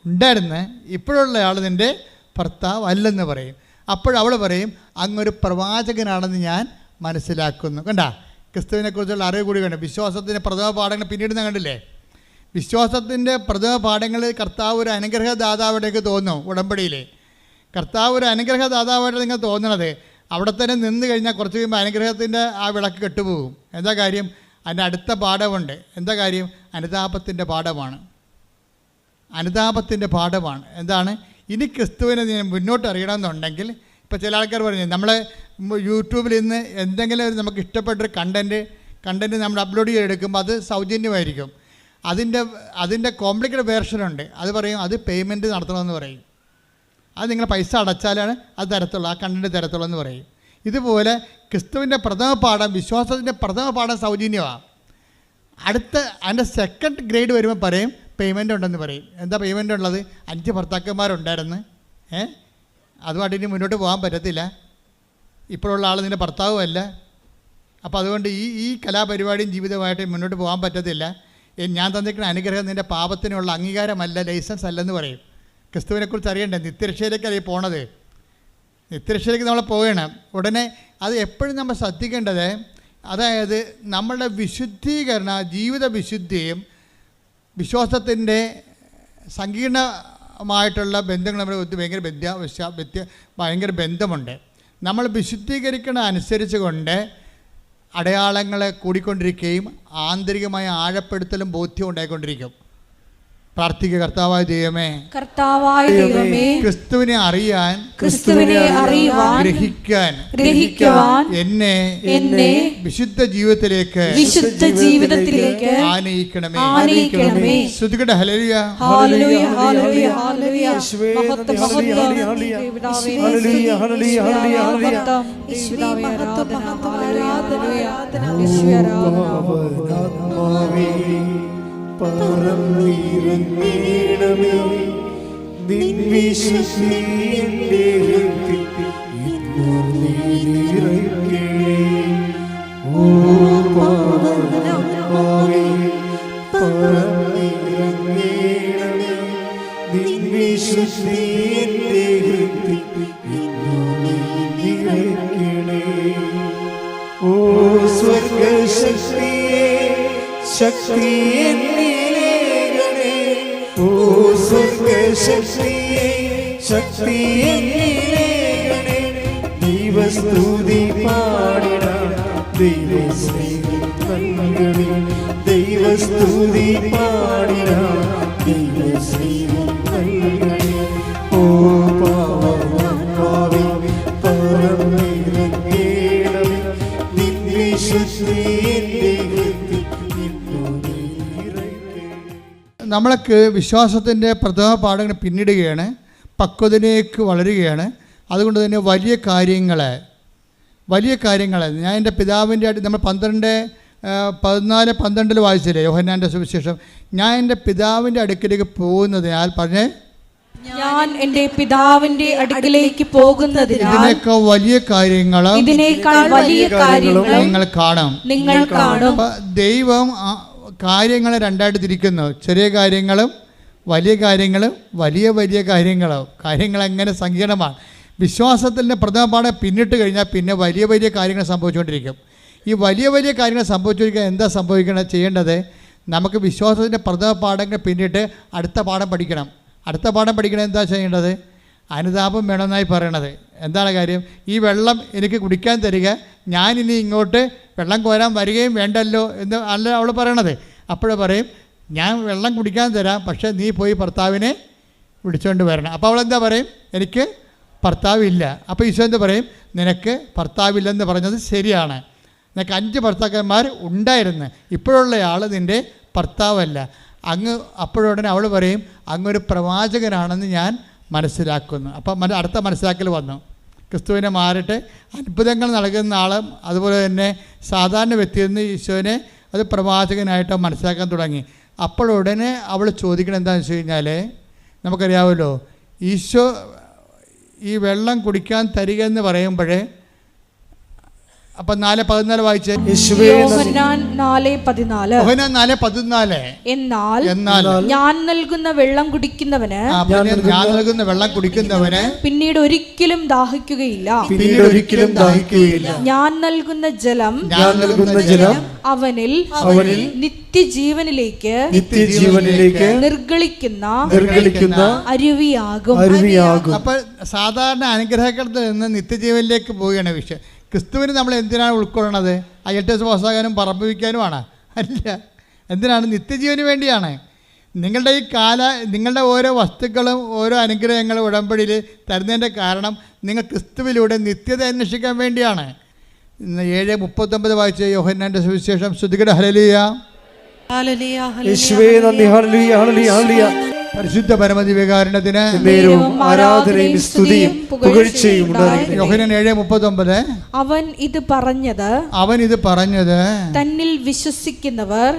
ഉണ്ടായിരുന്ന്, ഇപ്പോഴുള്ള ആൾ നിൻ്റെ ഭർത്താവ് അല്ലെന്ന് പറയും. അപ്പോഴവൾ പറയും, അങ്ങൊരു പ്രവാചകനാണെന്ന് ഞാൻ മനസ്സിലാക്കുന്നു. കണ്ട, ക്രിസ്തുവിനെക്കുറിച്ചുള്ള അറിവ് കൂടി വേണം. വിശ്വാസത്തിൻ്റെ പ്രഥമ പാഠങ്ങൾ പിന്നീട് കണ്ടില്ലേ? വിശ്വാസത്തിൻ്റെ പ്രഥമ പാഠങ്ങളിൽ കർത്താവ് ഒരു അനുഗ്രഹദാതാവിടേക്ക് തോന്നും. ഉടമ്പടിയിൽ കർത്താവ് ഒരു അനുഗ്രഹദാതാവായിട്ട് നിങ്ങൾ തോന്നണത് അവിടെ തന്നെ നിന്ന് കഴിഞ്ഞാൽ കുറച്ച് കഴിയുമ്പോൾ അനുഗ്രഹത്തിൻ്റെ ആ വിളക്ക് കെട്ടുപോകും. എന്താ കാര്യം? അതിൻ്റെ അടുത്ത പാഠമുണ്ട്. എന്താ കാര്യം? അനുതാപത്തിൻ്റെ പാഠമാണ്. അനുതാപത്തിൻ്റെ പാഠമാണ്. എന്താണ്? ഇനി ക്രിസ്തുവിനെ മുന്നോട്ട് അറിയണമെന്നുണ്ടെങ്കിൽ, ഇപ്പോൾ ചില ആൾക്കാർ പറഞ്ഞു നമ്മൾ യൂട്യൂബിൽ ഇന്ന് എന്തെങ്കിലും നമുക്ക് ഇഷ്ടപ്പെട്ടൊരു കണ്ടൻറ്റ് നമ്മൾ അപ്ലോഡ് ചെയ്തെടുക്കുമ്പോൾ അത് സൗജന്യമായിരിക്കും. അതിൻ്റെ കോംപ്ലിക്കേറ്റഡ് വേർഷനുണ്ട്. അത് പറയും അത് പേയ്മെൻറ്റ് നടത്തണമെന്ന് പറയും. അത് നിങ്ങൾ പൈസ അടച്ചാലാണ് അത് തരത്തുള്ളൂ, ആ കണ്ടൻറ്റ് തരത്തുള്ളൂ എന്ന് പറയും. ഇതുപോലെ ക്രിസ്തുവിൻ്റെ പ്രഥമ പാഠം, വിശ്വാസത്തിൻ്റെ പ്രഥമ പാഠം സൗജന്യമാണ്. അതിൻ്റെ സെക്കൻഡ് ഗ്രേഡ് വരുമ്പോൾ പറയും പേയ്മെൻ്റ് ഉണ്ടെന്ന് പറയും. എന്താ പേയ്മെൻ്റ് ഉള്ളത്? 5 ഭർത്താക്കന്മാരുണ്ടായിരുന്നു, അതുമായിട്ട് ഇനി മുന്നോട്ട് പോകാൻ പറ്റത്തില്ല, ഇപ്പോഴുള്ള ആൾ നിൻ്റെ ഭർത്താവുമല്ല, അപ്പോൾ അതുകൊണ്ട് ഈ കലാപരിപാടിയും ജീവിതമായിട്ട് മുന്നോട്ട് പോകാൻ പറ്റത്തില്ല, ഞാൻ തന്നിരിക്കുന്ന അനുഗ്രഹം നിൻ്റെ പാപത്തിനുള്ള അംഗീകാരമല്ല, ലൈസൻസ് അല്ലെന്ന് പറയും. ക്രിസ്തുവിനെക്കുറിച്ച് അറിയണ്ടേ? നിത്യരക്ഷയിലേക്കല്ലേ പോണത്. നിത്യരക്ഷയിലേക്ക് നമ്മൾ പോകണം. ഉടനെ അത് എപ്പോഴും നമ്മൾ ശ്രദ്ധിക്കേണ്ടത്, അതായത് നമ്മളുടെ വിശുദ്ധീകരണ ജീവിത വിശുദ്ധിയും വിശ്വാസത്തിൻ്റെ സങ്കീർണമായിട്ടുള്ള ബന്ധങ്ങൾ നമ്മൾ ഭയങ്കര ബന്ധമുണ്ട്. നമ്മൾ വിശുദ്ധീകരിക്കണ അനുസരിച്ച് കൊണ്ട് അടയാളങ്ങളെ കൂടിക്കൊണ്ടിരിക്കുകയും ആന്തരികമായ ആഴപ്പെടുത്തലും ബോധ്യം ഉണ്ടായിക്കൊണ്ടിരിക്കും. പ്രാർത്ഥിക്കുക. കർത്താവായ ദൈവമേ, ക്രിസ്തുവിനെ അറിയാൻ, ഗ്രഹിക്കുവാൻ എന്നെ വിശുദ്ധ ജീവിതത്തിലേക്ക് ആനയിക്കണമേ. ശ്രുതികട ഹല്ലേലൂയ. പറന്നിറങ്ങണമേ നിൻ വിശുദ്ധി എൻ്റെ ഹൃദയത്തിലേ. ഓ പാവനാത്മാവേ, പറന്നിറങ്ങണമേ നിൻ വിശുദ്ധി എൻ്റെ ഹൃദയത്തിലേ. ഓ സ്വർഗശക്തിയേ, ശക്തി എന്നിലേകണേ. ഓ സ്വർഗശക്തിയേ, ശക്തി എന്നിലേകണേ. ദൈവസ്തുതി പാടിടാം, ദൈവസ്നേഹം നൽകണേ. ദൈവസ്തുതി പാടിടാം, ദൈവസ്നേഹം നൽകണേ. ഓ പാവനാത്മാവേ, പറന്നിറങ്ങണമേ നിൻ വിശുദ്ധി എൻ്റെ നമ്മൾക്ക് വിശ്വാസത്തിൻ്റെ പ്രഥമ പാഠങ്ങൾ പിന്നിടുകയാണ്, പക്വതയിലേക്ക് വളരുകയാണ്. അതുകൊണ്ട് തന്നെ വലിയ കാര്യങ്ങൾ ഞാൻ എൻ്റെ പിതാവിൻ്റെ നമ്മൾ 14:12 വായിച്ചില്ലേ യോഹന്നാൻ്റെ സുവിശേഷം? ഞാൻ എൻ്റെ പിതാവിൻ്റെ അടുക്കിലേക്ക് പോകുന്നതിനാൽ പറഞ്ഞേ, ഞാൻ എൻ്റെ പിതാവിന്റെ അടുക്കിലേക്ക് പോകുന്നതിനാൽ ഇതിനേക്കാൾ വലിയ കാര്യങ്ങളും നിങ്ങൾ കാണും. ദൈവം കാര്യങ്ങളെ രണ്ടായിട്ട് തിരിക്കുന്നു. ചെറിയ കാര്യങ്ങളും വലിയ കാര്യങ്ങളും വലിയ കാര്യങ്ങളും. കാര്യങ്ങൾ എങ്ങനെ സങ്കീർണമാണ്. വിശ്വാസത്തിൻ്റെ പ്രഥമ പാഠം പിന്നിട്ട് കഴിഞ്ഞാൽ പിന്നെ വലിയ കാര്യങ്ങൾ സംഭവിച്ചുകൊണ്ടിരിക്കും. ഈ വലിയ കാര്യങ്ങൾ സംഭവിച്ചുകൊണ്ടിരിക്കാൻ എന്താ ചെയ്യേണ്ടത്? നമുക്ക് വിശ്വാസത്തിൻ്റെ പ്രഥമ പാഠങ്ങൾ പിന്നിട്ട് അടുത്ത പാഠം പഠിക്കണം. അടുത്ത പാഠം പഠിക്കണം. എന്താ ചെയ്യേണ്ടത്? അനുതാപം വേണമെന്നായി പറയണത്. എന്താണ് കാര്യം? ഈ വെള്ളം എനിക്ക് കുടിക്കാൻ തരിക, ഞാനിനി ഇങ്ങോട്ട് വെള്ളം കോരാൻ വരികയും വേണ്ടല്ലോ എന്ന് അല്ല അവൾ പറയണത്. അപ്പോൾ പറയും, ഞാൻ വെള്ളം കുടിക്കാൻ തരാം, പക്ഷേ നീ പോയി ഭർത്താവിനെ വിളിച്ചുകൊണ്ട് വരണം. അപ്പോൾ അവളെന്താ പറയും? എനിക്ക് ഭർത്താവില്ല. അപ്പോൾ ഈശോ എന്താ പറയും? നിനക്ക് ഭർത്താവില്ലെന്ന് പറഞ്ഞത് ശരിയാണ്. നിനക്ക് 5 ഭർത്താക്കന്മാർ ഉണ്ടായിരുന്നു, ഇപ്പോഴുള്ള ആൾ നിൻ്റെ ഭർത്താവല്ല. അപ്പോഴുടനെ അവൾ പറയും, അങ്ങൊരു പ്രവാചകനാണെന്ന് ഞാൻ മനസ്സിലാക്കുന്നു. അപ്പം അടുത്ത മനസ്സിലാക്കൽ വന്നു. ക്രിസ്തുവിനെ മാറിയിട്ട് അത്ഭുതങ്ങൾ നൽകുന്ന ആളും അതുപോലെ തന്നെ സാധാരണ വ്യക്തിയിൽ നിന്ന് ഈശോനെ അത് പ്രവാചകനായിട്ട് മനസ്സിലാക്കാൻ തുടങ്ങി. അപ്പോഴുടനെ അവൾ ചോദിക്കണം എന്താണെന്ന് വെച്ച് കഴിഞ്ഞാൽ, നമുക്കറിയാമല്ലോ ഈശോ ഈ വെള്ളം കുടിക്കാൻ തരിക എന്ന് പറയുമ്പോൾ അപ്പം 4:14 വായിച്ചേ. യേശുവേ നന്ദി. യോഹന്നാൻ 4:14. യോഹന്നാൻ 4:14. എന്നാൽ ഞാൻ നൽകുന്ന വെള്ളം കുടിക്കുന്നവന് ഞാൻ നൽകുന്ന വെള്ളം കുടിക്കുന്നവന് പിന്നീട് ഒരിക്കലും ദാഹിക്കുകയില്ല. പിന്നീട് ഒരിക്കലും ദാഹിക്കുകയില്ല. ഞാൻ നൽകുന്ന ജലം അവനിൽ നിത്യജീവനിലേക്ക് നിർഗളിക്കുന്ന അരുവിയാകും. അപ്പൊ സാധാരണ അനുഗ്രഹത്തിൽ നിന്ന് നിത്യജീവനിലേക്ക് പോവുകയാണ് വിഷയം. ക്രിസ്തുവിന് നമ്മൾ എന്തിനാണ് ഉൾക്കൊള്ളണത്? IELTS പാസ്സാകാനും പറമ്പ് വയ്ക്കാനുമാണ്? അല്ല. എന്തിനാണ്? നിത്യജീവന് വേണ്ടിയാണ്. നിങ്ങളുടെ ഈ നിങ്ങളുടെ ഓരോ വസ്തുക്കളും ഓരോ അനുഗ്രഹങ്ങളും ഉടമ്പടിയിൽ തരുന്നതിൻ്റെ കാരണം നിങ്ങൾ ക്രിസ്തുവിലൂടെ നിത്യത അന്വേഷിക്കാൻ വേണ്ടിയാണ്. 7:39 വായിച്ച യോഹന്നാന്റെ സുവിശേഷം. സ്തുതിക്കട്ടെ. ഹല്ലേലൂയ. യേശുവേ നന്ദി. ഹല്ലേലൂയ ഹല്ലേലൂയ ഹല്ലേലൂയ. പരിശുദ്ധ പരമദിവ്യകാരുണ്യത്തിന് ആരാധനയും സ്തുതിയും പുകഴ്ചയും ഉണ്ടായിരിക്കട്ടെ. യോഹന്നാൻ 7:39. അവൻ ഇത് പറഞ്ഞത് തന്നിൽ വിശ്വസിക്കുന്നവർ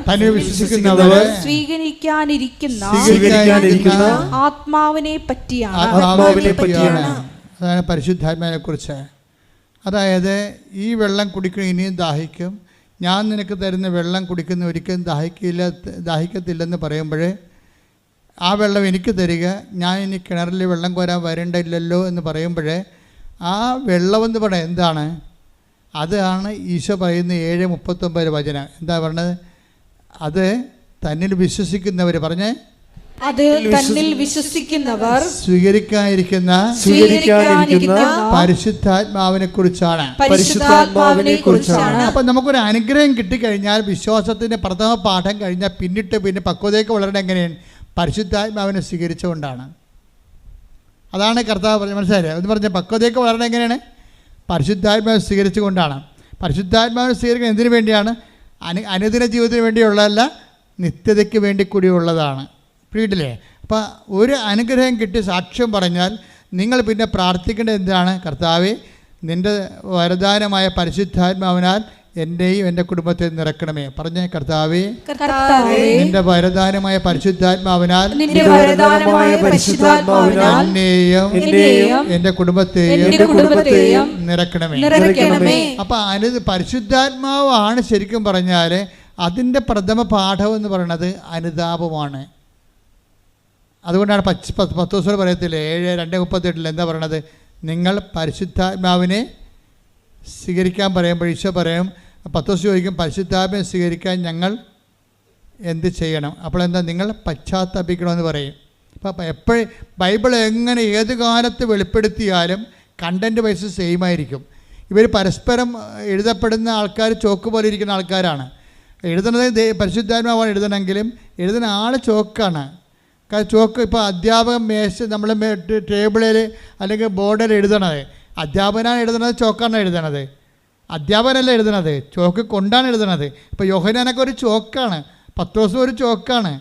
സ്വീകരിക്കാനിരിക്കുന്ന ആത്മാവിനെ പറ്റിയാണ്. അതാണ് പരിശുദ്ധാത്മാവിനെ കുറിച്ച്. അതായത് ഈ വെള്ളം കുടിക്കണം, ഇനിയും ദാഹിക്കും. ഞാൻ നിനക്ക് തരുന്ന വെള്ളം കുടിക്കുന്ന ഒരിക്കലും ദാഹിക്കത്തില്ലെന്ന് പറയുമ്പോൾ ആ വെള്ളം എനിക്ക് തരിക, ഞാൻ ഇനി കിണറിൽ വെള്ളം കോരാൻ വരേണ്ടില്ലല്ലോ എന്ന് പറയുമ്പോൾ ആ വെള്ളമെന്ന് പറയാം എന്താണ്? അതാണ് ഈശോ പറയുന്ന 7:39 വചനം. എന്താ പറഞ്ഞത്? അത് തന്നിൽ വിശ്വസിക്കുന്നവർ പറഞ്ഞേ, തന്നിൽ വിശ്വസിക്കുന്നവർ സ്വീകരിക്കാനിരിക്കുന്ന പരിശുദ്ധാത്മാവിനെ കുറിച്ചാണ്. അപ്പൊ നമുക്കൊരു അനുഗ്രഹം കിട്ടിക്കഴിഞ്ഞാൽ വിശ്വാസത്തിന്റെ പ്രഥമ പാഠം കഴിഞ്ഞാൽ പിന്നെ പക്വതയ്ക്ക് വളരണം എങ്ങനെയാണ്? പരിശുദ്ധാത്മാവിനെ സ്വീകരിച്ചുകൊണ്ടാണ്. അതാണ് കർത്താവ് പറഞ്ഞത്. മനസ്സിലായില്ലേ? എന്ന് പറഞ്ഞാൽ പക്വതയ്ക്ക് വളരണം എങ്ങനെയാണ്? പരിശുദ്ധാത്മാവിനെ സ്വീകരിച്ചുകൊണ്ടാണ്. പരിശുദ്ധാത്മാവിനെ സ്വീകരിക്കുന്നത് എന്തിനു വേണ്ടിയാണ്? അനുദിന ജീവിതത്തിന് വേണ്ടിയുള്ളതല്ല, നിത്യതയ്ക്ക് വേണ്ടി കൂടിയുള്ളതാണ്. വീട്ടിലെ അപ്പം ഒരു അനുഗ്രഹം കിട്ടി സാക്ഷ്യം പറഞ്ഞാൽ നിങ്ങൾ പിന്നെ പ്രാർത്ഥിക്കേണ്ടത് എന്താണ്? കർത്താവേ, നിൻ്റെ വരദാനമായ പരിശുദ്ധാത്മാവിനാൽ എൻ്റെയും എൻ്റെ കുടുംബത്തെ നിറക്കണമേ. പറഞ്ഞേ, കർത്താവേ, നിൻ്റെ വരദാനമായ പരിശുദ്ധാത്മാവിനാൽ എന്നെയും എൻ്റെ കുടുംബത്തെയും നിറക്കണമേ. അപ്പം പരിശുദ്ധാത്മാവാണ് ശരിക്കും പറഞ്ഞാൽ അതിൻ്റെ പ്രഥമ പാഠം എന്ന് പറയുന്നത് അനുതാപമാണ്. അതുകൊണ്ടാണ് പത്രോസ് പറയത്തില്ലേ 7:2:38 എന്താ പറയണത്? നിങ്ങൾ പരിശുദ്ധാത്മാവിനെ സ്വീകരിക്കാൻ പറയുമ്പോൾ ഈശോ പറയും, പത്രോസ് ചോദിക്കും, പരിശുദ്ധാത്മാവിനെ സ്വീകരിക്കാൻ ഞങ്ങൾ എന്ത് ചെയ്യണം? അപ്പോൾ എന്താ? നിങ്ങൾ പശ്ചാത്തപിക്കണമെന്ന് പറയും. അപ്പം എപ്പോഴും ബൈബിൾ എങ്ങനെ ഏത് കാലത്ത് വെളിപ്പെടുത്തിയാലും കണ്ടൻറ്റ് വൈസ് സെയിം ആയിരിക്കും. ഇവർ പരസ്പരം എഴുതപ്പെടുന്ന ആൾക്കാർ ചോക്ക് പോലെ ഇരിക്കുന്ന ആൾക്കാരാണ്. എഴുതുന്നത് പരിശുദ്ധാത്മാവാണ് എഴുതണമെങ്കിലും എഴുതുന്ന ആൾ ചോക്കാണ്. ചോക്ക് ഇപ്പോൾ അധ്യാപകൻ നമ്മൾ ടേബിളിൽ അല്ലെങ്കിൽ ബോർഡിൽ എഴുതണത് അധ്യാപകനാണ് എഴുതണത്, ചോക്കാണ് എഴുതണത്. അധ്യാപകനല്ല എഴുതണത്, ചോക്ക് കൊണ്ടാണ് എഴുതണത്. ഇപ്പോൾ യോഹന്നാനൊക്കെ ഒരു ചോക്കാണ്, പത്രോസും ഒരു ചോക്കാണ്.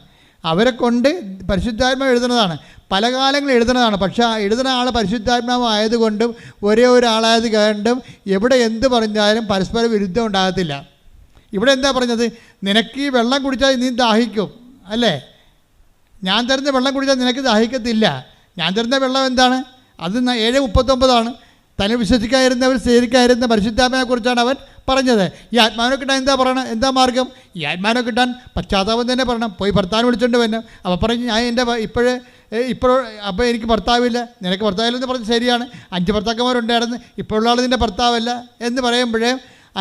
അവരെ കൊണ്ട് പരിശുദ്ധാത്മാവ് എഴുതുന്നതാണ്, പല കാലങ്ങളിൽ എഴുതുന്നതാണ്. പക്ഷേ ആ എഴുതുന്ന ആൾ പരിശുദ്ധാത്മാവ് ആയതുകൊണ്ടും ഒരേ ഒരാളായത് കൊണ്ടും എവിടെ എന്ത് പറഞ്ഞാലും പരസ്പര വിരുദ്ധം ഉണ്ടാകത്തില്ല. ഇവിടെ എന്താ പറഞ്ഞത്? നിനക്ക് ഈ വെള്ളം കുടിച്ചാൽ നീ ദാഹിക്കും അല്ലേ? ഞാൻ തരുന്ന വെള്ളം കുടിച്ചാൽ നിനക്ക് ദാഹിക്കത്തില്ല. ഞാൻ തരുന്ന വെള്ളം എന്താണ്? അത് 7:39 തന്നെ വിശ്വസിക്കാതിരുന്നവർ സ്വീകരിക്കാതിരുന്ന പരിശുദ്ധാത്മാവിനെ കുറിച്ചാണ് അവൻ പറഞ്ഞത്. ഈ ആത്മാവിനെ കിട്ടാൻ എന്താ പറയണം? എന്താ മാർഗം? ഈ ആത്മാവിനെ കിട്ടാൻ പശ്ചാത്താപം തന്നെ പറയണം. പോയി ഭർത്താവിനെ വിളിച്ചുകൊണ്ട് വരണം. അപ്പോൾ പറഞ്ഞ് ഞാൻ എൻ്റെ അപ്പോൾ എനിക്ക് ഭർത്താവില്ല, നിനക്ക് ഭർത്താവില്ലെന്ന് പറഞ്ഞ് ശരിയാണ്. 5 ഭർത്താക്കന്മാരുണ്ടായിരുന്നു, ഇപ്പോഴുള്ള ആൾ നിൻ്റെ ഭർത്താവല്ല എന്ന് പറയുമ്പോഴേ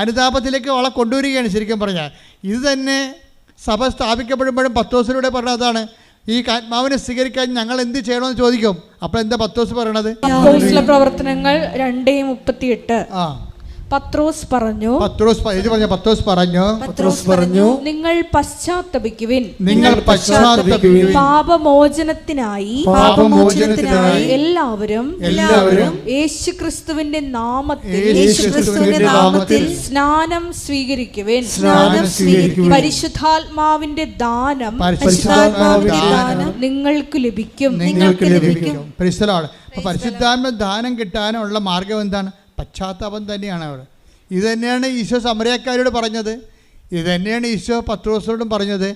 അനുതാപത്തിലേക്ക് അവളെ കൊണ്ടുവരികയാണ്. ശരിക്കും പറഞ്ഞാൽ ഇത് തന്നെ സഭ സ്ഥാപിക്കപ്പെടുമ്പോഴും പത്രോസിലൂടെ പറഞ്ഞ അതാണ്, ഈ ആത്മാവിനെ സ്വീകരിക്കാൻ ഞങ്ങൾ എന്ത് ചെയ്യണമെന്ന് ചോദിക്കും. അപ്പോൾ എന്താ പത്രോസ് പറയണത്? പ്രവർത്തനങ്ങൾ 2:38 പത്രോസ് പറഞ്ഞു നിങ്ങൾ പശ്ചാത്തപിക്കുവിൻ, പാപമോചനത്തിനായി എല്ലാവരും യേശുക്രിസ്തുവിന്റെ നാമത്തിൽ സ്നാനം സ്വീകരിക്കുവിൻ. പരിശുദ്ധാത്മാവിന്റെ ദാനം നിങ്ങൾക്ക് ലഭിക്കും. പരിശുദ്ധാത്മ ദാനം കിട്ടാനുള്ള മാർഗം എന്താണ്? പശ്ചാത്താപം തന്നെയാണ് അവിടെ. ഇത് തന്നെയാണ് ഈശോ സമരക്കാരോട് പറഞ്ഞത്, ഇത് തന്നെയാണ് ഈശോ പത്രോസിനോടും പറഞ്ഞത്.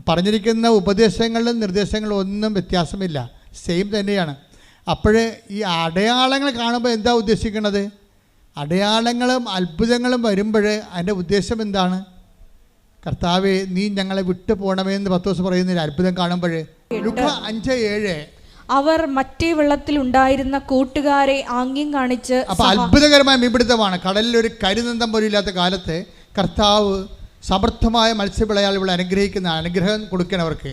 പറഞ്ഞിരിക്കുന്ന ഉപദേശങ്ങളിലും നിർദ്ദേശങ്ങളിലും ഒന്നും വ്യത്യാസമില്ല, സെയിം തന്നെയാണ്. അപ്പോൾ ഈ അടയാളങ്ങൾ കാണുമ്പോൾ എന്താ ഉദ്ദേശിക്കുന്നത്? അടയാളങ്ങളും അത്ഭുതങ്ങളും വരുമ്പോൾ അതിൻ്റെ ഉദ്ദേശം എന്താണ്? കർത്താവേ, നീ ഞങ്ങളെ വിട്ടു പോകണമെന്ന് പത്രോസ് പറയുന്നൊരു അത്ഭുതം കാണുമ്പോൾ. ലൂക്കാ 5:7 അവർ മറ്റേ വെള്ളത്തിൽ ഉണ്ടായിരുന്ന കൂട്ടുകാരെ ആംഗ്യം കാണിച്ച് അപ്പോൾ അത്ഭുതകരമായ മീൻപിടുത്തമാണ്. കടലിൽ ഒരു കരിനന്തം പോലും ഇല്ലാത്ത കാലത്ത് കർത്താവ് സമർത്ഥമായ മത്സ്യവിളയാളികളെ അനുഗ്രഹിക്കുന്ന അനുഗ്രഹം കൊടുക്കണവർക്ക്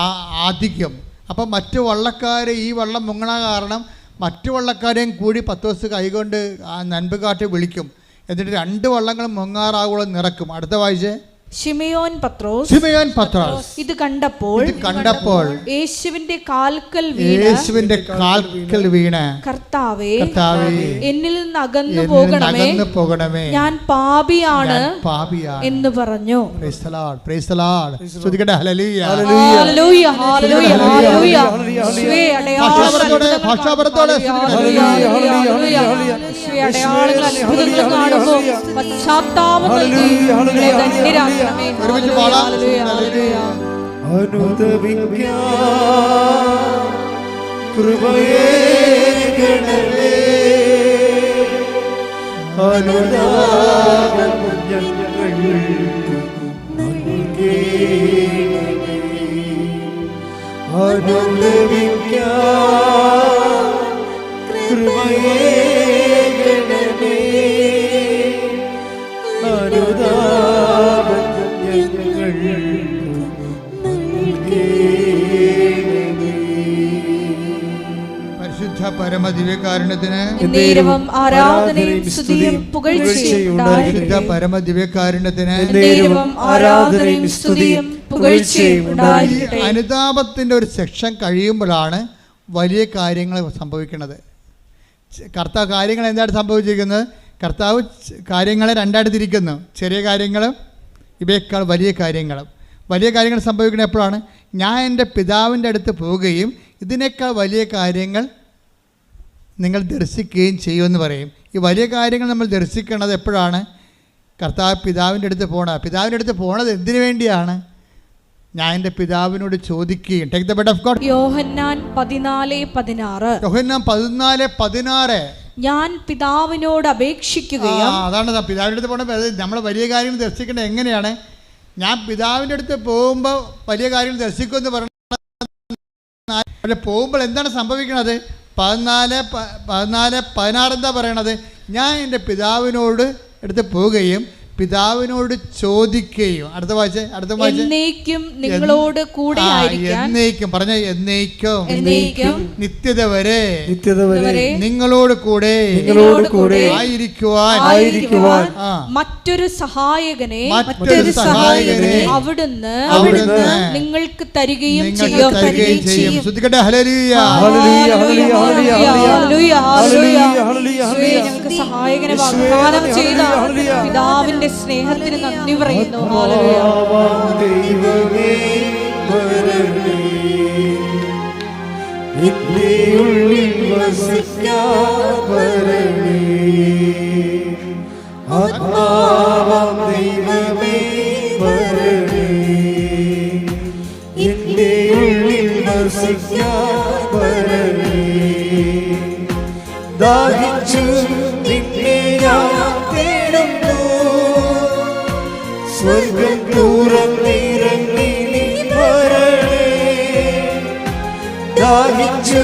ആ ആധിക്യം. അപ്പം മറ്റു വള്ളക്കാരെ ഈ വള്ളം മുങ്ങണ കാരണം മറ്റു വള്ളക്കാരെയും കൂടി പത്രോസ് കൈകൊണ്ട് ആ നൻപ് കാട്ടി വിളിക്കും. എന്നിട്ട് 2 വള്ളങ്ങളും മുങ്ങാറാകുളം നിറക്കും. അടുത്ത വായിച്ചേ. ശിമയോൻ പത്രോസ് ഇത് കണ്ടപ്പോൾ യേശുവിന്റെ കാൽക്കൽ വീണ് കർത്താവേ, എന്നിൽ നിന്ന് അകന്നു പോകണമേ, ഞാൻ പാപിയാണ് എന്ന് പറഞ്ഞു. കൃപയേ ഗണമേ, അനുതാപം ഞങ്ങൾക്ക് നൽകേണമേ. അനുദപിക്കാൻ കൃപയേ ഗണമേ, അനുതാപം ഞങ്ങൾക്ക് നൽകേണമേ. പരിശുദ്ധ പരമദിവ്യകാരുണ്യത്തിന് എന്നേരവും ആരാധനയും സ്തുതിയും പുകഴ്ചയും പരിശുദ്ധ പരമദിവ്യകാരുണ്യത്തിന് എന്നേരവും ആരാധനയും സ്തുതിയും പുകഴ്ചയും ഉണ്ടായിരിക്കട്ടെ. അനുതാപത്തിൻ്റെ ഒരു സെക്ഷൻ കഴിയുമ്പോഴാണ് വലിയ കാര്യങ്ങൾ സംഭവിക്കുന്നത്. കർത്താവ് കാര്യങ്ങൾ എന്താണ് സംഭവിച്ചിരിക്കുന്നത്? കർത്താവ് കാര്യങ്ങളെ 2 തിരിക്കുന്നു. ചെറിയ കാര്യങ്ങളും ഇവയേക്കാൾ വലിയ കാര്യങ്ങളും. വലിയ കാര്യങ്ങൾ സംഭവിക്കുന്നത് എപ്പോഴാണ്? ഞാൻ എൻ്റെ പിതാവിൻ്റെ അടുത്ത് പോവുകയും ഇതിനേക്കാൾ വലിയ കാര്യങ്ങൾ നിങ്ങൾ ദർശിക്കുകയും ചെയ്യുമെന്ന് പറയും. ഈ വലിയ കാര്യങ്ങൾ നമ്മൾ ദർശിക്കുന്നത് എപ്പോഴാണ്? കർത്താവ് പിതാവിൻ്റെ അടുത്ത് പോകണം. പിതാവിൻ്റെ അടുത്ത് പോണത് എന്തിനു വേണ്ടിയാണ്? ഞാൻ എൻ്റെ പിതാവിനോട് ചോദിക്കുകയും. Take the word of God. യോഹന്നാൻ 14:16 ഞാൻ പിതാവിനോട് അപേക്ഷിക്കുകയും. അതാണ് പിതാവിൻ്റെ അടുത്ത് പോകണം. നമ്മൾ വലിയ കാര്യങ്ങൾ ദർശിക്കേണ്ടത് എങ്ങനെയാണ്? ഞാൻ പിതാവിൻ്റെ അടുത്ത് പോകുമ്പോൾ വലിയ കാര്യങ്ങൾ ദർശിക്കുമെന്ന് പറഞ്ഞാൽ പോകുമ്പോൾ എന്താണ് സംഭവിക്കുന്നത്? 14:16 എന്താ പറയണത്? ഞാൻ എൻ്റെ പിതാവിനോട് അടുത്ത് പോവുകയും പിതാവിനോട് ചോദിക്കുകയും. അടുത്ത വായിച്ച എന്നേക്കും നിങ്ങളോട് കൂടെ ആയിരിക്കാൻ. എന്നേക്കും പറഞ്ഞ എന്നേക്കും നിത്യത വരെ നിങ്ങളോട് കൂടെ ആയിരിക്കുവാൻ മറ്റൊരു സഹായകനെ അവിടുന്ന് നിങ്ങൾക്ക് തരികയും ചെയ്യും. ശ്രദ്ധിക്കട്ടെ. ഹല്ലേലൂയ. ഞങ്ങൾക്ക് സഹായകനെ വാഗ്ദാനം ചെയ്ത പിതാവിന്റെ സ്നേഹത്തിന് നന്ദി പറയുന്നു. ദൈവമേ വരണേ, നിന്റെ ഉള്ളിൽ വസിക്കാൻ വരണേ. ആത്മാവാം ദൈവമേ വരണേ, നിന്റെ ഉള്ളിൽ വസിക്കാൻ വരണേ. ദാഹിച്ചു നിന്നെ ഞാൻ തേടുന്നു, സ്വർഗം തുറന്നിറങ്ങി നീ വരണേ. ദാഹിച്ചു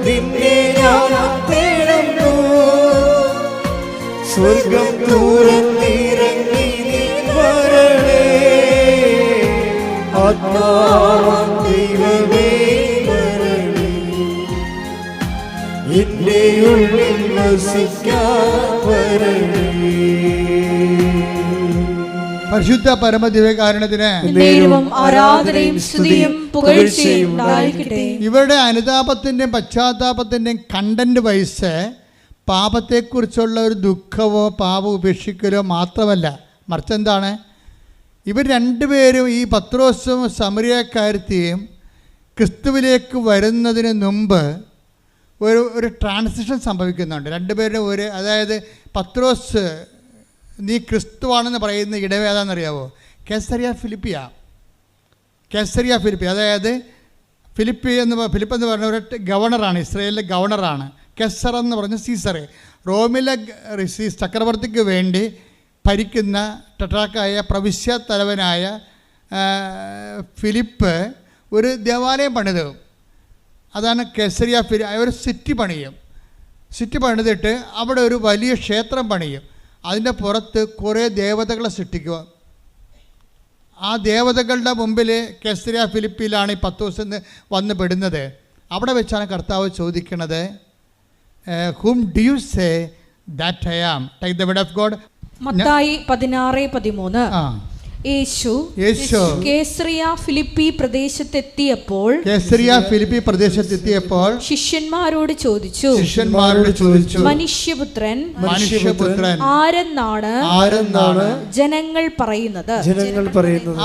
നിന്നെ ഞാൻ തേടുന്നു, സ്വർഗം തുറന്നിറങ്ങി നീ വരണേ. ആത്മാവാം ദൈവമേ വരണേ, എന്റെ ഉള്ളിൽ വസിക്കാൻ വരണേ. പരിശുദ്ധ പരമദിവ്യകാരുണ്യത്തിന് ആരാധനയും സ്തുതിയും പുകഴ്ചയും ഉണ്ടായിരിക്കട്ടെ. ഇവരുടെ അനുതാപത്തിൻ്റെയും പശ്ചാത്താപത്തിൻ്റെയും കണ്ടന്റ് വൈസ് പാപത്തെക്കുറിച്ചുള്ള ഒരു ദുഃഖമോ പാപം ഉപേക്ഷിക്കലോ മാത്രമല്ല, മറിച്ച് എന്താണ്? ഇവർ 2 പേരും, ഈ പത്രോസും സമരിയക്കാരത്തിയും ക്രിസ്തുവിലേക്ക് വരുന്നതിന് മുമ്പ് ഒരു ട്രാൻസിഷൻ സംഭവിക്കുന്നുണ്ട്. 2 പേരും അതായത് പത്രോസ് നീ ക്രിസ്തുവാണെന്ന് പറയുന്ന ഇടവേതാണെന്നറിയാവോ? Caesarea Philippi. അതായത് ഫിലിപ്പ് എന്ന് പറഞ്ഞ ഒരു ഗവർണറാണ്, ഇസ്രായേലിലെ ഗവർണറാണ്. കെസർ എന്ന് പറഞ്ഞ സീസറെ. റോമിലെ ചക്രവർത്തിക്ക് വേണ്ടി ഭരിക്കുന്ന ടെട്രാക്കായ പ്രവിശ്യ തലവനായ ഫിലിപ്പ് ഒരു ദേവാലയം പണിതു. അതാണ് കെസരിയ ഒരു സിറ്റി പണിയും. സിറ്റി പണിതിട്ട് അവിടെ ഒരു വലിയ ക്ഷേത്രം പണിയും. അതിൻ്റെ പുറത്ത് കുറേ ദേവതകളെ സൃഷ്ടിക്കുക. ആ ദേവതകളുടെ മുമ്പിൽ കെസരിയ ഫിലിപ്പിയിലാണ് ഈ 10 ദിവസം വന്ന് പെടുന്നത്. അവിടെ വെച്ചാണ് കർത്താവ് ചോദിക്കുന്നത്, whom do you say that I am? Take the word of God. മത്തായി 16:13. യേശു കേസറിയ ഫിലിപ്പി പ്രദേശത്തെത്തിയപ്പോൾ ശിഷ്യന്മാരോട് ചോദിച്ചു, മനുഷ്യപുത്രൻ ആരെന്നാണ് ജനങ്ങൾ പറയുന്നത്?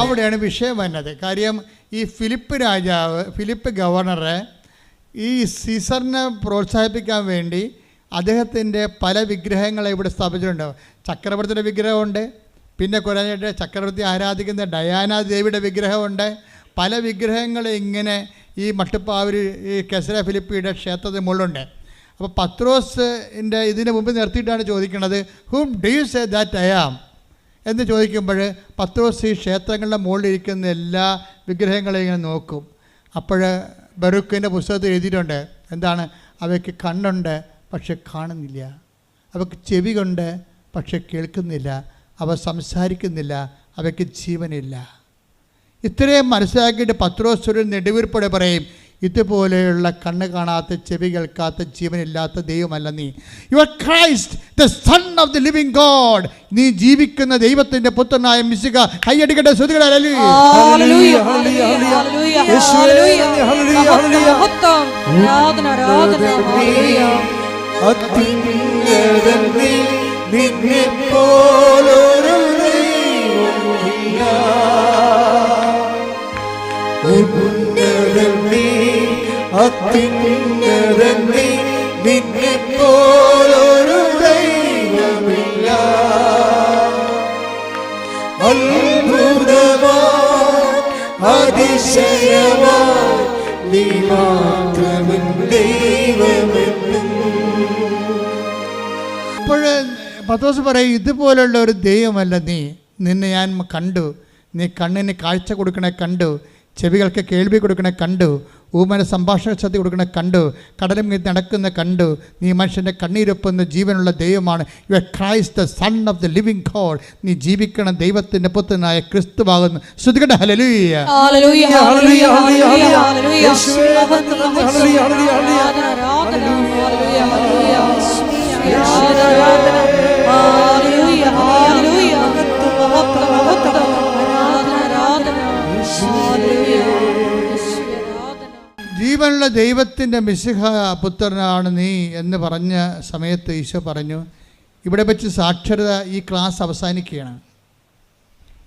അവിടെയാണ് വിഷയം വന്നത്. കാര്യം ഈ ഫിലിപ്പ് ഗവർണറെ ഈ സീസറിനെ പ്രോത്സാഹിപ്പിക്കാൻ വേണ്ടി അദ്ദേഹത്തിൻ്റെ പല വിഗ്രഹങ്ങളെ ഇവിടെ സ്ഥാപിച്ചിട്ടുണ്ട്. ചക്രവർത്തിയുടെ വിഗ്രഹമുണ്ട്, പിന്നെ കുറഞ്ഞിട്ട് ചക്രവർത്തി ആരാധിക്കുന്ന ഡയാന ദേവിയുടെ വിഗ്രഹമുണ്ട്. പല വിഗ്രഹങ്ങൾ ഇങ്ങനെ ഈ മട്ടുപ്പാവൂർ ഈ കെസരിയ ഫിലിപ്പിയുടെ ക്ഷേത്രത്തിന് മുകളിലുണ്ട്. അപ്പോൾ പത്രോസിൻ്റെ ഇതിന് മുമ്പ് നിർത്തിയിട്ടാണ് ചോദിക്കുന്നത്, whom do you say that I am? എന്ന് ചോദിക്കുമ്പോൾ പത്രോസ് ഈ ക്ഷേത്രങ്ങളുടെ മുകളിലിരിക്കുന്ന എല്ലാ വിഗ്രഹങ്ങളെയും ഇങ്ങനെ നോക്കും. അപ്പോൾ ബറൂക്കിൻ്റെ പുസ്തകത്തിൽ എഴുതിയിട്ടുണ്ട്, എന്താണ്? അവയ്ക്ക് കണ്ണുണ്ട് പക്ഷെ കാണുന്നില്ല, അവയ്ക്ക് ചെവി കൊണ്ട് പക്ഷെ കേൾക്കുന്നില്ല, അവ സംസാരിക്കുന്നില്ല, അവയ്ക്ക് ജീവനില്ല. ഇത്രയും മനസ്സിലാക്കിയിട്ട് പത്രോസ് ഒരു നെടുവീർപ്പോടെ പറയും, ഇതുപോലെയുള്ള കണ്ണ് കാണാത്ത ചെവി കേൾക്കാത്ത ജീവനില്ലാത്ത ദൈവമല്ല നീ. You are Christ the son of the living God. നീ ജീവിക്കുന്ന ദൈവത്തിന്റെ പുത്രനായ മിശിഹ. കൈയടിക്കട്ടെ, സ്തുതിക്കട്ടെ. അപ്പോൾ പത്രോസ് പറയും, ഇതുപോലുള്ള ഒരു ദൈവമല്ല നീ. നിന്നെ ഞാൻ കണ്ടു. നീ കണ്ണിന് കാഴ്ച കൊടുക്കണേ കണ്ടു, ചെവികൾക്ക് കേൾവി കൊടുക്കണേ കണ്ടു, ഊമന സംഭാഷണ ശക്തി കൊടുക്കണേ കണ്ടു, കടലും നടക്കുന്ന കണ്ടു. നീ മനുഷ്യൻ്റെ കണ്ണീരൊപ്പുന്ന ജീവനുള്ള ദൈവമാണ്. You are Christ the son of the living God. നീ ജീവിക്കണം ദൈവത്തിൻ്റെ പുത്രനായ ക്രിസ്തുവാകുന്നു. ശ്രുതികട്ടെ, ഹല്ലേലൂയ. ജീവനുള്ള ദൈവത്തിൻ്റെ മിശിഹ പുത്രനാണ് നീ എന്ന് പറഞ്ഞ സമയത്ത് ഈശോ പറഞ്ഞു, ഇവിടെ വെച്ച് സാക്ഷരത, ഈ ക്ലാസ് അവസാനിക്കുകയാണ്.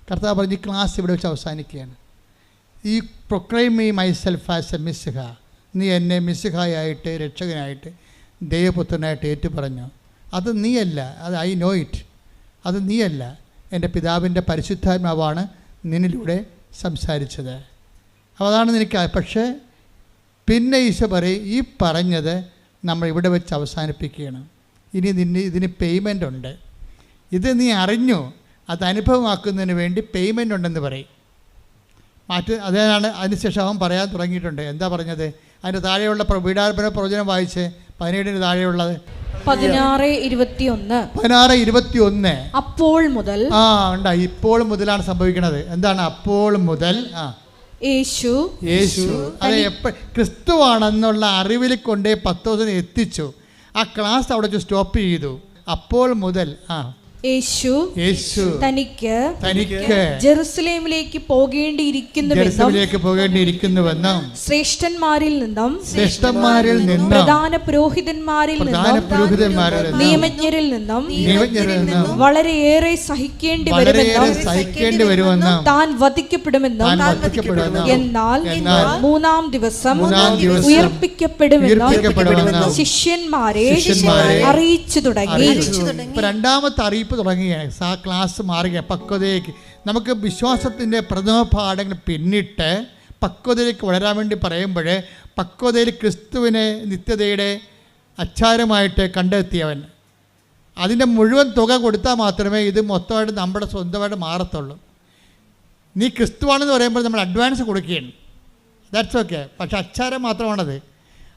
കർത്താവ് പറഞ്ഞു, ഈ ക്ലാസ് ഇവിടെ വെച്ച് അവസാനിക്കുകയാണ്. I proclaim me myself as a മിശിഹ. നീ എന്നെ മിശിഹായിട്ട്, രക്ഷകനായിട്ട്, ദൈവപുത്രനായിട്ട് ഏറ്റു പറഞ്ഞു. അത് നീയല്ല, അത് ഐ നോ ഇറ്റ്. അത് നീയല്ല, എൻ്റെ പിതാവിൻ്റെ പരിശുദ്ധാത്മാവാണ് നിന്നിലൂടെ സംസാരിച്ചത്. അപ്പോൾ അതാണ് നിനക്ക്. പക്ഷേ പിന്നെ ഈശോ പറയും, ഈ പറഞ്ഞത് നമ്മൾ ഇവിടെ വെച്ച് അവസാനിപ്പിക്കുകയാണ്. ഇനി ഇതിന് പേയ്മെൻ്റ് ഉണ്ട്. ഇത് നീ അറിഞ്ഞു, അത് അനുഭവമാക്കുന്നതിന് വേണ്ടി പേയ്മെൻ്റ് ഉണ്ടെന്ന് പറയും. അതാണ് അതിനുശേഷം അവൻ പറയാൻ തുടങ്ങിയിട്ടുണ്ട്. എന്താ പറഞ്ഞത്? അതിൻ്റെ താഴെയുള്ള വീടാർപ്പണ പ്രവചനം വായിച്ച് 17 താഴെയുള്ളത് 16:21. അപ്പോൾ മുതൽ ഉണ്ടായി. ഇപ്പോൾ മുതലാണ് സംഭവിക്കുന്നത്. എന്താണ് അപ്പോൾ മുതൽ? യേശു അതെ, ക്രിസ്തുവാണെന്നുള്ള അറിവിൽ കൊണ്ടേ 10 ദിവസം എത്തിച്ചു. ആ ക്ലാസ് അവിടെ വെച്ച് സ്റ്റോപ്പ് ചെയ്തു. അപ്പോൾ മുതൽ യേശു തനിക്ക് ജെറുസലേമിലേക്ക് പോകേണ്ടിയിരിക്കുന്നുവെന്നും ശ്രേഷ്ഠന്മാരിൽ നിന്നും പ്രധാന പുരോഹിതന്മാരിൽ നിന്നും നിയമജ്ഞരിൽ നിന്നും വളരെയേറെ സഹിക്കേണ്ടി വരുമെന്നും താൻ വധിക്കപ്പെടുമെന്നും എന്നാൽ 3-ാം ദിവസം ഉയർപ്പിക്കപ്പെടുമെന്നും ശിഷ്യന്മാരെ അറിയിച്ചു തുടങ്ങി. രണ്ടാമത്തെ അറിയിപ്പ് തുടങ്ങുകയാണ്. ആ ക്ലാസ് മാറുക പക്വതയിലേക്ക്. നമുക്ക് വിശ്വാസത്തിൻ്റെ പ്രഥമ പാഠങ്ങൾ പിന്നിട്ട് പക്വതയിലേക്ക് വളരാൻ വേണ്ടി പറയുമ്പോൾ, പക്വതയിൽ ക്രിസ്തുവിനെ നിത്യതയുടെ അച്ചാരമായിട്ട് കണ്ടെത്തിയവൻ, അതിൻ്റെ മുഴുവൻ തുക കൊടുത്താൽ മാത്രമേ ഇത് മൊത്തമായിട്ട് നമ്മുടെ സ്വന്തമായിട്ട് മാറത്തുള്ളൂ. നീ ക്രിസ്തുവാണെന്ന് പറയുമ്പോൾ നമ്മൾ അഡ്വാൻസ് കൊടുക്കുകയാണ്, ദാറ്റ്സ് ഓക്കെ. പക്ഷെ അച്ചാരം മാത്രമാണത്.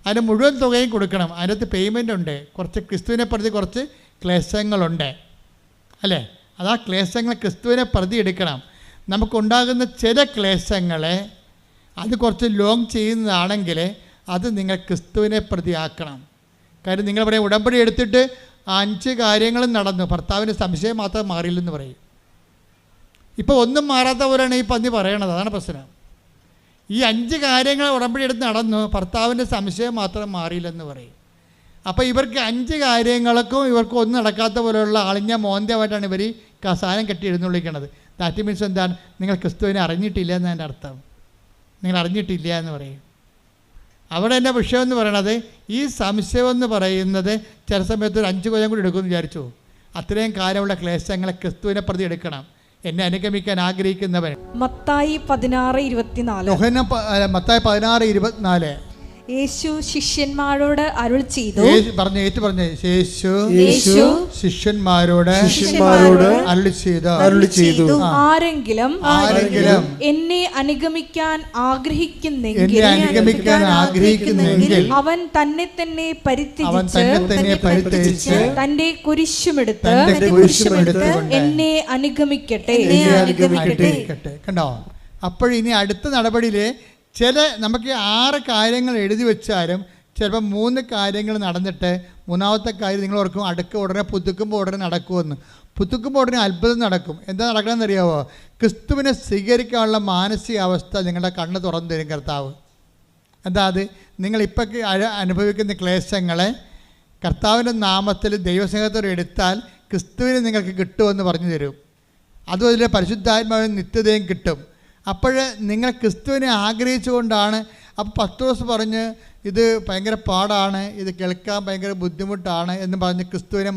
അതിൻ്റെ മുഴുവൻ തുകയും കൊടുക്കണം. അതിനകത്ത് പേയ്മെൻ്റ് ഉണ്ട്. കുറച്ച് ക്രിസ്തുവിനെ പ്രതി കുറച്ച് ക്ലേശങ്ങളുണ്ട് അല്ലേ? അതാ ക്ലേശങ്ങൾ ക്രിസ്തുവിനെ പ്രതി എടുക്കണം. നമുക്കുണ്ടാകുന്ന ചില ക്ലേശങ്ങളെ അത് കുറച്ച് ലോങ് ചെയ്യുന്നതാണെങ്കിൽ അത് നിങ്ങൾ ക്രിസ്തുവിനെ പ്രതിയാക്കണം. കാര്യം നിങ്ങൾ പറയും ഉടമ്പടി എടുത്തിട്ട് 5 കാര്യങ്ങളും നടന്നു, ഭർത്താവിൻ്റെ സംശയം മാത്രം മാറിയില്ലെന്ന് പറയും. ഇപ്പോൾ ഒന്നും മാറാത്തവരാണ് ഈ പന്നി പറയണത്. അതാണ് പ്രശ്നം. ഈ 5 കാര്യങ്ങൾ ഉടമ്പടി എടുത്ത് നടന്നു, ഭർത്താവിൻ്റെ സംശയം മാത്രം മാറിയില്ലെന്ന് പറയും. അപ്പോൾ ഇവർക്ക് 5 കാര്യങ്ങൾക്കും ഇവർക്ക് ഒന്നും നടക്കാത്ത പോലെയുള്ള അളിഞ്ഞ മോന്തമായിട്ടാണ് ഇവർ കസാരം കെട്ടി എഴുന്നള്ളിക്കണത്. ദാറ്റ് മീൻസ് എന്താണ്? നിങ്ങൾ ക്രിസ്തുവിനെ അറിഞ്ഞിട്ടില്ല എന്നതിൻ്റെ അർത്ഥം. നിങ്ങൾ അറിഞ്ഞിട്ടില്ല എന്ന് പറയും. അവിടെ എൻ്റെ വിഷയം എന്ന് പറയണത് ഈ സംശയം എന്ന് പറയുന്നത് ചില സമയത്ത് ഒരു 5 കൊല്ലം കൂടി എടുക്കുമെന്ന് വിചാരിച്ചു. അത്രയും കാലമുള്ള ക്ലേശങ്ങളെ ക്രിസ്തുവിനെ പ്രതി എടുക്കണം. എന്നെ അനുഗമിക്കാൻ ആഗ്രഹിക്കുന്നവൻ. മത്തായി 16:24. മത്തായി 16:24. യേശു ശിഷ്യന്മാരോട് അരുൾ ചെയ്തു. യേശു ശിഷ്യന്മാരോട് അരുളി ചെയ്തു, ആരെങ്കിലും എന്നെ അനുഗമിക്കാൻ ആഗ്രഹിക്കുന്നെങ്കിൽ അവൻ തന്നെ തന്നെ പരിത്യജിച്ച് തന്റെ കുരിശുമെടുത്ത് എന്നെ അനുഗമിക്കട്ടെ. കണ്ടോ? അപ്പോഴിനി അടുത്ത നടപടിയിൽ നമുക്ക് 6 കാര്യങ്ങൾ എഴുതി വെച്ചാലും ചിലപ്പോൾ 3 കാര്യങ്ങൾ നടന്നിട്ട് 3ാമത്തെ കാര്യം നിങ്ങൾ ഓർക്കും അടുക്ക് ഉടനെ പുതുക്കുമ്പോൾ ഉടനെ നടക്കുമെന്ന്. പുതുക്കുമ്പോൾ ഉടനെ അത്ഭുതം നടക്കും. എന്താ നടക്കണമെന്ന് അറിയാമോ? ക്രിസ്തുവിനെ സ്വീകരിക്കാനുള്ള മാനസികാവസ്ഥ നിങ്ങളുടെ കണ്ണ് തുറന്നു തരും കർത്താവ്. എന്താ അത്? നിങ്ങളിപ്പോൾ അനുഭവിക്കുന്ന ക്ലേശങ്ങളെ കർത്താവിൻ്റെ നാമത്തിൽ ദൈവസ്നേഹത്തോടെ എടുത്താൽ ക്രിസ്തുവിനെ നിങ്ങൾക്ക് കിട്ടുമെന്ന് പറഞ്ഞു തരും. അതും അതിലെ പരിശുദ്ധാത്മാവിന് നിത്യതയും കിട്ടും. അപ്പോൾ നിങ്ങൾ ക്രിസ്തുവിനെ ആഗ്രഹിച്ചുകൊണ്ടാണ്. അപ്പോൾ പത്രോസ് പറഞ്ഞ് ഇത് ഭയങ്കര പാടാണ്, ഇത് കേൾക്കാൻ ഭയങ്കര ബുദ്ധിമുട്ടാണ് എന്ന് പറഞ്ഞ് ക്രിസ്തുവിനെ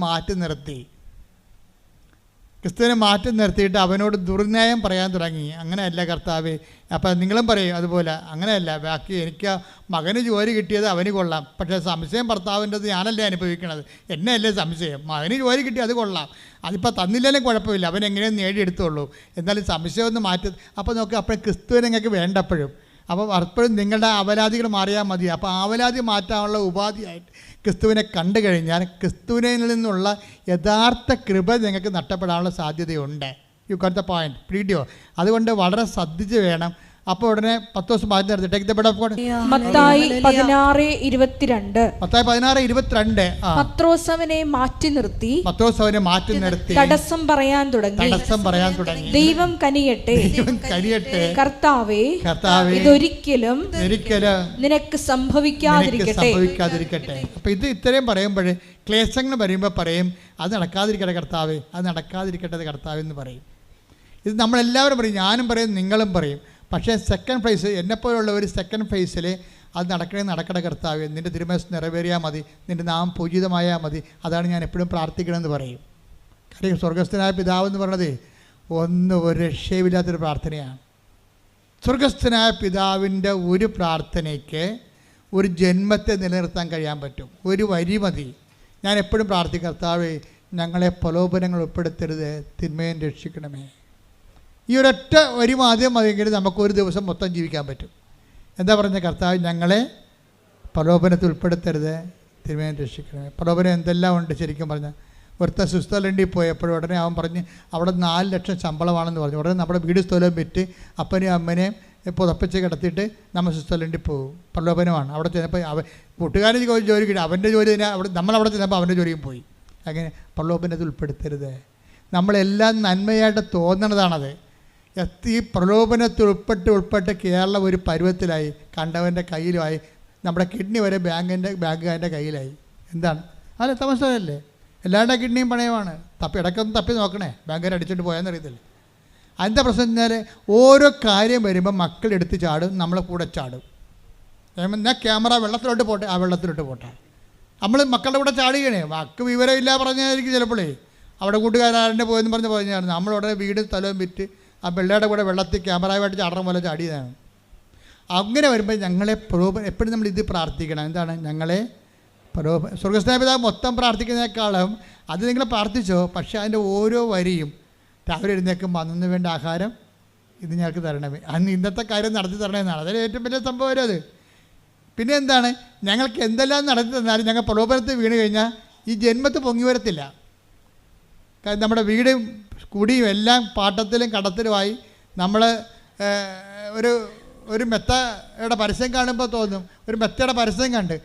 മാറ്റി നിർത്തിയിട്ട് അവനോട് ദുർന്യായം പറയാൻ തുടങ്ങി. അങ്ങനെയല്ല കർത്താവേ. അപ്പം നിങ്ങളും പറയും അതുപോലെ. അങ്ങനെയല്ല, ബാക്കി എനിക്ക് മകന് ജോലി കിട്ടിയത് അവന് കൊള്ളാം, പക്ഷേ സംശയം ഭർത്താവിൻ്റെത് ഞാനല്ലേ അനുഭവിക്കണത്, എന്നെയല്ലേ സംശയം. മകന് ജോലി കിട്ടി അത് കൊള്ളാം, അതിപ്പോൾ തന്നില്ലെങ്കിലും കുഴപ്പമില്ല, അവൻ എങ്ങനെയും നേടിയെടുത്തുള്ളൂ, എന്നാലും സംശയം ഒന്ന് മാറ്റി. അപ്പോൾ നോക്കുക, അപ്പോൾ ക്രിസ്തുവിനെ നിങ്ങൾക്ക് വേണ്ടപ്പോഴും അപ്പോൾ അപ്പോഴും നിങ്ങളുടെ അവലാദികൾ മാറിയാൽ മതി. അപ്പോൾ അവലാതി മാറ്റാനുള്ള ഉപാധിയായിട്ട് ക്രിസ്തുവിനെ കണ്ടു കഴിഞ്ഞാൽ ക്രിസ്തുവിനിൽ നിന്നുള്ള യഥാർത്ഥ കൃപ നിങ്ങൾക്ക് നഷ്ടപ്പെടാനുള്ള സാധ്യതയുണ്ട്. You got the point. പിടിയോ? അതുകൊണ്ട് വളരെ ശ്രദ്ധിച്ച് വേണം. അപ്പോൾ ഉടനെ 10 ദിവസം മാറ്റി നിർത്തി. Take the word of God. Mathai 16:22. പത്രോസ് അവനെ മാറ്റി നിർത്തി തടസ്സം പറയാൻ തുടങ്ങി. ദൈവം കനിയട്ടെ, കർത്താവേ, ഇതൊരിക്കലും നിനക്ക് സംഭവിക്കാതിരിക്കട്ടെ. അപ്പോൾ ഇത് ഇത്രയും പറയുമ്പോൾ ക്ലേശങ്ങൾ വരുമ്പോൾ പറയും അത് നടക്കാതിരിക്കട്ടെ കർത്താവേ, അത് നടക്കാതിരിക്കട്ടെ കർത്താവ് എന്ന് പറയും. ഇത് നമ്മളെല്ലാവരും പറയും, ഞാനും പറയും, നിങ്ങളും പറയും. പക്ഷേ സെക്കൻഡ് ഫേസ്, എന്നെപ്പോലുള്ള ഒരു സെക്കൻഡ് ഫേസിൽ അത് നടക്കണ കർത്താവ്, നിൻ്റെ തിരുമനസ്സ് നിറവേറിയാൽ മതി, നിൻ്റെ നാമം പൂജിതമായാൽ മതി, അതാണ് ഞാൻ എപ്പോഴും പ്രാർത്ഥിക്കണമെന്ന് പറയും. കാര്യം സ്വർഗസ്ഥനായ പിതാവ് എന്ന് പറഞ്ഞത് ഒരു രക്ഷയുമില്ലാത്തൊരു പ്രാർത്ഥനയാണ്. സ്വർഗസ്ഥനായ പിതാവിൻ്റെ ഒരു പ്രാർത്ഥനയ്ക്ക് ഒരു ജന്മത്തെ നിലനിർത്താൻ കഴിയാൻ പറ്റും. ഒരു വരി മതി. ഞാൻ എപ്പോഴും പ്രാർത്ഥിക്കും, കർത്താവേ ഞങ്ങളെ പ്രലോഭനങ്ങൾ ഉൾപ്പെടുത്തരുത്, തിന്മയും രക്ഷിക്കണമേ. ഈ ഒരൊറ്റ വരി ആദ്യം മതിയെങ്കിൽ നമുക്കൊരു ദിവസം മൊത്തം ജീവിക്കാൻ പറ്റും. എന്താ പറഞ്ഞ? കർത്താവ് ഞങ്ങളെ പ്രലോഭനത്തിൽ ഉൾപ്പെടുത്തരുത്, തിരുമേനി രക്ഷിക്കണമേ. പ്രലോഭനം എന്തെല്ലാം ഉണ്ട് ശരിക്കും പറഞ്ഞാൽ. ഒരുത്ത സ്വിറ്റ്സർലൻഡിൽ പോയപ്പോഴും ഉടനെ അവൻ പറഞ്ഞ് അവിടെ 4 ലക്ഷം ശമ്പളമാണെന്ന് പറഞ്ഞു. ഉടനെ നമ്മുടെ വീട് സ്ഥലവും വിറ്റ് അപ്പനെയും അമ്മനെയും പുതപ്പിച്ച് കിടത്തിയിട്ട് നമ്മൾ സ്വിറ്റ്സർലൻഡിൽ പോകും. പ്രലോഭനമാണ്. അവിടെ ചെന്നപ്പോൾ കൂട്ടുകാരൻ ജോലി കിട്ടി, അവൻ്റെ ജോലി തന്നെ അവിടെ, നമ്മളവിടെ ചെന്നപ്പോൾ അവൻ്റെ ജോലിയും പോയി. അങ്ങനെ പ്രലോഭനത്തിൽ ഉൾപ്പെടുത്തരുത്. നമ്മളെല്ലാം നന്മയായിട്ട് തോന്നണതാണത്. ഈ പ്രലോഭനത്തിൽ ഉൾപ്പെട്ട് കേരളം ഒരു പരുവത്തിലായി, കണ്ടവൻ്റെ കയ്യിലുമായി, നമ്മുടെ കിഡ്നി വരെ ബാങ്കുകാരൻ്റെ കയ്യിലായി. എന്താണ് അല്ല തമസല്ലേ? എല്ലാവരുടെ കിഡ്നിയും പണയമാണ്. ഇടയ്ക്കൊന്ന് തപ്പി നോക്കണേ, ബാങ്കുകാർ അടിച്ചിട്ട് പോയാന്നറിയത്തില്ല. അതിൻ്റെ പ്രശ്നം എന്നാൽ ഓരോ കാര്യം വരുമ്പോൾ മക്കളെടുത്ത് ചാടും, നമ്മളെ കൂടെ ചാടും. ഞാൻ ക്യാമറ വെള്ളത്തിലോട്ട് പോട്ടെ, ആ വെള്ളത്തിലോട്ട് പോട്ടെ. നമ്മൾ മക്കളുടെ കൂടെ ചാടുകയാണേ. മക്ക് വിവരമില്ല പറഞ്ഞായിരിക്കും ചിലപ്പോഴേ അവിടെ കൂട്ടുകാരൻ്റെ പോയെന്ന് പറഞ്ഞാണ്. നമ്മളുടനെ വീട് സ്ഥലവും വിറ്റ് ആ പിള്ളേരുടെ കൂടെ വെള്ളത്തിൽ ക്യാമറയുമായിട്ട് ചാടണം പോലെ ചാടിയതാണ്. അങ്ങനെ വരുമ്പോൾ ഞങ്ങളെ എപ്പോഴും നമ്മൾ ഇത് പ്രാർത്ഥിക്കണം. എന്താണ്? ഞങ്ങളെ സ്വർഗസ്ഥനായ പിതാവ് മൊത്തം പ്രാർത്ഥിക്കുന്നതിനേക്കാളും അത് നിങ്ങൾ പ്രാർത്ഥിച്ചോ, പക്ഷേ അതിൻ്റെ ഓരോ വരിയും രാവിലെ എഴുന്നേൽക്കുമ്പോൾ അന്നു വേണ്ട ആഹാരം ഇത് ഞങ്ങൾക്ക് തരണമേ, അന്ന് ഇന്നത്തെ കാര്യം നടത്തി തരണമെന്നാണ്. അതിൽ ഏറ്റവും വലിയ സംഭവം വരും അത്. പിന്നെ എന്താണ്, ഞങ്ങൾക്ക് എന്തെല്ലാം നടത്തി തന്നാലും ഞങ്ങൾ പ്രലോഭനത്തിൽ വീണ് കഴിഞ്ഞാൽ ഈ ജന്മത്ത് പൊങ്ങി വരത്തില്ല. കാരണം നമ്മുടെ വീടും കുടിയും എല്ലാം പാട്ടത്തിലും കടത്തിലുമായി നമ്മൾ ഒരു മെത്തയുടെ പരസ്യം കാണുമ്പോൾ തോന്നും, ഒരു മെത്തയുടെ പരസ്യം കണ്ട്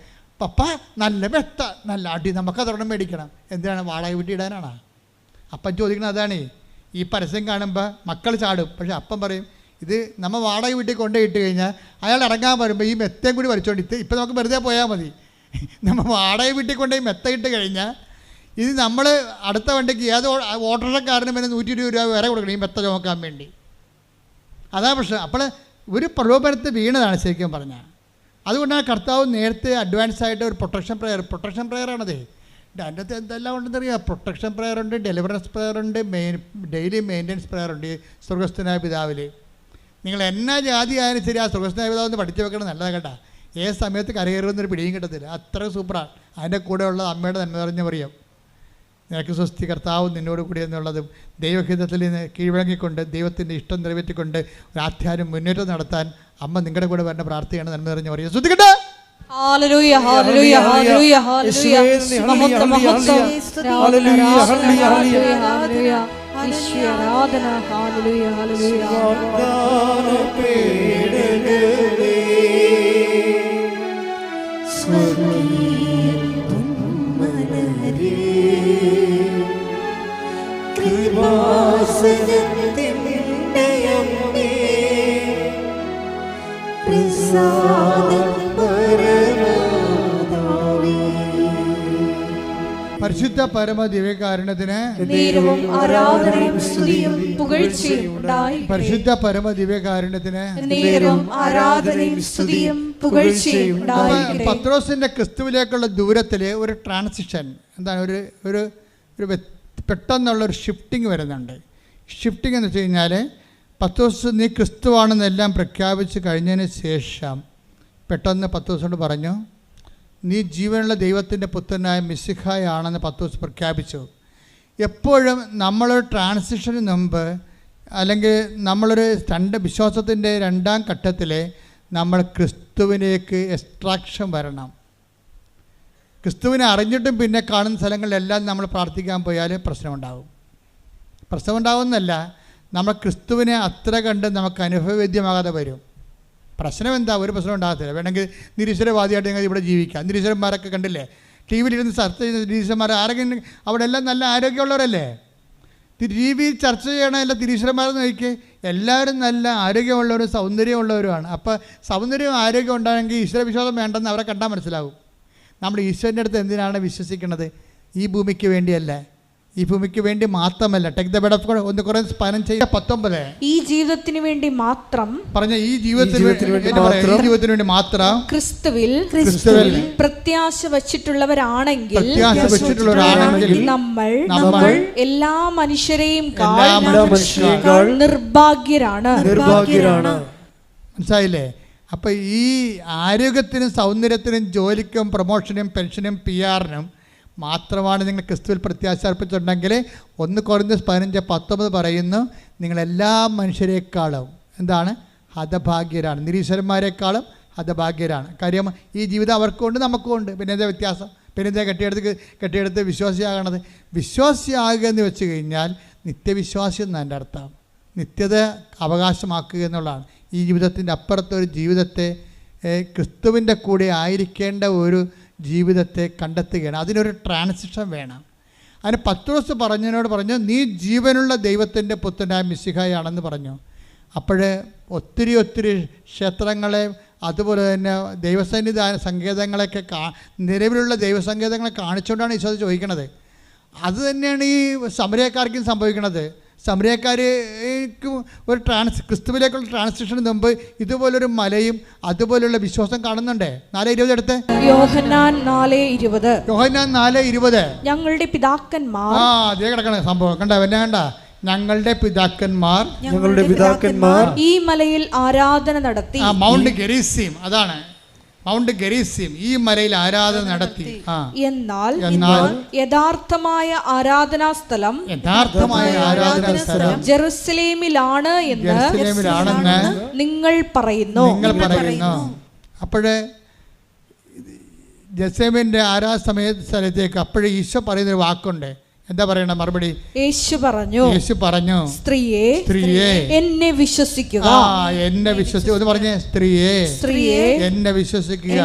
പപ്പ നല്ല മെത്ത നല്ല അടി നമുക്കതൊരെണ്ണം മേടിക്കണം. എന്തിനാണ്, വാടക വീട്ടിൽ ഇടാനാണ്. അപ്പം ചോദിക്കുന്നത് അതാണ്. ഈ പരസ്യം കാണുമ്പോൾ മക്കൾ ചാടും, പക്ഷെ അപ്പം പറയും ഇത് നമ്മൾ വാടക വീട്ടിൽ കൊണ്ടുപോയിട്ട് കഴിഞ്ഞാൽ അയാൾ ഇറങ്ങാൻ വരുമ്പോൾ ഈ മെത്തയും കൂടി വലിച്ചോണ്ടിട്ട് ഇപ്പം നമുക്ക് വെറുതെ പോയാൽ മതി. നമ്മൾ വാടക വീട്ടിൽ കൊണ്ടുപോയി മെത്ത ഇട്ട് കഴിഞ്ഞാൽ ഇത് നമ്മൾ അടുത്ത വണ്ടിക്ക് ഏത് ഓട്ടോറിക്ഷക്കാരനും പിന്നെ 120 രൂപ വരെ കൊടുക്കണം ഈ മെത്ത ചുമക്കാൻ വേണ്ടി. അതാ പ്രശ്നം. അപ്പോൾ ഒരു പ്രലോഭനത്തിൽ വീണതാണ് ശരിക്കും പറഞ്ഞാൽ. അതുകൊണ്ടാണ് കർത്താവ് നേരത്തെ അഡ്വാൻസ് ആയിട്ട് ഒരു പ്രൊട്ടക്ഷൻ പ്രെയറാണത്. അതിൻ്റെ അകത്ത് എന്തെല്ലാം ഉണ്ടെന്നറിയാം. പ്രൊട്ടക്ഷൻ പ്രെയർ ഉണ്ട്, ഡെലിവറൻസ് പ്രെയർ ഉണ്ട്, ഡെയിലി മെയിൻ്റനൻസ് പ്രെയർ ഉണ്ട്. സ്വർഗസ്ഥനായ പിതാവിൽ നിങ്ങൾ എന്നാ ജാതി ആയാലും ശരി ആ സ്വർഗസ്ഥനായ പിതാവ് ഒന്ന് പഠിച്ചു വെക്കണം, നല്ലതാണ് കേട്ടോ. ഏത് സമയത്ത് കരകയറുന്നൊരു പിടിയും കിട്ടത്തില്ല, അത്ര സൂപ്പറാണ്. അതിൻ്റെ കൂടെ ഉള്ള അമ്മയുടെ നന്മ നിറഞ്ഞ പറയും നിനക്ക് സ്വസ്തി കർത്താവ് നിന്നോട് കൂടി എന്നുള്ളതും ദൈവഹിതത്തിൽ നിന്ന് കീഴ്വഴങ്ങിക്കൊണ്ട് ദൈവത്തിൻ്റെ ഇഷ്ടം നിറവേറ്റിക്കൊണ്ട് ഒരു ആധ്യാത്മിക മുന്നേറ്റം നടത്താൻ അമ്മ നിങ്ങളുടെ കൂടെ വരുന്ന പ്രാർത്ഥനയാണ് നന്മ നിറഞ്ഞ പറയും. ശ്രദ്ധിക്കട്ടെ. ഹല്ലേലൂയ ഹല്ലേലൂയ ഹല്ലേലൂയ ഹല്ലേലൂയ മഹത്വം മഹത്വം ഹല്ലേലൂയ ഹല്ലേലൂയ ഹല്ലേലൂയ ഈശ്വര ആരാധന ഹല്ലേലൂയ ഹല്ലേലൂയ പരിശുദ്ധ പരമ ദിവ്യകാരുണ്യത്തിന് നേരവും ആരാധനയും സ്തുതിയും പുകഴ്ചയും ഉണ്ടായിരിക്കട്ടെ. പരിശുദ്ധ പരമ ദിവ്യകാരുണ്യത്തിന് നേരവും ആരാധനയും സ്തുതിയും പുകഴ്ചയും ഉണ്ടായിരിക്കട്ടെ. പത്രോസിന്റെ ക്രിസ്തുവിലേക്കുള്ള ദൂരത്തില് ഒരു ട്രാൻസിഷൻ എന്താണ്, ഒരു പെട്ടെന്നുള്ളൊരു ഷിഫ്റ്റിംഗ് വരുന്നുണ്ട്. ഷിഫ്റ്റിംഗ് എന്ന് വെച്ച് കഴിഞ്ഞാൽ പത്രോസ് നീ ക്രിസ്തുവാണെന്നെല്ലാം പ്രഖ്യാപിച്ച് കഴിഞ്ഞതിന് ശേഷം പെട്ടെന്ന് പത്രോസിനോട് പറഞ്ഞു നീ ജീവനുള്ള ദൈവത്തിൻ്റെ പുത്രനായ മിശിഹായാണെന്ന് പത്രോസ് പ്രഖ്യാപിച്ചു. എപ്പോഴും നമ്മളൊരു ട്രാൻസിഷന് മുമ്പ് അല്ലെങ്കിൽ നമ്മളൊരു വിശ്വാസത്തിൻ്റെ രണ്ടാം ഘട്ടത്തിൽ നമ്മൾ ക്രിസ്തുവിലേക്ക് എക്സ്ട്രാക്ഷൻ വരണം. ക്രിസ്തുവിനെ അറിഞ്ഞിട്ടും പിന്നെ കാണുന്ന സ്ഥലങ്ങളിലെല്ലാം നമ്മൾ പ്രാർത്ഥിക്കാൻ പോയാൽ പ്രശ്നമുണ്ടാവുന്നല്ല, നമ്മൾ ക്രിസ്തുവിനെ അത്ര കണ്ട് നമുക്ക് അനുഭവവേദ്യമാകാതെ വരും. പ്രശ്നം എന്താ, ഒരു പ്രശ്നം ഉണ്ടാകത്തില്ല. വേണമെങ്കിൽ നിരീശ്വരവാദിയായിട്ട് ഞങ്ങൾ ഇവിടെ ജീവിക്കാം. നിരീശ്വരന്മാരൊക്കെ കണ്ടില്ലേ, ടി വിയിലിരുന്ന് ചർച്ച ചെയ്യുന്ന നിരീശ്വരന്മാർ ആരെങ്കിലും അവിടെ എല്ലാം നല്ല ആരോഗ്യമുള്ളവരല്ലേ. ടി വിയിൽ ചർച്ച ചെയ്യണ എല്ലാ നിരീശ്വരന്മാരെന്ന് നോക്കി എല്ലാവരും നല്ല ആരോഗ്യമുള്ളവരും സൗന്ദര്യമുള്ളവരുമാണ്. അപ്പോൾ സൗന്ദര്യവും ആരോഗ്യം ഉണ്ടാണെങ്കിൽ ഈശ്വരവിശ്വാസം വേണ്ടെന്ന് അവരെ കണ്ടാൽ മനസ്സിലാവും. നമ്മൾ ഈശ്വരൻ്റെ അടുത്ത് എന്തിനാണ് വിശ്വസിക്കുന്നത്? ഈ ഭൂമിക്ക് വേണ്ടിയല്ല, ഈ ഭൂമിക്ക് വേണ്ടി മാത്രമല്ല. Take the word of God 1 കൊരിന്ത്യർ 15:19 ഈ ജീവിതത്തിന് വേണ്ടി മാത്രം പറഞ്ഞ ഈ ജീവിതത്തിന് വേണ്ടി മാത്രം ക്രിസ്തുവിൽ പ്രത്യാശ വച്ചിട്ടുള്ളവരാണെങ്കിൽ നമ്മൾ എല്ലാ മനുഷ്യരെയും നിർഭാഗ്യരാണ്. മനസ്സിലായില്ലേ? അപ്പം ഈ ആരോഗ്യത്തിനും സൗന്ദര്യത്തിനും ജോലിക്കും പ്രൊമോഷനും പെൻഷനും PR-നും മാത്രമാണ് നിങ്ങൾ ക്രിസ്തുവിൽ പ്രത്യാശ അർപ്പിച്ചിട്ടുണ്ടെങ്കിൽ 1 കൊരിന്ത്യർ 15:19 പറയുന്നു നിങ്ങളെല്ലാ മനുഷ്യരെക്കാളും എന്താണ് ഹതഭാഗ്യരാണ്, നിരീശ്വരന്മാരെക്കാളും ഹതഭാഗ്യരാണ്. കാര്യം ഈ ജീവിതം അവർക്കുണ്ട് നമുക്കുണ്ട്. പിന്നെ എന്താ വ്യത്യാസം? പിന്നെ എന്താ കെട്ടിയെടുത്ത് വിശ്വാസിയാകണത്? വിശ്വാസിയാകുക എന്ന് വെച്ച് കഴിഞ്ഞാൽ നിത്യവിശ്വാസി എന്നതിൻ്റെ അർത്ഥം നിത്യത അവകാശമാക്കുക എന്നുള്ളതാണ്. ഈ ജീവിതത്തിൻ്റെ അപ്പുറത്തൊരു ജീവിതത്തെ ക്രിസ്തുവിൻ്റെ കൂടെ ആയിരിക്കേണ്ട ഒരു ജീവിതത്തെ കണ്ടെത്തുകയാണ്. അതിനൊരു ട്രാൻസിഷൻ വേണം. അതിന് പത്രോസ് പറഞ്ഞു നീ ജീവനുള്ള ദൈവത്തിൻ്റെ പുത്രനായ മിശിഹായാണെന്ന് പറഞ്ഞു. അപ്പോൾ ഒത്തിരി ക്ഷേത്രങ്ങളെ അതുപോലെ തന്നെ ദൈവസന്നിധാന സങ്കേതങ്ങളൊക്കെ നിലവിലുള്ള ദൈവസങ്കേതങ്ങളെ കാണിച്ചുകൊണ്ടാണ് ഈശോ ചോദിക്കണത്. അത് തന്നെയാണ് ഈ സമരക്കാർക്കും സംഭവിക്കുന്നത്. സമരക്കാർക്ക് ഒരു ക്രിസ്തുവിലേക്കുള്ള ട്രാൻസിഷന് മുമ്പ് ഇതുപോലൊരു മലയും അതുപോലുള്ള വിശ്വാസം കാണുന്നുണ്ട്. 4:20 എടുത്ത് യോഹന്നാൻ 4:20 ഞങ്ങളുടെ പിതാക്കന്മാർ അതേ കിടക്കണ സംഭവം കണ്ട ഞങ്ങളുടെ പിതാക്കന്മാർ ഈ മലയിൽ ആരാധന നടത്തി. മൗണ്ട് ഗെരിസീം, അതാണ് മൗണ്ട് ഗെരീസിം, ഈ മലയിൽ ആരാധന നടത്തി. എന്നാൽ എന്നാൽ യഥാർത്ഥമായ ആരാധനാ സ്ഥലം ജെറുസലേമിലാണ് ജെറുസലേമിലാണെന്ന് നിങ്ങൾ പറയുന്നു. അപ്പോഴേ ജെറുസലേമിന്റെ ആരാധന സ്ഥലത്തേക്ക് അപ്പോഴേ ഈശോ പറയുന്നൊരു വാക്കുണ്ട്. എന്താ പറയണ മറുപടി? യേശു പറഞ്ഞു സ്ത്രീയെ എന്നെ വിശ്വസിക്കുക. എന്നെ വിശ്വസിക്കുക എന്ന് പറഞ്ഞേ. സ്ത്രീയെ എന്നെ വിശ്വസിക്കുക.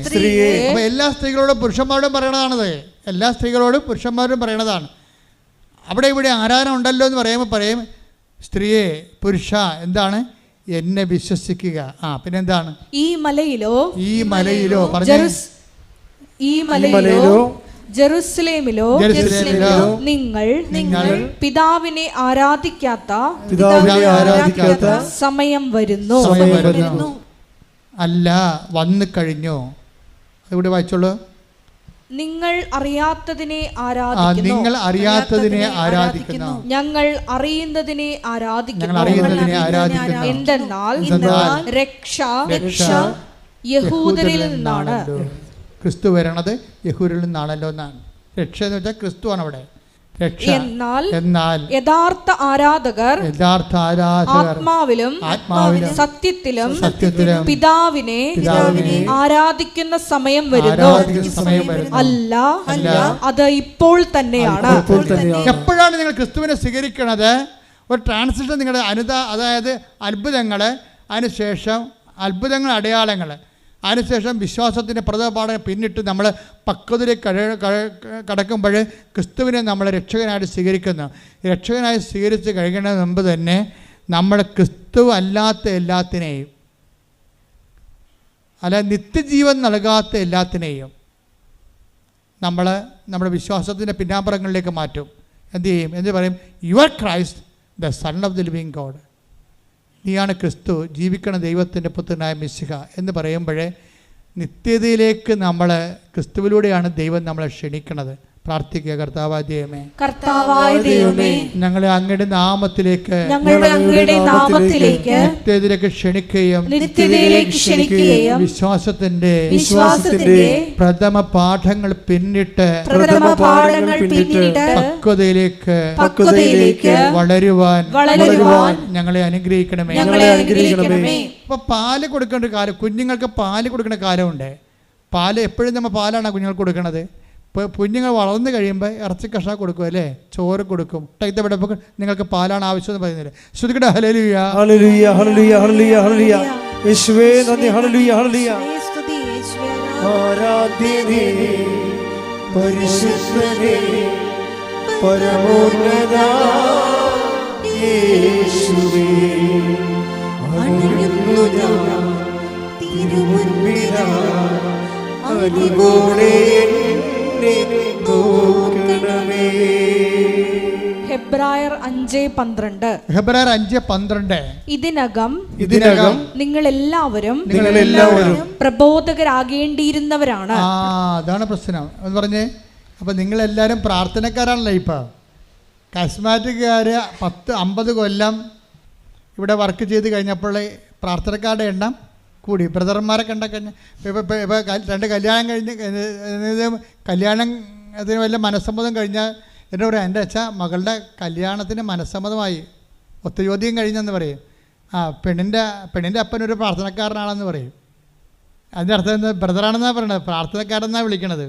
സ്ത്രീയെ അപ്പൊ എല്ലാ സ്ത്രീകളോടും പുരുഷന്മാരോടും പറയണതാണത്. എല്ലാ സ്ത്രീകളോടും പുരുഷന്മാരോടും പറയണതാണ്. അവിടെ ഇവിടെ ആരാധന ഉണ്ടല്ലോ എന്ന് പറയും സ്ത്രീയെ, പുരുഷ, എന്താണ്? എന്നെ വിശ്വസിക്കുക. പിന്നെന്താണ്? ഈ മലയിലോ ജെറുസലേമിലോ നിങ്ങൾ പിതാവിനെ ആരാധിക്കാത്ത സമയം വരുന്നു. അല്ല, വന്നു കഴിഞ്ഞു. ഇവിടെ വായിച്ചോളൂ. നിങ്ങൾ അറിയാത്തതിനെ ആരാധിക്കുന്നു. ഞങ്ങൾ അറിയുന്നതിനെ ആരാധിക്കുന്നു. എന്തെന്നാൽ രക്ഷ യഹൂദരിൽ നിന്നാണ്. ക്രിസ്തു വരണത് യഹൂദരിൽ നിന്നാണല്ലോ എന്നാണ്. രക്ഷ എന്ന് വെച്ചാൽ ക്രിസ്തുവാണ് അവിടെ. എന്നാൽ യഥാർത്ഥ ആരാധകർ ആത്മാവിലും സത്യത്തിലും പിതാവിനെ ആരാധിക്കുന്ന സമയം വരുന്നു. അല്ല, അത് ഇപ്പോൾ തന്നെയാണ്. എപ്പോഴാണ് നിങ്ങൾ ക്രിസ്തുവിനെ സ്വീകരിക്കണത്? ഒരു ട്രാൻസിഷൻ നിങ്ങളുടെ അതായത് അത്ഭുതങ്ങൾ, അതിനുശേഷം അത്ഭുതങ്ങൾ, അടയാളങ്ങൾ, അതിനുശേഷം വിശ്വാസത്തിൻ്റെ പ്രഥമപാഠം പിന്നിട്ട് നമ്മൾ പക്വതയിലേക്ക് കടക്കുമ്പോൾ ക്രിസ്തുവിനെ നമ്മൾ രക്ഷകനായിട്ട് സ്വീകരിക്കുന്നു. രക്ഷകനായി സ്വീകരിച്ച് കഴിയുന്നതിന് മുമ്പ് തന്നെ നമ്മൾ ക്രിസ്തു അല്ലാത്ത എല്ലാത്തിനെയും, അല്ല നിത്യജീവൻ നൽകാത്ത എല്ലാത്തിനെയും നമ്മൾ നമ്മുടെ വിശ്വാസത്തിൻ്റെ പിന്നാമ്പുറങ്ങളിലേക്ക് മാറ്റും. എന്ത് ചെയ്യും? എന്ത് പറയും? Your Christ the son of the living God. നീയാണ് ക്രിസ്തു, ജീവിക്കണ ദൈവത്തിൻ്റെ പുത്രനായ മിശിഹ എന്ന് പറയുമ്പോഴേ നിത്യതയിലേക്ക് നമ്മൾ ക്രിസ്തുവിലൂടെയാണ് ദൈവം നമ്മളെ ക്ഷണിക്കണത്. പ്രാർത്ഥിക്കുക. കർത്താവായ ദൈവമേ, ഞങ്ങളെ അങ്ങയുടെ നാമത്തിലേക്ക് നിത്യതയിലേക്ക് ക്ഷണിക്കുകയും വിശ്വാസത്തിന്റെ പ്രഥമ പാഠങ്ങൾ പിന്നിട്ട് പക്വതയിലേക്ക് വളരുവാൻ ഞങ്ങളെ അനുഗ്രഹിക്കണമേ. ഇപ്പൊ പാല് കൊടുക്കേണ്ട കാലം, കുഞ്ഞുങ്ങൾക്ക് പാല് കൊടുക്കേണ്ട കാലമുണ്ട്. പാല് എപ്പോഴും നമ്മൾ പാലാണ് കുഞ്ഞുങ്ങൾക്ക് കൊടുക്കണത്. ഇപ്പോൾ കുഞ്ഞുങ്ങൾ വളർന്നു കഴിയുമ്പോൾ ഇറച്ചി കഷ്ണം കൊടുക്കും, അല്ലേ? ചോറ് കൊടുക്കും. ടൈത്തപ്പെട്ടപ്പോൾ നിങ്ങൾക്ക് പാലാണ് ആവശ്യം എന്ന് പറയുന്നില്ല. ശ്രുതിക്കട്ടെ. ഹല്ലേലൂയ, ഹല്ലേലൂയ, ഹല്ലേലൂയ, ഹല്ലേലൂയ, ഹല്ലേലൂയ. യേശുവേ നന്ദി. ഹല്ലേലൂയ, ഹല്ലേലൂയ. ആരാധ്യനേ, പരിശുദ്ധനേ, പരമോന്നത യേശുവേ, അണയുന്നു ഞാൻ തിരുമുൻപിലായി, അലിവോടെ ഹെബ്രായർ 5:12. ഹെബ്രായർ 5:12. ഇതിനകം നിങ്ങൾ എല്ലാവരും പ്രബോധകരാകേണ്ടിയിരുന്നവരാണ്. അതാണ് പ്രശ്നം എന്ന് പറഞ്ഞേ. അപ്പം നിങ്ങളെല്ലാവരും പ്രാർത്ഥനക്കാരാണല്ലോ. ഇപ്പം കസ്മാറ്റിക്കാർ 10-50 കൊല്ലം ഇവിടെ വർക്ക് ചെയ്ത് കഴിഞ്ഞപ്പോൾ പ്രാർത്ഥനക്കാരുടെ എണ്ണം കൂടി. ബ്രദർമാരെ കണ്ടക്കഴിഞ്ഞ് ഇപ്പോൾ 2 കല്യാണം കഴിഞ്ഞ് കല്യാണത്തിന് വല്ല മനസ്സമ്മതം കഴിഞ്ഞാൽ എന്നോട് പറയാം, എൻ്റെ അച്ഛാ മകളുടെ കല്യാണത്തിന് മനസ്സമ്മതമായി, ഒത്തുചോദ്യം കഴിഞ്ഞെന്ന് പറയും. പെണ്ണിൻ്റെ അപ്പനൊരു പ്രാർത്ഥനക്കാരനാണെന്ന് പറയും. അതിൻ്റെ അർത്ഥം എന്താ? ബ്രദറാണെന്നാണ് പറയണത്, പ്രാർത്ഥനക്കാരെന്നാണ് വിളിക്കണത്.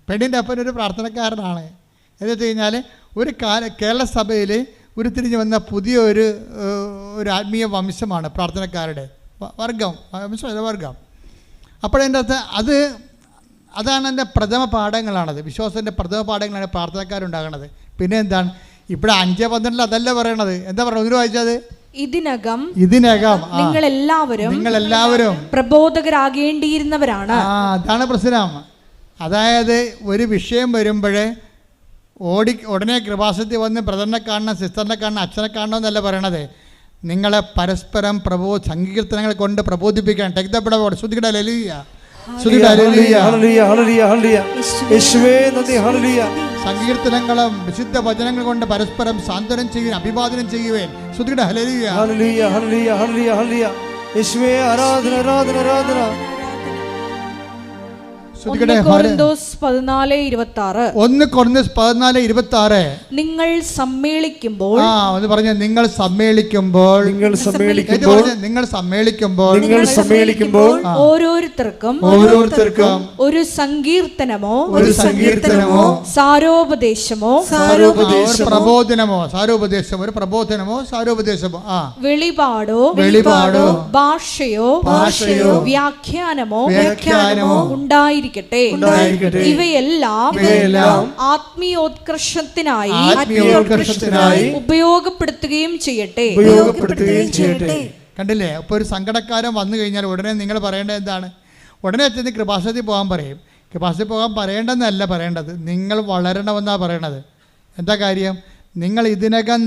പെണ്ണിൻ്റെ അപ്പനൊരു പ്രാർത്ഥനക്കാരനാണ് എന്ന് വെച്ച് കഴിഞ്ഞാൽ ഒരു കേരള സഭയിൽ ഉരുത്തിരിഞ്ഞ് വന്ന പുതിയൊരു ആത്മീയ വംശമാണ് പ്രാർത്ഥനക്കാരുടെ വർഗം. അപ്പോഴതിൻ്റെ അകത്ത് അതാണ് എൻ്റെ പ്രഥമ പാഠങ്ങളാണത്. വിശ്വാസത്തിൻ്റെ പ്രഥമ പാഠങ്ങളാണ് പ്രാർത്ഥനക്കാരുണ്ടാകണത്. പിന്നെ എന്താണ് ഇവിടെ 5:12 അതല്ല പറയണത്. എന്താ പറയുക? ഒന്ന് വായിച്ചത്. ഇതിനകം നിങ്ങളെല്ലാവരും പ്രബോധകരാകേണ്ടിയിരുന്നവരാണ്. അതാണ് പ്രശ്നം. അതായത് ഒരു വിഷയം വരുമ്പോഴേ ഉടനെ കൃപാസനത്തിൽ വന്ന് ബ്രദറിനെ കാണണം, സിസ്റ്ററിനെ കാണണം, അച്ഛനെ കാണണം എന്നല്ല പറയണത്. നിങ്ങളെ പരസ്പരം സങ്കീർത്തനങ്ങൾ കൊണ്ട് പ്രബോധിപ്പിക്കാൻ. സങ്കീർത്തനങ്ങളും വിശുദ്ധ വചനങ്ങൾ കൊണ്ട് പരസ്പരം സാന്ത്വനം ചെയ്യുവാൻ, അഭിവാദനം ചെയ്യുവാൻ. യേശുവേ ആരാധന ആരാധന ആരാധന. ശ്രദ്ധിക്കട്ടെ. 1 കൊരിന്തോസ് 14:26. 1 കൊരിന്തോസ് 14:26. നിങ്ങൾ സമ്മേളിക്കുമ്പോൾ, ഒന്ന് പറഞ്ഞ നിങ്ങൾ സമ്മേളിക്കുമ്പോൾ, നിങ്ങൾ സമ്മേളിക്കുമ്പോൾ, നിങ്ങൾ സമ്മേളിക്കുമ്പോൾ, നിങ്ങൾ സമ്മേളിക്കുമ്പോൾ ഓരോരുത്തർക്കും ഒരു സങ്കീർത്തനമോ സാരോപദേശമോ ഒരു പ്രബോധനമോ സാരോപദേശമോ വെളിപാടോ ഭാഷയോ വ്യാഖ്യാനമോ ഉണ്ടായിരിക്കും. ഇവയെല്ലാം ആത്മീയോത്കർഷത്തിനായി ഉപയോഗപ്പെടുത്തുകയും ചെയ്യട്ടെ. കണ്ടില്ലേ? അപ്പോൾ ഒരു സങ്കടക്കാരൻ വന്നു കഴിഞ്ഞാൽ ഉടനെ നിങ്ങൾ പറയേണ്ടത് എന്താണ്? ഉടനെ ചെന്ന് കൃപാസനത്തിൽ പോകാൻ പറയും. കൃപാസനത്തിൽ പോകാൻ പറയേണ്ടെന്നല്ല പറയേണ്ടത്, നിങ്ങൾ വളരണമെന്നാണ് പറയണത്. എന്താ കാര്യം? നിങ്ങൾ ഇതിനകം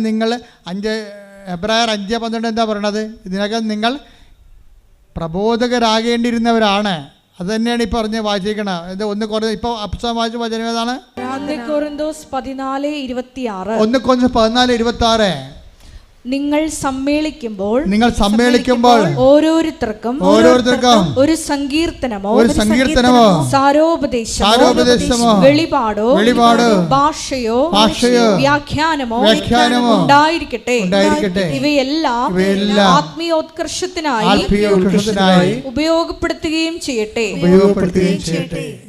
എബ്രായർ 5:12 എന്താ പറയണത്? ഇതിനകം നിങ്ങൾ പ്രബോധകരാകേണ്ടിയിരുന്നവരാണ്. അത് തന്നെയാണ് ഈ പറഞ്ഞ് വായിച്ചിരിക്കണം. ഇത് 1 കൊരിന്തോസ് ഇപ്പോൾ അപ്സം വായിച്ച വചനം ഏതാണ്? 1 കൊരിന്തോസ് 14:26. 1 കൊരിന്തോസ് 14:26. നിങ്ങൾ സമ്മേളിക്കുമ്പോൾ ഓരോരുത്തർക്കും ഒരു സങ്കീർത്തനമോ സാരോപദേശമോ വെളിപാടോ ഭാഷയോ വ്യാഖ്യാനമോ ഉണ്ടായിരിക്കട്ടെ. ഇവയെല്ലാം ആത്മീയോത്കർഷത്തിനായി ഉപയോഗപ്പെടുത്തുകയും ചെയ്യട്ടെ.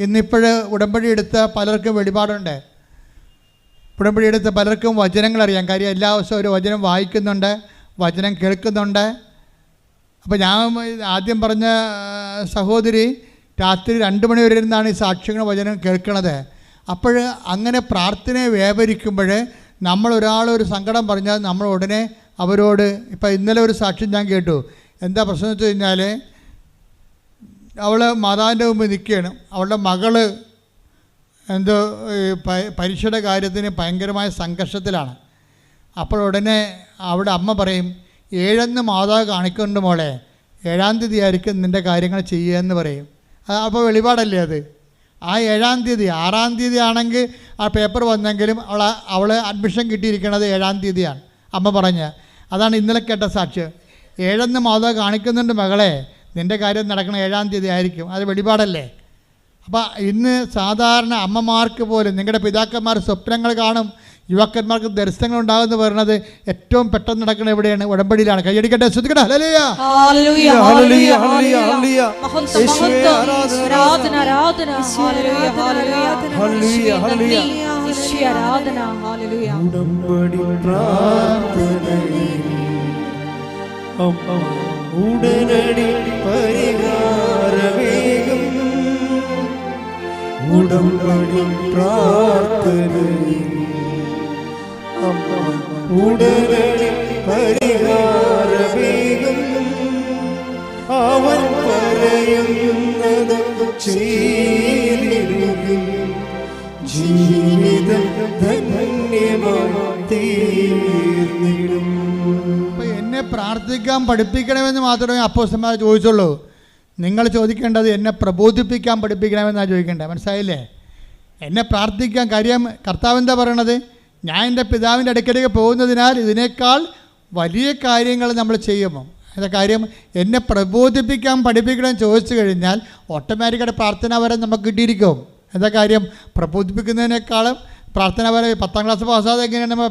ഇന്നിപ്പോഴ് ഉടമ്പടി എടുത്ത പലർക്കും വെളിപാടുണ്ട്. ഉടമ്പടി എടുത്ത പലർക്കും വചനങ്ങൾ അറിയാം. കാര്യം എല്ലാ ദിവസവും ഒരു വചനം വായിക്കുന്നുണ്ട്, വചനം കേൾക്കുന്നുണ്ട്. അപ്പോൾ ഞാൻ ആദ്യം പറഞ്ഞ സഹോദരി രാത്രി 2 മണി വരെ ഇരുന്നാണ് ഈ സാക്ഷ്യങ്ങൾ വചനം കേൾക്കണത്. അപ്പോൾ അങ്ങനെ പ്രാർത്ഥനയെ വ്യാപരിക്കുമ്പോൾ നമ്മളൊരാളൊരു സങ്കടം പറഞ്ഞാൽ നമ്മൾ ഉടനെ അവരോട്, ഇപ്പം ഇന്നലെ ഒരു സാക്ഷ്യം ഞാൻ കേട്ടു. എന്താ പ്രശ്നം എന്ന് വെച്ച് കഴിഞ്ഞാൽ, അവൾ മാതാവിൻ്റെ മുമ്പ് നിൽക്കുകയാണ്. അവളുടെ മകള് എന്തോ പരീക്ഷയുടെ കാര്യത്തിന് ഭയങ്കരമായ സംഘർഷത്തിലാണ്. അപ്പോൾ ഉടനെ അവിടെ അമ്മ പറയും, 7 മാതാവ് കാണിക്കുന്നുണ്ട് മോളെ, 7-ാം തീയതി ആയിരിക്കും നിൻ്റെ കാര്യങ്ങൾ ചെയ്യുക എന്ന് പറയും. അപ്പോൾ വെളിപാടല്ലേ അത്? ആ 7-ാം തീയതി 6-ാം തീയതി ആണെങ്കിൽ ആ പേപ്പർ വന്നെങ്കിലും അവൾ അഡ്മിഷൻ കിട്ടിയിരിക്കുന്നത് 7-ാം തീയതിയാണ് അമ്മ പറഞ്ഞ. അതാണ് ഇന്നലെ കേട്ട സാക്ഷ്യം. 7 മാതാവ് കാണിക്കുന്നുണ്ട് മകളെ, നിൻ്റെ കാര്യം നടക്കണം 7-ാം തീയതി ആയിരിക്കും. അത് വെളിപാടല്ലേ? അപ്പോൾ ഇന്ന് സാധാരണ അമ്മമാർക്ക് പോലും, നിങ്ങളുടെ പിതാക്കന്മാർ സ്വപ്നങ്ങൾ കാണും, യുവാക്കന്മാർക്ക് ദർശനങ്ങൾ ഉണ്ടാകുമെന്ന് പറയുന്നത് ഏറ്റവും പെട്ടെന്ന് നടക്കുന്നത് എവിടെയാണ്? ഉടമ്പടിയിലാണ്. കൈയടിക്കട്ടെ, ശ്രദ്ധിക്കട്ടെ. ഹല്ലേലൂയ, ഹല്ലേലൂയ, ഹല്ലേലൂയ, ഹല്ലേലൂയ. ഉടനടി പരിഹാരവേഗം, ഉടമ്പടി പ്രാർത്ഥനയിൽ ഉടനടി പരിഹാരവേഗം, അവൻ പറയുന്നത് ചെയ്തിടുകിൽ ജീവിതം ധന്യമായി തീർന്നിടും. എന്നെ പ്രാർത്ഥിക്കാൻ പഠിപ്പിക്കണമെന്ന് മാത്രമേ അപ്പോസ്തലന്മാർ ചോദിച്ചുള്ളൂ. നിങ്ങൾ ചോദിക്കേണ്ടത് എന്നെ പ്രബോധിപ്പിക്കാൻ പഠിപ്പിക്കണമെന്നാണ് ചോദിക്കേണ്ടത്. മനസ്സിലായില്ലേ? എന്നെ പ്രാർത്ഥിക്കാൻ. കാര്യം കർത്താവ് എന്താ പറയണത്? ഞാൻ എൻ്റെ പിതാവിൻ്റെ അടുക്കലേക്ക് പോകുന്നതിനാൽ ഇതിനേക്കാൾ വലിയ കാര്യങ്ങൾ നമ്മൾ ചെയ്യുമോ? എന്താ കാര്യം? എന്നെ പ്രബോധിപ്പിക്കാൻ പഠിപ്പിക്കണം ചോദിച്ചു കഴിഞ്ഞാൽ ഓട്ടോമാറ്റിക്കായിട്ട് പ്രാർത്ഥന വരെ നമുക്ക് കിട്ടിയിരിക്കും. എന്താ കാര്യം? പ്രബോധിപ്പിക്കുന്നതിനേക്കാളും പ്രാർത്ഥന വരെ 10ാം ക്ലാസ് പാസ്സാതെ എങ്ങനെയാണ് നമ്മൾ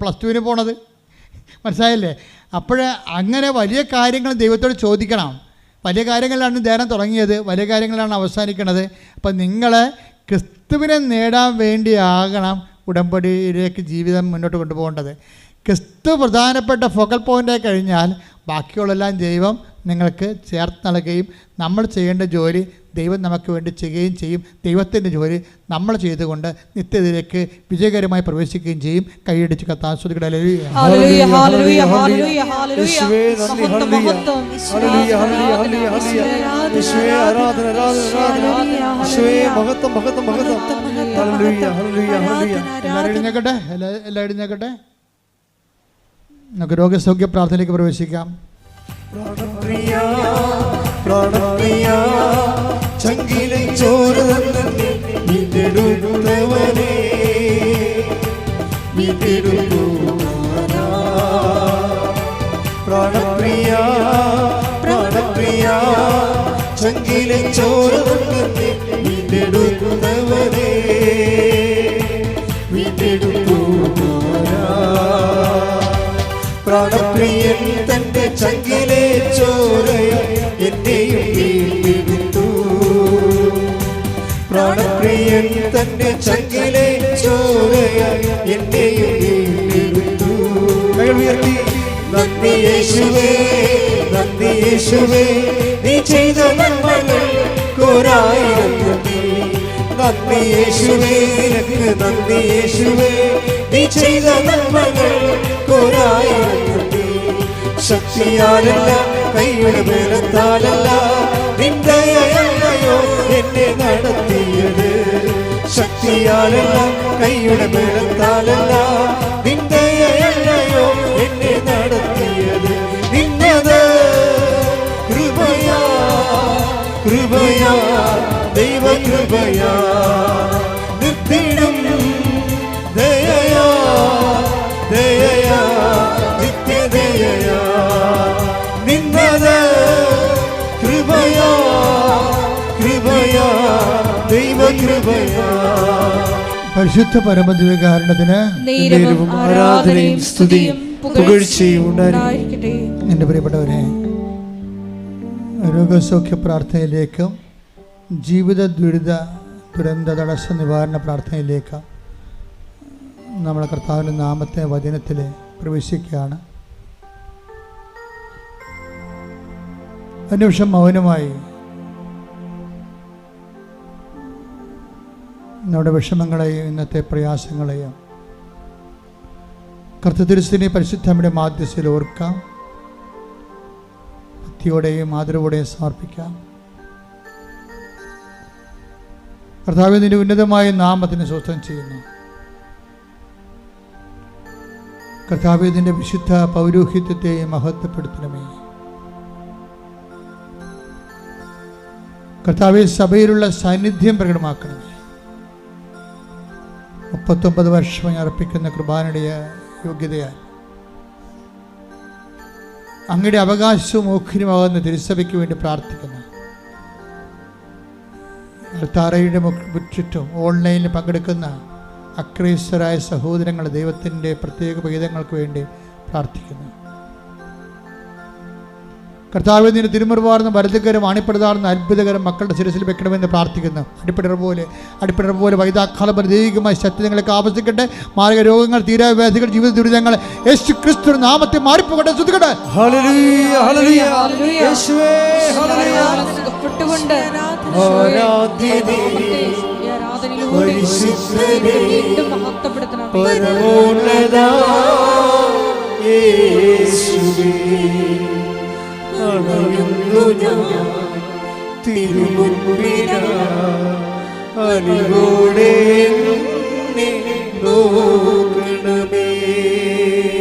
+2-ന് പോണത്? മനസ്സിലായില്ലേ? അപ്പോൾ അങ്ങനെ വലിയ കാര്യങ്ങൾ ദൈവത്തോട് ചോദിക്കണം. വലിയ കാര്യങ്ങളിലാണ് ധ്യാനം തുടങ്ങിയത്, വലിയ കാര്യങ്ങളാണ് അവസാനിക്കുന്നത്. അപ്പം നിങ്ങൾ ക്രിസ്തുവിനെ നേടാൻ വേണ്ടിയാകണം ഉടമ്പടിയിലേക്ക് ജീവിതം മുന്നോട്ട് കൊണ്ടുപോകേണ്ടത്. ക്രിസ്തു പ്രധാനപ്പെട്ട ഫോക്കൽ പോയിൻ്റായി കഴിഞ്ഞാൽ ബാക്കിയുള്ളെല്ലാം ദൈവം നിങ്ങൾക്ക് ചേർത്ത് നൽകുകയും നമ്മൾ ചെയ്യേണ്ട ജോലി ദൈവം നമുക്ക് വേണ്ടി ചെയ്യുകയും ചെയ്യും. ദൈവത്തിൻ്റെ ജോലി നമ്മൾ ചെയ്തുകൊണ്ട് നിത്യതയിലേക്ക് വിജയകരമായി പ്രവേശിക്കുകയും ചെയ്യും. കൈയടിച്ച് കത്താൻ ശ്രദ്ധിക്കട്ടെ. എഴുന്നേക്കട്ടെ, എല്ലാം എഴുന്നേക്കട്ടെ. നമുക്ക് രോഗസൗഖ്യ പ്രാർത്ഥനയിലേക്ക് പ്രവേശിക്കാം. ചങ്കിലെ ചോരവനെ പ്രാണപ്രിയ പ്രാണപ്രിയ വീണ്ടെടുത്തവനെ വീണ്ടെടുപ്പൂരാ. പ്രാണപ്രിയൻ തന്റെ ചങ്കിലെ ചോരയ എന്നെയും വീണ്ടെടുത്തു. പ്രാണപ്രിയൻ തന്റെ ചങ്കിലെ ചോരയ എന്നെയും വീണ്ടെടുത്തു. ഉയർത്തി നന്ദി യേശുവേ, നന്ദി യേശുവേ, നീ ചെയ്ത നന്മകൾ കോരായിരം നന്ദി. നന്ദി യേശുവേ, നിനക്ക് നന്ദി യേശുവേ, നീ ചെയ്ത നന്മകൾ കോരായിരം നന്ദി. ശക്തിയാലല്ല, കൈയുടെ ബലത്താലല്ല, നിന്ദയല്ലയോ എന്നെ നടത്തിയത്. ശക്തിയാലല്ല, കൈയുടെ ബലത്താലല്ല, നിന്ദയല്ലയോ എന്നെ നടത്തിയത്. നിന്നത് കൃപയാ, കൃപയാ, ദൈവകൃപയാ, നിർത്തിടും ദയയാ, ദയയാ, നിത്യദയയാ. നിന്നത് കൃപയാ, കൃപയാ, ദൈവകൃപയാ. പരിശുദ്ധ പരമദിവ്യകാരുണ്യത്തിന് നേരവും ആരാധനയും സ്തുതിയും പുകഴ്ചയും ഉണ്ടായിരിക്കട്ടെ. എൻ്റെ പ്രിയപ്പെട്ടവരെ, രോഗസൗഖ്യ പ്രാർത്ഥനയിലേക്കും ജീവിത ദുരന്ത തടസ്സ നിവാരണ പ്രാർത്ഥനയിലേക്കും നമ്മുടെ കർത്താവിൻ്റെ നാമത്തെ വചനത്തിൽ പ്രവേശിക്കുകയാണ്. ഒരു നിമിഷം മൗനമായി നമ്മുടെ വിഷമങ്ങളെയും ഇന്നത്തെ പ്രയാസങ്ങളെയും കർത്തൃദിവസത്തിനെ പരിശുദ്ധമ്മയുടെ മാധ്യസ്ഥയിൽ ഓർക്കാം. ഭക്തിയോടെയും ആദരവോടെയും സമർപ്പിക്കാം. കർത്താവേ, നിന്റെ ഉന്നതമായ നാമത്തിന് സ്വസ്ഥം ചെയ്യുന്നു. കർത്താവേ, നിന്റെ വിശുദ്ധ പൗരോഹിത്യത്തെയും മഹത്വപ്പെടുത്തണമേ. കർത്താവേ, സഭയിലുള്ള സാന്നിധ്യം പ്രകടമാക്കണമേ. 39 വർഷമായി അർപ്പിക്കുന്ന കുർബാനയുടെ യോഗ്യതയാൽ അങ്ങയുടെ അവകാശവും ഓഹരിയുമാകുന്ന തിരുസഭയ്ക്ക് വേണ്ടി പ്രാർത്ഥിക്കുന്നു. അൾത്താരയുടെ ചുറ്റും ഓൺലൈനിൽ പങ്കെടുക്കുന്ന അക്രൈസ്തരായ സഹോദരങ്ങൾ ദൈവത്തിൻ്റെ പ്രത്യേക പൈതങ്ങൾക്ക് വേണ്ടി പ്രാർത്ഥിക്കുന്നു. കർത്താവേ, നിന്റെ തിരുമുറിവാർന്ന വലതുകരം അണിപ്പെടുതാർന്ന അത്ഭുതകരം മക്കളുടെ ശിരസിൽ വെക്കണമെന്ന് പ്രാർത്ഥിക്കുന്നു. അടിപ്പിടർ പോലെ വൈതാക്കാലം ദൈവികമായ ശക്തികളൊക്കെ ആവശ്യിക്കട്ടെ. മാരക രോഗങ്ങൾ, തീരാവ്യാധികൾ, ജീവിത ദുരിതങ്ങൾ യേശു ക്രിസ്തു നാമത്തെ മാറിപ്പോകട്ടെ. ശ്രദ്ധിക്കട്ടെ. ഹല്ലേലൂയ, ഹല്ലേലൂയ, യേശുവേ, ഹല്ലേലൂയ. സുഖപ്പെട്ടുകൊണ്ട് വീണ്ടും മഹത്വപ്പെടുത്തണം. പരമോന്നതാ യേശുവേ, അണയുന്നു ഞാൻ തിരുമുൻപിനാ, അലിവോടെ എന്നെ നോക്കണമേ.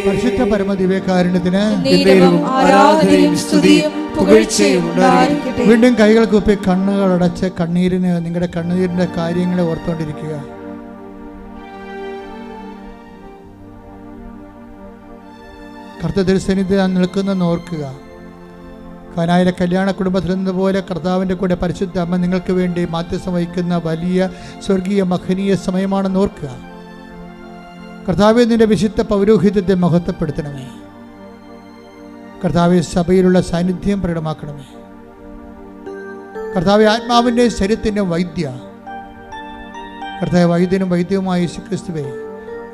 പരിശുദ്ധ പരമദിവ്യകാരുണ്യത്തിന് നേരവും ആരാധനയും സ്തുതിയും പുകഴ്ചയും ഉണ്ടായിരിക്കട്ടെ. വീണ്ടും കൈകൾ കൂപ്പി കണ്ണുകൾ അടച്ച് നിങ്ങളുടെ കണ്ണുനീരിന്റെ കാര്യങ്ങളെ ഓർത്തുകൊണ്ടിരിക്കുക. കർത്തൃസന്നിധിയിൽ നിൽക്കുന്ന ഓർക്കുക. കാനായിലെ കല്യാണ കുടുംബത്തിൽ നിന്നപോലെ കർത്താവിൻ്റെ കൂടെ പരിശുദ്ധ അമ്മ നിങ്ങൾക്ക് വേണ്ടി മാധ്യസ്ഥം വഹിക്കുന്ന വലിയ സ്വർഗീയ മഹനീയ സമയമാണെന്ന് ഓർക്കുക. കർത്താവെ, നിന്റെ വിശുദ്ധ പൗരോഹിത്യത്തെ മഹത്വപ്പെടുത്തണമേ. കർത്താവെ, സഭയിലുള്ള സാന്നിധ്യം പ്രകടമാക്കണമേ. കർത്താവെ, ആത്മാവിൻ്റെ ശരീരത്തിൻ്റെ വൈദ്യ കർത്താവ് വൈദ്യനും വൈദ്യവുമായ യേശുക്രിസ്തുവേ,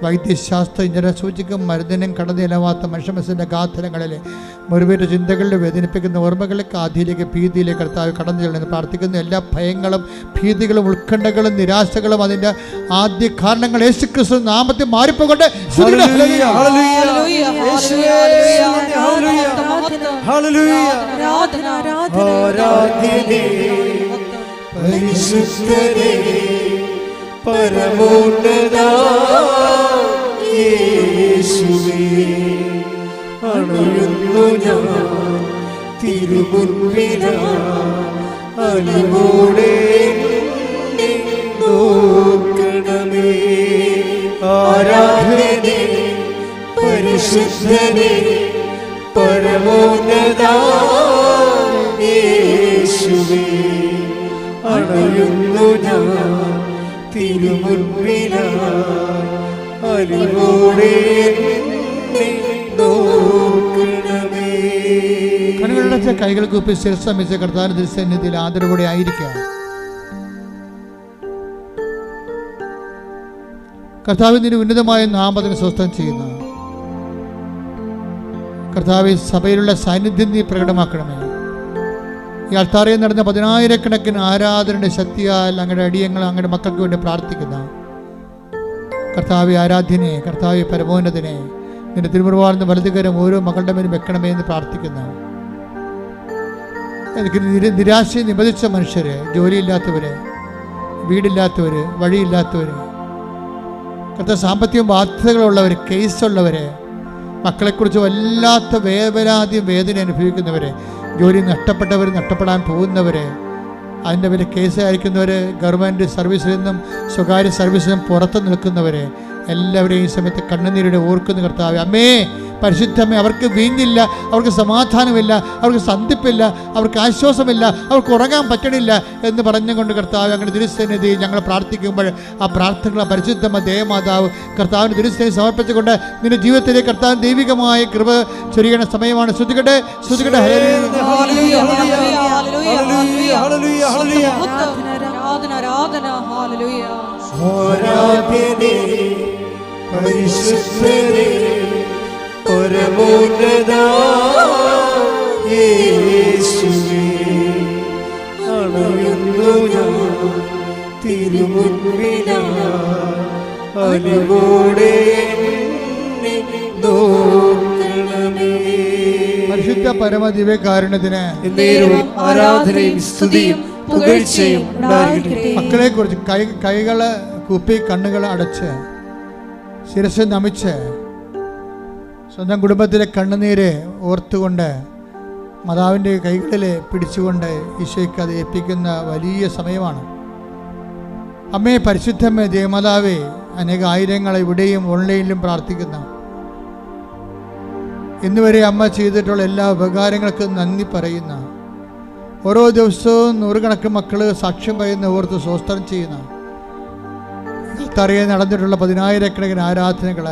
വൈദ്യശാസ്ത്ര ജനസൂചിക്കും മരുന്നിനും കടന്നിലവാത്ത മനുഷ്യമനസ്സിൻ്റെ ഗാഥനങ്ങളിലെ മുറിവേറ്റ ചിന്തകളിൽ വേദനിപ്പിക്കുന്ന ഓർമ്മകളിലേക്ക് ആധിയിലേക്ക് ഭീതിയിലേക്ക് കർത്താവ് കടന്നു ചെല്ലുന്നു പ്രാർത്ഥിക്കുന്ന. എല്ലാ ഭയങ്ങളും ഭീതികളും ഉത്കണ്ഠകളും നിരാശകളും അതിൻ്റെ ആദ്യ കാരണങ്ങൾ യേശുക്രിസ്തു നാമത്തിൽ മാറിപ്പോകട്ടെ. പരമോന്നതാ യേശുവേ, അണയുന്നു ഞാൻ തിരുമുൻപിനാ, അലിവോടെ എന്നെ നോക്കണമേ. ആരാധനേ പരിശുദ്ധനേ പരമോന്നതാ യേശുവേ, അണയുന്നു ഞാൻ തിരുമുൻപിലായി അലിവോടെ എന്നെ നോക്കണമേ. കണ്ണുകളുടെ കൈകൾ കൂപ്പി ശിരസമിച്ച കർത്താവിന്റെ തിരുസന്നിധിയിൽ ആദരവോടെ ആയിരിക്കുക. കർത്താവിന്റെ ഉന്നതമായ നാമത്തിന് സ്വസ്ഥം ചെയ്യുന്ന കർത്താവ് സഭയിലുള്ള സാന്നിധ്യം നീ പ്രകടമാക്കണമേ. ഈ അൾത്താരയിൽ നടന്ന 10,000-കണക്കിന് ആരാധനയുടെ ശക്തിയാൽ അങ്ങയുടെ അടിയങ്ങൾ അങ്ങയുടെ മക്കൾക്ക് വേണ്ടി പ്രാർത്ഥിക്കുന്ന കർത്താവ് ആരാധ്യനെ, കർത്താവ് പരമോന്നതനെ, നിന്റെ തിരുമുറിവാർന്ന വലതുകരം ഓരോ മകളുടെ മേലും വെക്കണമേ എന്ന് പ്രാർത്ഥിക്കുന്ന എനിക്ക് നിരാശയെ നിബന്ധിച്ച മനുഷ്യര്, ജോലിയില്ലാത്തവര്, വീടില്ലാത്തവര്, വഴിയില്ലാത്തവര്, കർത്താവ് സാമ്പത്തിക ബാധ്യതകളുള്ളവർ, കേസുള്ളവര്, മക്കളെക്കുറിച്ച് വല്ലാത്ത വേവലാതിയും വേദന അനുഭവിക്കുന്നവര്, ജോലി നഷ്ടപ്പെട്ടവർ, നഷ്ടപ്പെടാൻ പോകുന്നവര്, അതിൻ്റെ പേര് കേസ് അയക്കുന്നവർ, ഗവൺമെൻറ് സർവീസിൽ നിന്നും സ്വകാര്യ സർവീസിൽ നിന്നും പുറത്ത് നിൽക്കുന്നവരെ എല്ലാവരെയും ഈ സമയത്ത് കണ്ണുനീരുടെ ഓർക്കുന്ന കർത്താവേ. അമ്മേ പരിശുദ്ധമേ, അവർക്ക് വീഞ്ഞില്ല, അവർക്ക് സമാധാനമില്ല, അവർക്ക് സന്ധിപ്പില്ല, അവർക്ക് ആശ്വാസമില്ല, അവർക്ക് ഉറങ്ങാൻ പറ്റണില്ല എന്ന് പറഞ്ഞുകൊണ്ട് കർത്താവ് അങ്ങനെ തിരുസന്നിധിയിൽ ഞങ്ങൾ പ്രാർത്ഥിക്കുമ്പോൾ ആ പ്രാർത്ഥനകൾ പരിശുദ്ധമ ദേവമാതാവ് കർത്താവിന് തിരുസന്നിധി സമർപ്പിച്ചുകൊണ്ട് നിന്റെ ജീവിതത്തിലെ കർത്താവിന് ദൈവികമായ കൃപ ചൊരിയണ സമയമാണ്. ശ്രുതികട്ടെ ശ്രുതികട്ടെ. പരിശുദ്ധരേ പരമോന്നതാ യേശുവേ, അണയുന്നു ഞാൻ തിരുമുൻപിലായി അലിവോടെ എന്നെ നോക്കണമേ. പരിശുദ്ധ പരമദിവ്യകാരുണ്യത്തിന് ആരാധനയും സ്തുതിയും പുകഴ്ചയും ഉണ്ടായിരിക്കട്ടെ. മക്കളെ കുറിച്ച് കൈകള് കുപ്പി കണ്ണുകൾ അടച്ച് ശിരസ് നമിച്ച് സ്വന്തം കുടുംബത്തിലെ കണ്ണുനീര് ഓർത്തുകൊണ്ട് മാതാവിൻ്റെ കൈകളിൽ പിടിച്ചുകൊണ്ട് ഈശോയ്ക്ക് അത് ഏൽപ്പിക്കുന്ന വലിയ സമയമാണ്. അമ്മേ പരിശുദ്ധമ്മേ ദേവമാതാവേ, അനേക ആയിരങ്ങൾ ഇവിടെയും ഓൺലൈനിലും പ്രാർത്ഥിക്കുന്ന ഇന്നുവരെ അമ്മ ചെയ്തിട്ടുള്ള എല്ലാ ഉപകാരങ്ങൾക്കും നന്ദി പറയുന്ന, ഓരോ ദിവസവും നൂറുകണക്കിന് മക്കൾ സാക്ഷ്യം പറയുന്ന ഓർത്ത് സ്വസ്ത്രം ചെയ്യുന്ന, തറയെ നടന്നിട്ടുള്ള 10,000-കണക്കിന് ആരാധനകൾ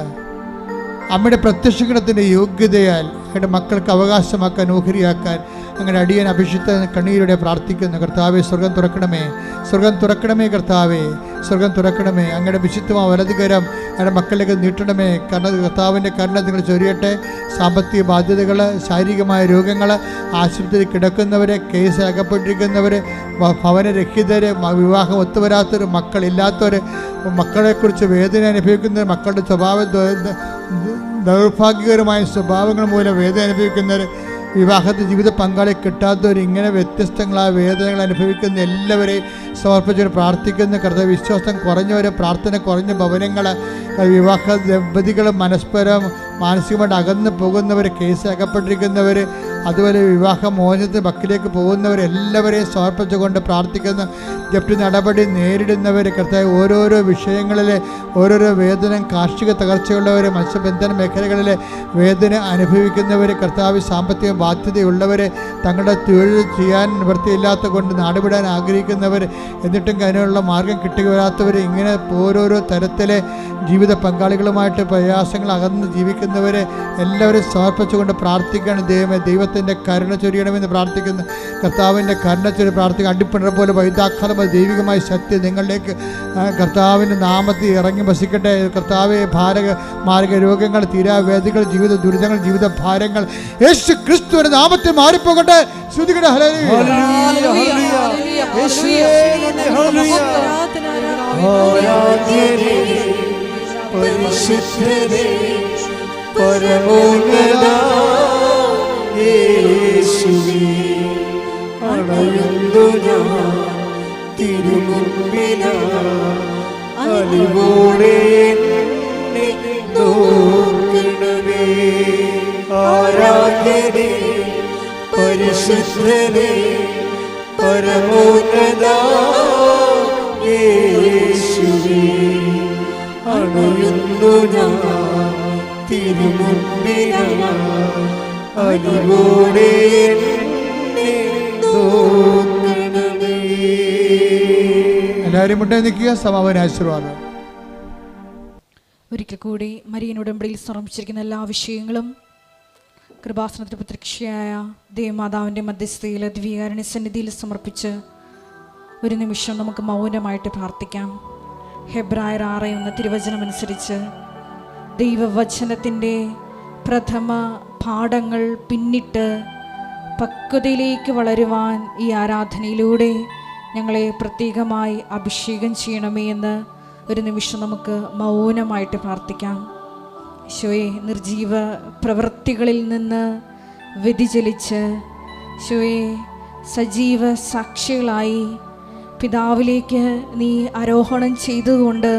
അമ്മയുടെ പ്രത്യക്ഷഗണത്തിൻ്റെ യോഗ്യതയാൽ അങ്ങയുടെ മക്കൾക്ക് അവകാശമാക്കാൻ, ഓഹരിയാക്കാൻ അങ്ങനെ അടിയൻ അഭിഷിക്ത കണ്ണീരോടെ പ്രാർത്ഥിക്കുന്ന കർത്താവെ, സ്വർഗം തുറക്കണമേ, സ്വർഗം തുറക്കണമേ കർത്താവെ, സ്വർഗം തുറക്കണമേ. അങ്ങയുടെ വിശുദ്ധമായ വലതുകരം അങ്ങയുടെ മക്കളിലേക്ക് നീട്ടണമേ. കർത്താവിൻ്റെ കരുണ നിങ്ങൾ ചൊരിയട്ടെ. സാമ്പത്തിക ബാധ്യതകൾ, ശാരീരികമായ രോഗങ്ങൾ, ആശുപത്രിയിൽ കിടക്കുന്നവർ, കേസ് അകപ്പെട്ടിരിക്കുന്നവർ, ഭവനരഹിതർ, വിവാഹം ഒത്തുവരാത്തവർ, മക്കളില്ലാത്തവർ, മക്കളെക്കുറിച്ച് വേദന അനുഭവിക്കുന്നവർ, മക്കളുടെ ദൗർഭാഗ്യകരമായ സ്വഭാവങ്ങൾ മൂലം വേദന അനുഭവിക്കുന്നവർ, വിവാഹത്തിൽ ജീവിത പങ്കാളി കിട്ടാത്തവർ, ഇങ്ങനെ വ്യത്യസ്തങ്ങളായ വേദനകൾ അനുഭവിക്കുന്ന എല്ലാവരെയും സമർപ്പിച്ചവർ പ്രാർത്ഥിക്കുന്ന കർത്താവ്. വിശ്വാസം കുറഞ്ഞവർ, പ്രാർത്ഥന കുറഞ്ഞ ഭവനങ്ങൾ, വിവാഹ ദമ്പതികൾ പരസ്പരം മാനസികമായിട്ട് അകന്നു പോകുന്നവർ, കേസ് അകപ്പെട്ടിരിക്കുന്നവർ, അതുപോലെ വിവാഹമോചനത്തിന് വക്കിലേക്ക് പോകുന്നവർ എല്ലാവരെയും സമർപ്പിച്ചുകൊണ്ട് പ്രാർത്ഥിക്കുന്ന ജപ്തി നടപടി നേരിടുന്നവർ, കർത്താവ് ഓരോരോ വിഷയങ്ങളിൽ ഓരോരോ വേദന, കാർഷിക തകർച്ചയുള്ളവർ, മത്സ്യബന്ധന മേഖലകളിൽ വേദന അനുഭവിക്കുന്നവർ, കർത്താവ് സാമ്പത്തിക ബാധ്യതയുള്ളവർ, തങ്ങളുടെ തൊഴിൽ ചെയ്യാൻ നിവൃത്തിയില്ലാത്ത കൊണ്ട് നാടുവിടാൻ ആഗ്രഹിക്കുന്നവർ, എന്നിട്ടും അതിനുള്ള മാർഗം കിട്ടി വരാത്തവർ, ഇങ്ങനെ ഓരോരോ തരത്തിലെ ജീവിത പങ്കാളികളുമായിട്ട് പ്രയാസങ്ങൾ അകന്ന് ജീവിക്കുന്നവരെ എല്ലാവരും സമർപ്പിച്ചുകൊണ്ട് പ്രാർത്ഥിക്കുകയാണ്. ദൈവത്തിൻ്റെ കരുണ ചൊരിയണമെന്ന് പ്രാർത്ഥിക്കുന്നു. കർത്താവിൻ്റെ കരുണ ചൊരി പ്രാർത്ഥിക്കുക. അടിപ്പിണർ പോലെ വൈദാഖലമായ ദൈവികമായ ശക്തി നിങ്ങളിലേക്ക് കർത്താവിൻ്റെ നാമത്തിൽ ഇറങ്ങി വസിക്കട്ടെ. കർത്താവെ, മാരക രോഗങ്ങൾ, തീരാവേദികൾ, ജീവിത ദുരിതങ്ങൾ, ജീവിത ഭാരങ്ങൾ യേശു ക്രിസ്തുവിന്റെ നാമത്തിൽ മാറിപ്പോകട്ടെ. ശ്രുതികട പരിശുദ്ധരേ പരമോന്നതാ യേശുവേ, അണയുന്നു ഞാൻ തിരുമുൻപിലായി അലിവോടെ എന്നെ നോക്കണമേ. ആരാധനേ പരിശുദ്ധരേ പരമോന്നതാ യേശുവേ, അണയുന്നു ഞാൻ തിരുമുൻപിലായി അലിവോടെ എന്നെ നോക്കണമേ. എല്ലാവരും മുട്ടേ നിൽക്കുക. സമാപന ആശീർവാദം. ഒരിക്കൽ കൂടി മരിയൻ ഉടമ്പടിയിൽ സമർപ്പിച്ചിരിക്കുന്ന എല്ലാ വിഷയങ്ങളും കൃപാസനത്തിൽ പ്രത്യക്ഷയായ ദേവമാതാവിൻ്റെ മധ്യസ്ഥയിൽ ദിവ്യകാരുണ്യ സന്നിധിയിൽ സമർപ്പിച്ച് ഒരു നിമിഷം നമുക്ക് മൗനമായിട്ട് പ്രാർത്ഥിക്കാം. ഹെബ്രായർ 6:1 തിരുവചനമനുസരിച്ച് ദൈവവചനത്തിൻ്റെ പ്രഥമ പാഠങ്ങൾ പിന്നിട്ട് പക്വതയിലേക്ക് വളരുവാൻ ഈ ആരാധനയിലൂടെ ഞങ്ങളെ പ്രത്യേകമായി അഭിഷേകം ചെയ്യണമേ എന്ന് ഒരു നിമിഷം നമുക്ക് മൗനമായിട്ട് പ്രാർത്ഥിക്കാം. ഈശോയെ, നിർജീവ പ്രവൃത്തികളിൽ നിന്ന് വ്യതിചലിച്ച് ഈശോയെ സജീവ സാക്ഷികളായി പിതാവിലേക്ക് നീ ആരോഹണം ചെയ്തതുകൊണ്ട്,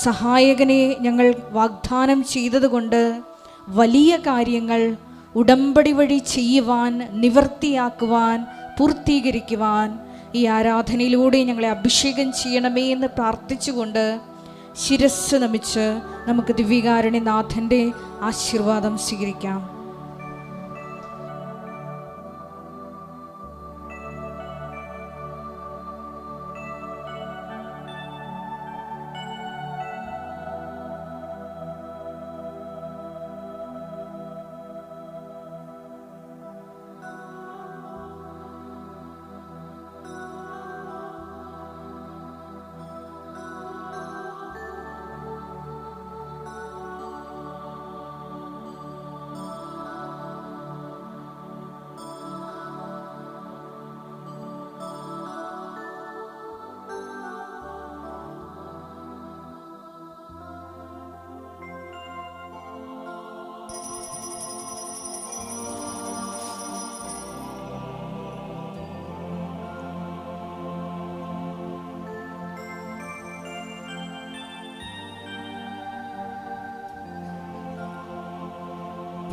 സഹായകനെ ഞങ്ങൾ വാഗ്ദാനം ചെയ്തതുകൊണ്ട് വലിയ കാര്യങ്ങൾ ഉടമ്പടി വഴി ചെയ്യുവാൻ, നിവർത്തിയാക്കുവാൻ, പൂർത്തീകരിക്കുവാൻ ഈ ആരാധനയിലൂടെ ഞങ്ങളെ അഭിഷേകം ചെയ്യണമേ എന്ന് പ്രാർത്ഥിച്ചുകൊണ്ട് ശിരസ്സ് നമിച്ച് നമുക്ക് ദിവ്യകാരുണ്യനാഥൻ്റെ ആശീർവാദം സ്വീകരിക്കാം.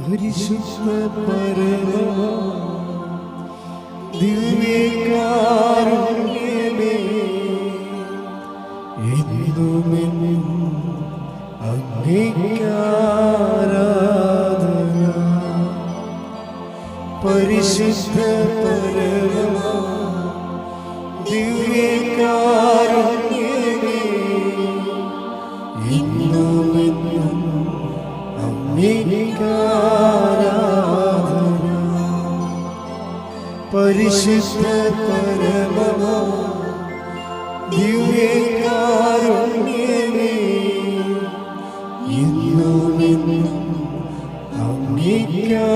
പരിശുദ്ധ പരമ ദിവ്യകാരുണ്യമേ, എന്നുമെന്നും അങ്ങേയ്ക്കാരാധന. പരിശുദ്ധ പരമ ദിവ്യകാരുണ്യമേ, എന്നുമെന്നും അങ്ങേയ്ക്കാരാധന. പരിശുദ്ധ പരമ ദിവ്യകാരുണ്യമേ, എന്നുമെന്നും അങ്ങേയ്ക്കാരാധന.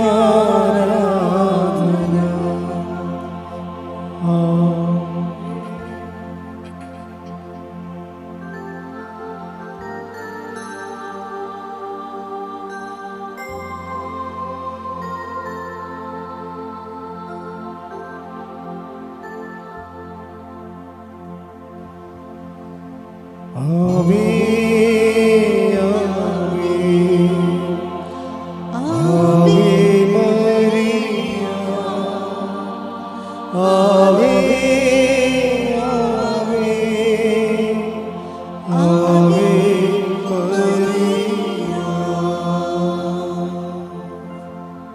ആവേ ആവേ ആവേ മരിയ ആവേ